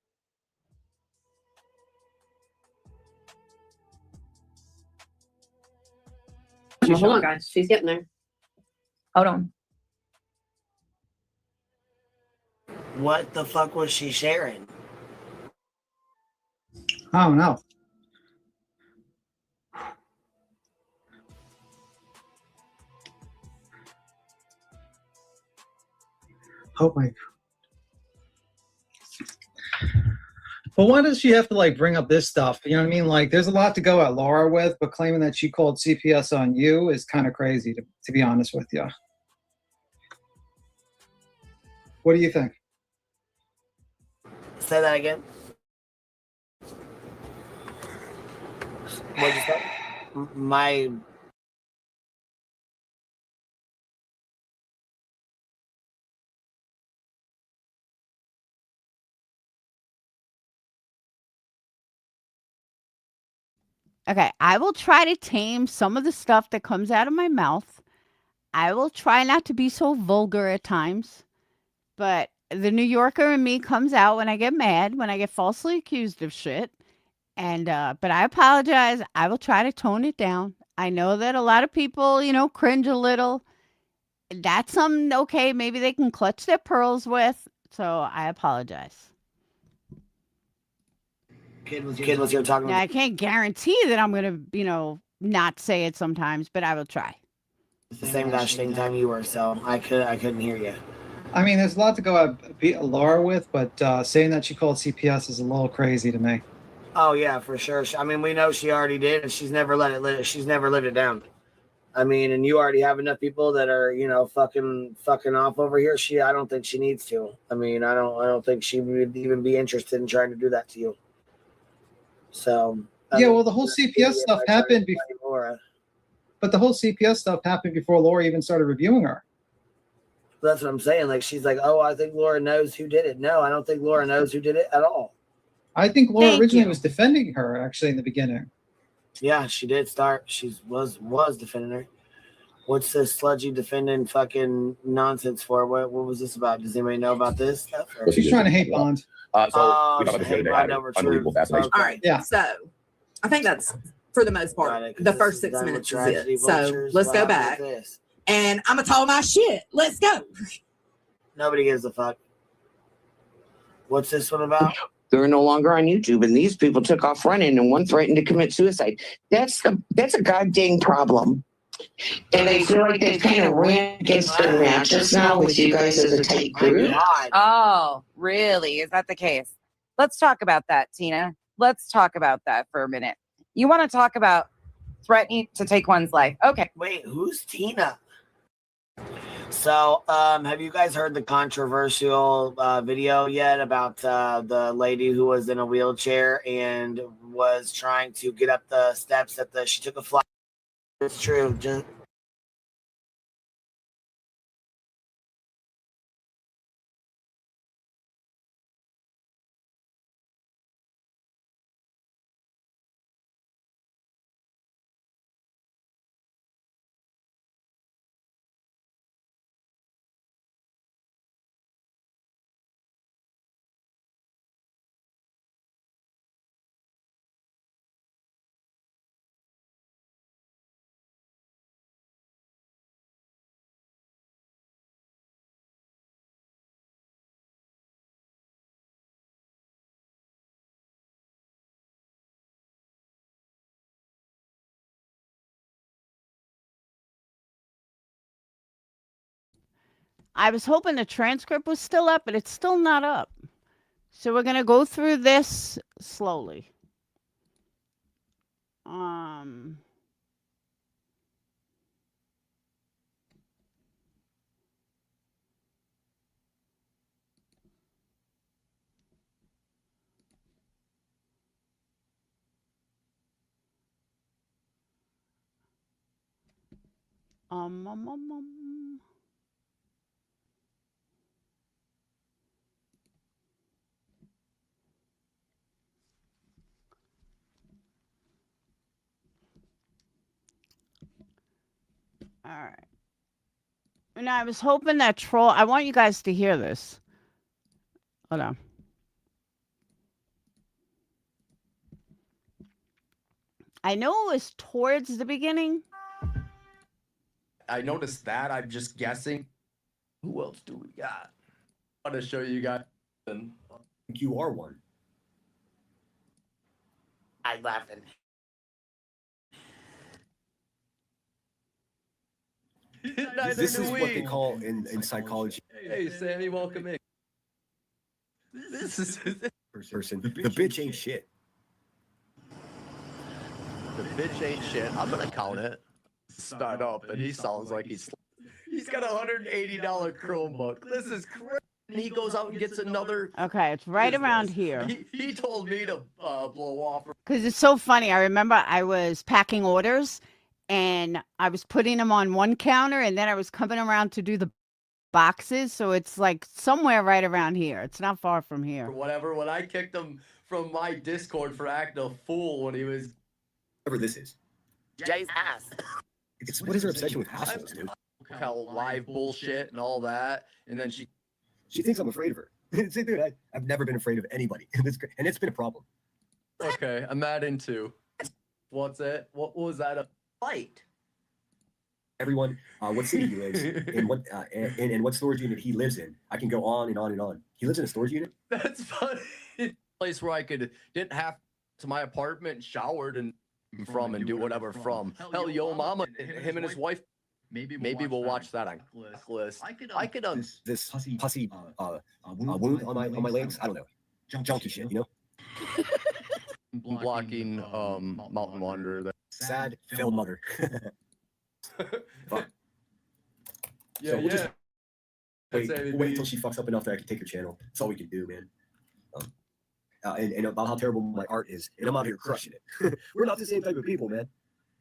Hold on, guys. She's getting there. Hold on. What the fuck was she sharing? I don't know. Oh my. But why does she have to like bring up this stuff? You know what I mean? Like, there's a lot to go at Laura with, but claiming that she called CPS on you is kind of crazy, to be honest with you. What do you think? Say that again. What'd you say? My. Okay, I will try to tame some of the stuff that comes out of my mouth. I will try not to be so vulgar at times, but the New Yorker in me comes out when I get mad, when I get falsely accused of shit. And but I apologize. I will try to tone it down. I know that a lot of people, you know, cringe a little. That's something, okay, maybe they can clutch their pearls with. So I apologize. Kid was here talking. Now, I can't guarantee that I'm going to, you know, not say it sometimes, but I will try. The same time you were, so I couldn't hear you. I mean, there's a lot to go at Laura with, but saying that she called CPS is a little crazy to me. Oh yeah, for sure. I mean, we know she already did, and she's never lived it down. I mean, and you already have enough people that are, you know, fucking off over here. I don't think she needs to. I mean, I don't think she would even be interested in trying to do that to you. So yeah, well, the whole CPS stuff happened before. But the whole CPS stuff happened before Laura even started reviewing her. That's what I'm saying. Like, she's like, oh, I think Laura knows who did it. No, I don't think Laura knows who did it at all. I think Laura originally was defending her, actually, in the beginning. Yeah, she did start. She was defending her. What's this sludgy defending fucking nonsense for? What was this about? Does anybody know about this stuff? Or? She's trying to hate Bond. We talked about this the other day. Unbelievable fascination. All right. Yeah. So I think that's for the most part the first 6 minutes is it. So let's go back. And I'm gonna talk my shit. Let's go. Nobody gives a fuck. What's this one about? They're no longer on YouTube, and these people took off running, and one threatened to commit suicide. That's a goddamn problem. And they feel like they've kind of ran against their matches now with you guys as a tight group. Oh, really? Is that the case? Let's talk about that, Tina. Let's talk about that for a minute. You want to talk about threatening to take one's life? Okay. Wait, who's Tina? So, have you guys heard the controversial video yet about the lady who was in a wheelchair and was trying to get up the steps she took a flight? It's true. I was hoping the transcript was still up, but it's still not up. So we're going to go through this slowly. All right. And I was hoping that troll, I want you guys to hear this. Hold on. I know it was towards the beginning. I noticed that. I'm just guessing. Who else do we got? I want to show you guys. You are one. I'm laughing. This is what they call in psychology. Hey, Sammy, welcome in. This is person. The bitch ain't shit. The bitch ain't shit. I'm gonna count it. Start up, and he sounds like he's got a $180 Chromebook. This is crazy. And he goes out and gets another. Okay, it's right around here. He told me to blow off. Because it's so funny. I remember I was packing orders and I was putting them on one counter and then I was coming around to do the boxes. So it's like somewhere right around here. It's not far from here. Or whatever. When I kicked him from my Discord for acting a fool when he was. Whatever this is. Jay's ass. What is her obsession with assholes, dude? How live bullshit and all that. And then she thinks I'm afraid of her. See, dude, I've never been afraid of anybody. And it's been a problem. Okay, I'm mad into. What's it? What was that a fight? Everyone, what city he lives in, what storage unit he lives in. I can go on and on and on. He lives in a storage unit? That's funny. Place where I didn't have to my apartment, showered and from and do whatever from. Hell, yo, mama, him and his wife. Maybe we'll watch that on list. I could this pussy wound on my legs. I don't know, junky shit, you know. Blocking Mountain Wanderer. Sad failed mother. Fuck. Yeah, So we'll yeah. just wait, That's we'll wait until she fucks up enough that I can take her channel. That's all we can do, man. And about how terrible my art is, and I'm out here crushing it. We're not the same type of people, man.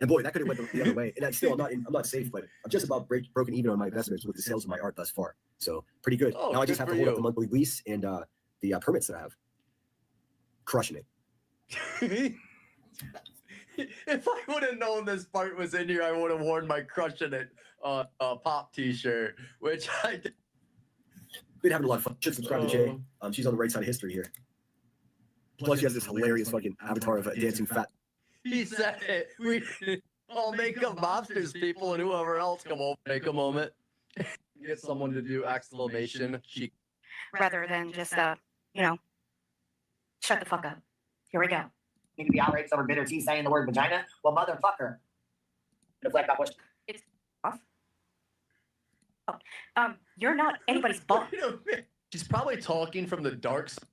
And boy, that could have went the other way. And I'm not safe, but I'm just about broken even on my investments with the sales of my art thus far. So pretty good. Oh, now I just good have to for hold up you. the monthly lease and the permits that I have. Crushing it. If I would have known this part was in here, I would have worn my Crushing It pop t-shirt, which I did. Been having a lot of fun. Should subscribe to Jay. She's on the right side of history here. Plus, she has this hilarious fucking avatar of a dancing fat. He said it. We all make up mobsters, people, and whoever else come over, take a moment. Get someone to do exclamation. Rather than just, you know, shut the fuck up. Here we go. Need to be outraged over bitter tea saying the word vagina? Well, motherfucker. Deflect that question. It's off. Oh, you're not anybody's boss. She's probably talking from the dark side.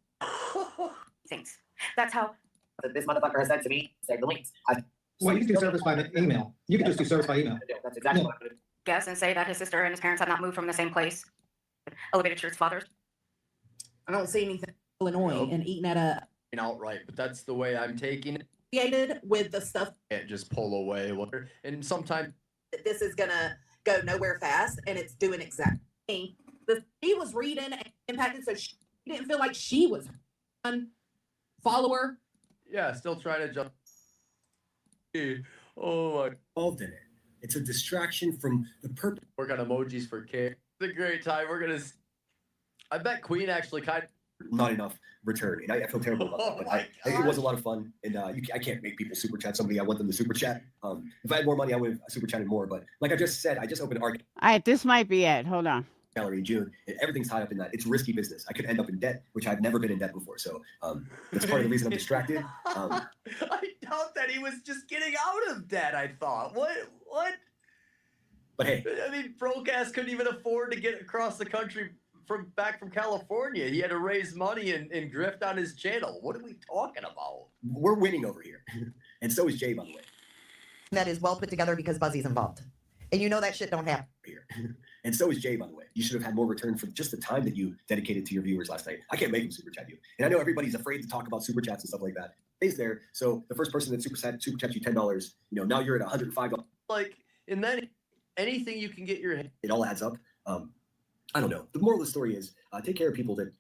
Things. That's how. This motherfucker has said to me, say the links. Well, you can do service by email. You can just do service by email. That's exactly what I'm gonna do. Guess and say that his sister and his parents have not moved from the same place. Elevated to his father's. I don't see anything in Illinois and eating at a Outright, but that's the way I'm taking it. created with the stuff. Can't just pull away. And sometimes This is gonna go nowhere fast, and it's doing exactly. She was reading and impacted, so she didn't feel like she was one follower. yeah, still trying to jump. Oh my. Involved in it. It's a distraction from the purpose. Work on emojis for K. It's a great time. We're gonna. I bet Queen actually kind of. Not enough return, and I feel terrible about that. But it was a lot of fun, and I can't make people super chat somebody. I want them to super chat. If I had more money, I would have super chatted more. But like I just said, I just opened an art All right, this might be it. Hold on. gallery in June, and everything's tied up in that. It's risky business. I could end up in debt, which I've never been in debt before. So that's part of the reason I'm distracted. I doubt that he was just getting out of debt. I thought. What? But hey, I mean, broke ass couldn't even afford to get across the country back from California. He had to raise money and grift on his channel. What are we talking about? we're winning over here, and so is Jay, by the way. That is well put together because Buzzy's involved. And you know that shit don't happen. Here. And so is Jay, by the way. You should have had more return for just the time that you dedicated to your viewers last night. I can't make them super chat you. And I know everybody's afraid to talk about super chats and stuff like that. Jay's there. So the first person that super chats you $10, now you're at $105. Like, and then anything you can get your It all adds up. I don't know. The moral of the story is take care of people that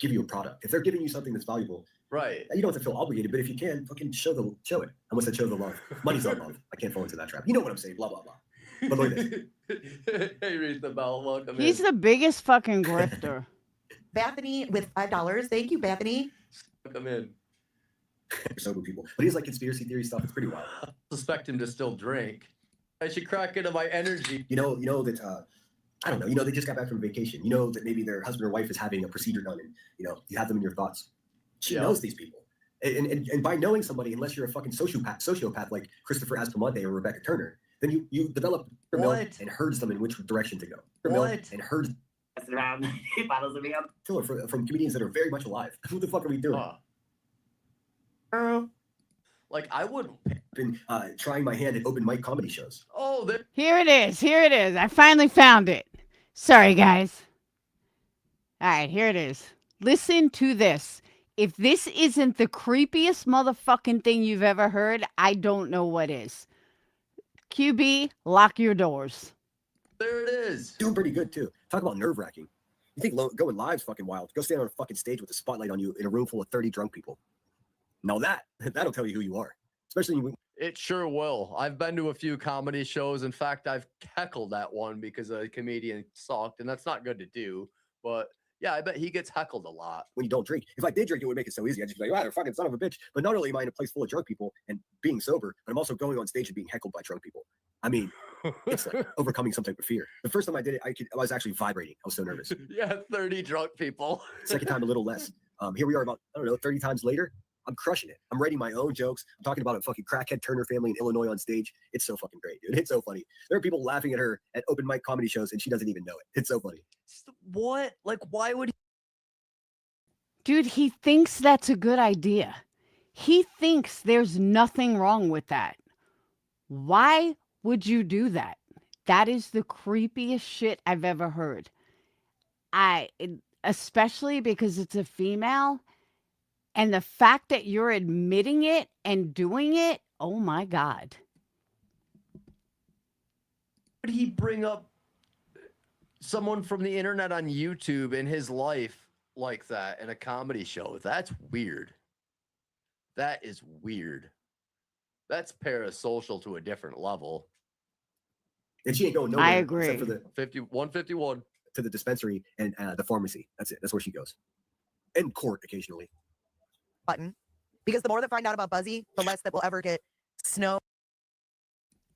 give you a product. If they're giving you something that's valuable, right? You don't have to feel obligated, but if you can, fucking show it. I must have show the love. Money's not love. I can't fall into that trap. You know what I'm saying? Blah blah blah. But look at this. Hey, read the bell. Welcome. He's the biggest fucking grifter. Bethany with $5. Thank you, Bethany. Come in. Sober people, but he's like conspiracy theory stuff. It's pretty wild. I suspect him to still drink. I should crack into my energy. You know that. I don't know. They just got back from vacation. You know that maybe their husband or wife is having a procedure done, and you have them in your thoughts. She knows these people, and by knowing somebody, unless you're a fucking sociopath like Christopher Aspromonte or Rebecca Turner, then you develop and herds them in which direction to go. And herds around bottles of beer. filler from comedians that are very much alive. What the fuck are we doing? Like I would been trying my hand at open mic comedy shows. Oh, Here it is. Here it is. I finally found it. Sorry, guys. All right, here it is. Listen to this. If this isn't the creepiest motherfucking thing you've ever heard, I don't know what is. QB, lock your doors. There it is. Doing pretty good too. Talk about nerve wracking. You think going live's fucking wild? Go stand on a fucking stage with a spotlight on you in a room full of 30 drunk people. Now that'll tell you who you are. Especially when It sure will. I've been to a few comedy shows. In fact, I've heckled at one because a comedian sucked, and that's not good to do. But yeah, I bet he gets heckled a lot. when you don't drink. If I did drink, it would make it so easy. I'd just be like, wow, fucking son of a bitch. But not only am I in a place full of drunk people and being sober, but I'm also going on stage and being heckled by drunk people. I mean, it's like overcoming some type of fear. The first time I did it, I was actually vibrating. I was so nervous. Yeah, 30 drunk people. Second time, a little less. Here we are about, 30 times later. I'm crushing it. I'm writing my own jokes. I'm talking about a fucking crackhead Turner family in Illinois on stage. It's so fucking great, dude. It's so funny. There are people laughing at her at open mic comedy shows, and she doesn't even know it. It's so funny. What? Like, why would he? Dude, he thinks that's a good idea. He thinks there's nothing wrong with that. Why would you do that? That is the creepiest shit I've ever heard. Especially because it's a female, and the fact that you're admitting it and doing it, oh my God. Would he bring up someone from the internet on YouTube in his life like that in a comedy show? That's weird. That is weird. That's parasocial to a different level. And she ain't going nowhere. I agree. Except for the 151 to the dispensary and the pharmacy. That's it. That's where she goes. And court occasionally. Button. Because the more that find out about Buzzy, the less that will ever get snow.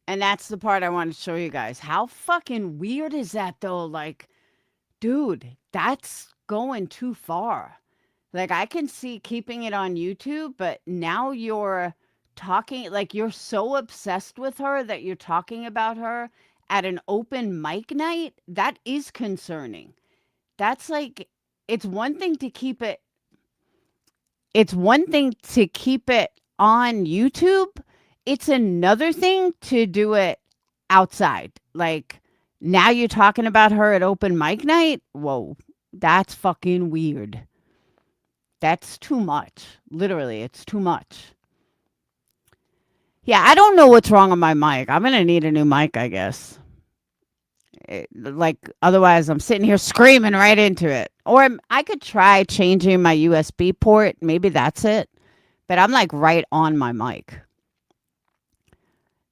And that's the part I want to show you guys. How fucking weird is that, though? Like, dude, that's going too far. Like, I can see keeping it on YouTube, but now you're talking, like, you're so obsessed with her that you're talking about her at an open mic night. That is concerning. That's like, it's one thing to keep it. It's one thing to keep it on YouTube. It's another thing to do it outside. Like, now you're talking about her at open mic night. Whoa, that's fucking weird. That's too much. Literally, it's too much. Yeah, I don't know what's wrong with my mic. I'm going to need a new mic, I guess. Otherwise, I'm sitting here screaming right into it. Or I could try changing my USB port. Maybe that's it. But I'm like right on my mic.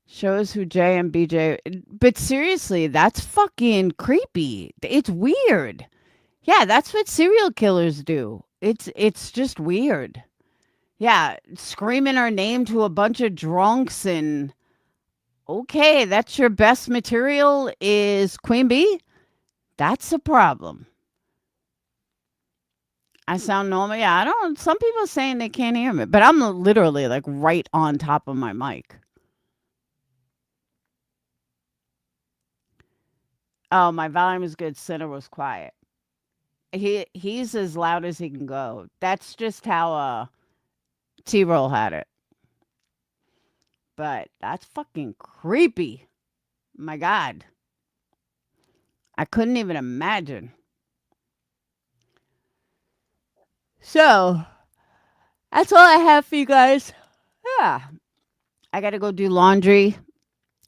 Shows who J and BJ. But seriously, that's fucking creepy. It's weird. Yeah, that's what serial killers do. It's just weird. Yeah, screaming her name to a bunch of drunks and okay, that's your best material is Queen Bee? That's a problem. I sound normal. Yeah, I don't. Some people saying they can't hear me, but I'm literally like right on top of my mic. Oh, my volume is good. Center was quiet. He's as loud as he can go. That's just how T-Roll had it. But that's fucking creepy. My God. I couldn't even imagine. So, that's all I have for you guys. Yeah. I got to go do laundry.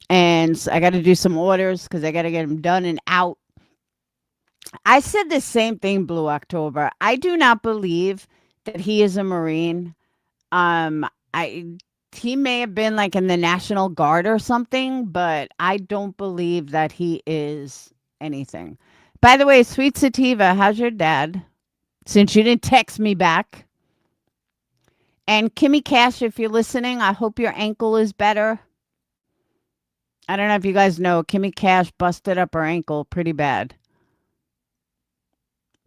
And I got to do some orders because I got to get them done and out. I said the same thing, Blue October. I do not believe that he is a Marine. He may have been like in the National Guard or something, but I don't believe that he is anything. By the way, Sweet Sativa, how's your dad? Since you didn't text me back. And Kimmy Cash, if you're listening, I hope your ankle is better. I don't know if you guys know, Kimmy Cash busted up her ankle pretty bad.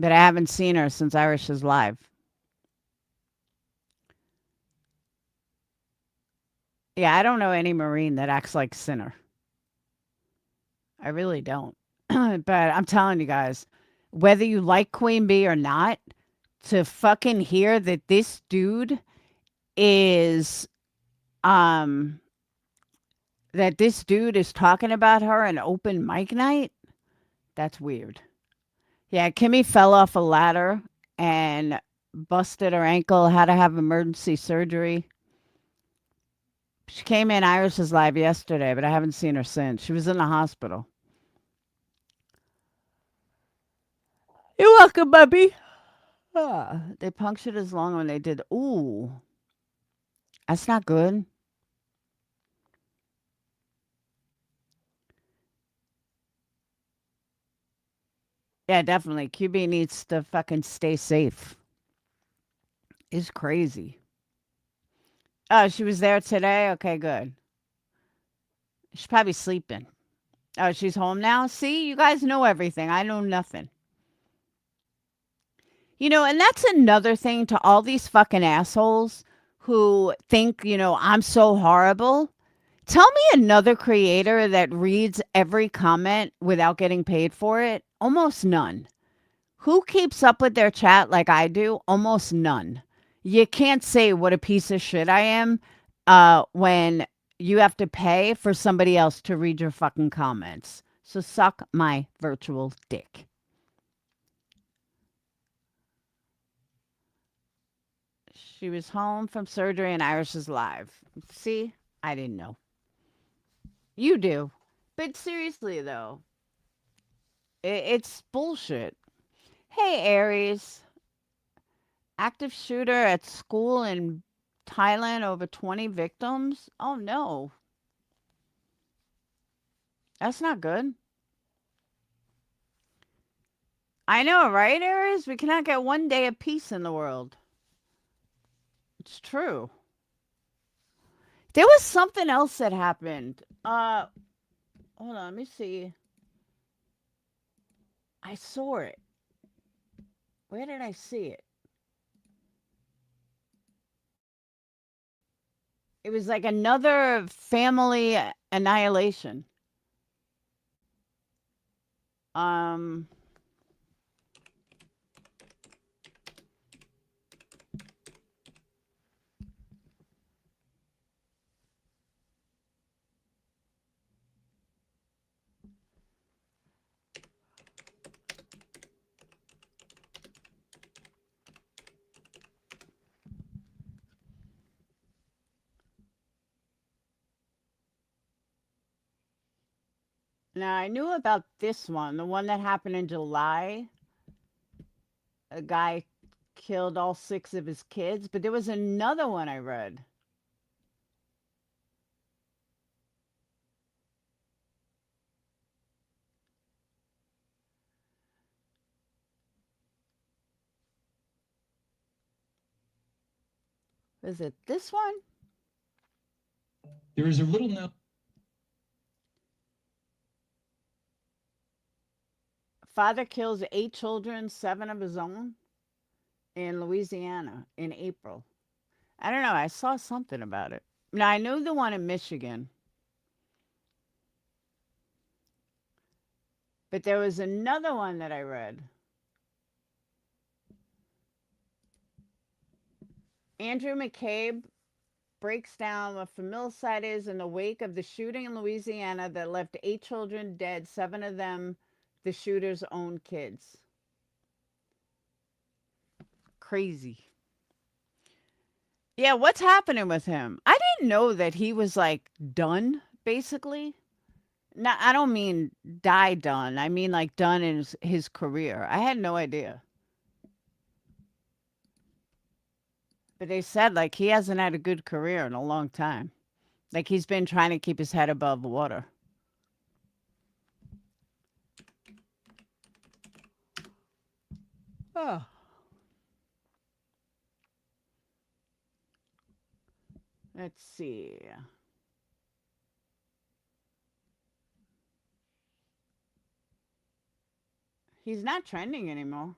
But I haven't seen her since Irish is live. Yeah, I don't know any Marine that acts like Sinner. I really don't. But I'm telling you guys, whether you like Queen Bee or not, to fucking hear that this dude is talking about her in open mic night, that's weird. Yeah, Kimmy fell off a ladder and busted her ankle, had to have emergency surgery. She came in Irish's live yesterday, but I haven't seen her since. She was in the hospital. You're welcome, Bubby. They punctured his lung when they did. Ooh. That's not good. Yeah, definitely. QB needs to fucking stay safe. It's crazy. Oh, she was there today? Okay, good. She's probably sleeping. Oh, she's home now? See, you guys know everything. I know nothing. You know, and that's another thing to all these fucking assholes who think, I'm so horrible. Tell me another creator that reads every comment without getting paid for it. Almost none. Who keeps up with their chat like I do? Almost none. You can't say what a piece of shit I am when you have to pay for somebody else to read your fucking comments. So suck my virtual dick. She was home from surgery and Iris is live. See? I didn't know. You do. But seriously, though, it's bullshit. Hey, Aries. Active shooter at school in Thailand, over 20 victims? Oh, no. That's not good. I know, right, Aries? We cannot get one day of peace in the world. It's true. There was something else that happened. Hold on, let me see. I saw it. Where did I see it? It was like another family annihilation. Now, I knew about this one, the one that happened in July. A guy killed all 6 of his kids, but there was another one I read. Is it this one? There is a little known. Father kills 8 children, 7 of his own, in Louisiana in April. I don't know. I saw something about it. Now, I know the one in Michigan. But there was another one that I read. Andrew McCabe breaks down what familicide is in the wake of the shooting in Louisiana that left 8 children dead, 7 of them the shooter's own kids. Crazy. Yeah, what's happening with him? I didn't know that he was like done, basically. No, I don't mean die done. I mean like done in his career. I had no idea. But they said like he hasn't had a good career in a long time. Like he's been trying to keep his head above water. Oh. Let's see. He's not trending anymore.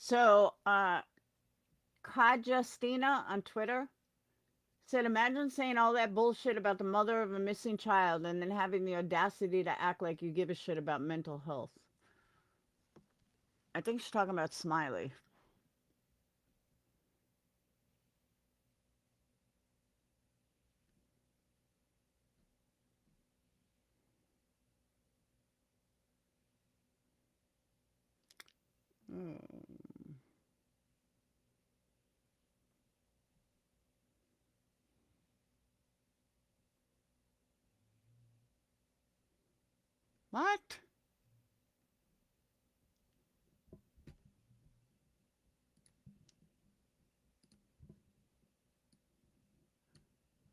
So, Justina on Twitter said, imagine saying all that bullshit about the mother of a missing child and then having the audacity to act like you give a shit about mental health. I think she's talking about Smiley. What?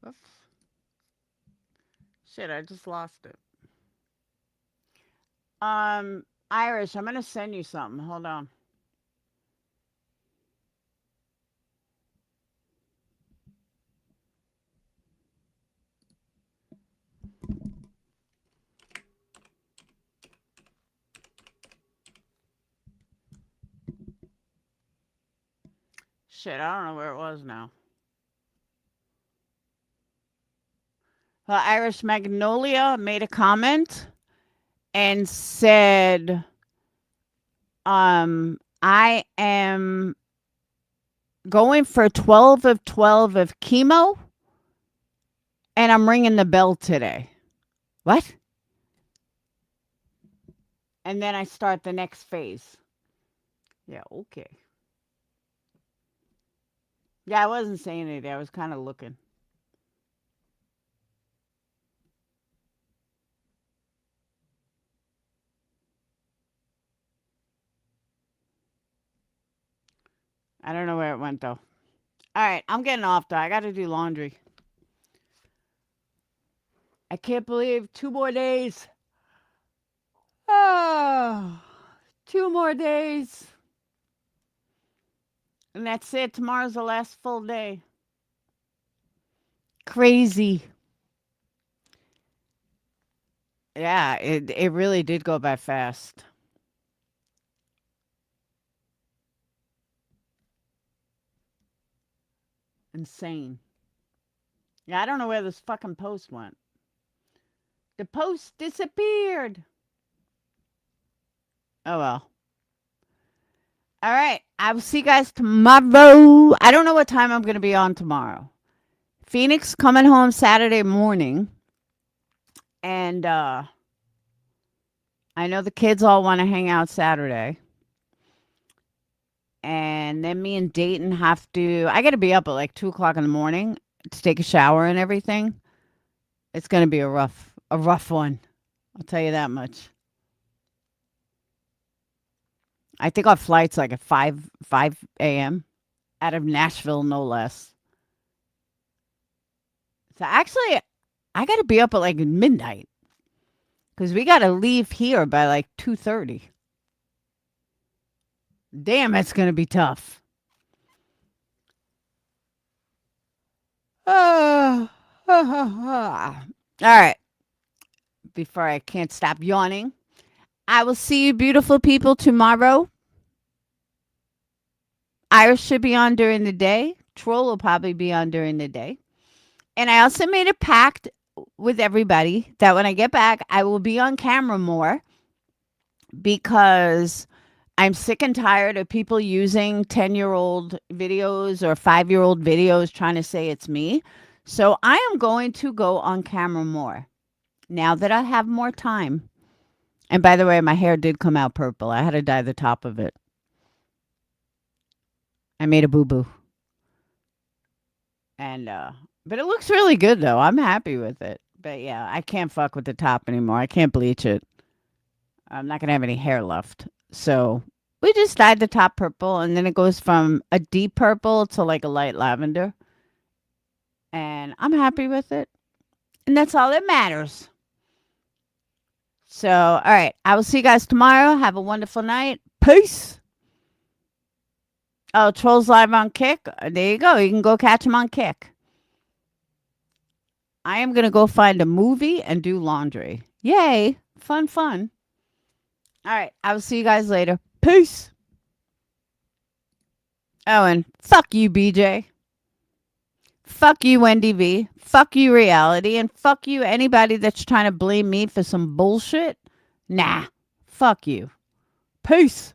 Oops. Shit, I just lost it. Irish, I'm gonna send you something. Hold on. Shit, I don't know where it was now. Well, Irish Magnolia made a comment and said, I am going for 12 of 12 of chemo, and I'm ringing the bell today. What? And then I start the next phase. Yeah, okay. Yeah, I wasn't saying anything. I was kind of looking. I don't know where it went, though. All right, I'm getting off, though. I got to do laundry. I can't believe 2 more days. Oh, 2 more days. And that's it. Tomorrow's the last full day. Crazy. Yeah, it really did go by fast. Insane. Yeah, I don't know where this fucking post went. The post disappeared. Oh, well. All right. I will see you guys tomorrow. I don't know what time I'm going to be on tomorrow. Phoenix coming home Saturday morning. And I know the kids all want to hang out Saturday. And then me and Dayton have to... I got to be up at like 2 o'clock in the morning to take a shower and everything. It's going to be a rough one. I'll tell you that much. I think our flight's like at 5 a.m. out of Nashville, no less. So actually, I got to be up at like midnight because we got to leave here by like 2:30. Damn, it's going to be tough. All right. Before I can't stop yawning, I will see you beautiful people tomorrow. Iris should be on during the day. Troll will probably be on during the day. And I also made a pact with everybody that when I get back, I will be on camera more because I'm sick and tired of people using 10-year-old videos or 5-year-old videos trying to say it's me. So I am going to go on camera more now that I have more time. And by the way, my hair did come out purple. I had to dye the top of it. I made a boo-boo. And, but it looks really good, though. I'm happy with it. But, yeah, I can't fuck with the top anymore. I can't bleach it. I'm not going to have any hair left. So we just dyed the top purple, and then it goes from a deep purple to, like, a light lavender. And I'm happy with it. And that's all that matters. So, all right. I will see you guys tomorrow. Have a wonderful night. Peace. Oh, Trolls live on Kick. There you go. You can go catch him on Kick. I am going to go find a movie and do laundry. Yay. Fun, fun. All right. I will see you guys later. Peace. Oh, and fuck you, BJ. Fuck you, Wendy V. Fuck you, reality. And fuck you, anybody that's trying to blame me for some bullshit. Nah. Fuck you. Peace.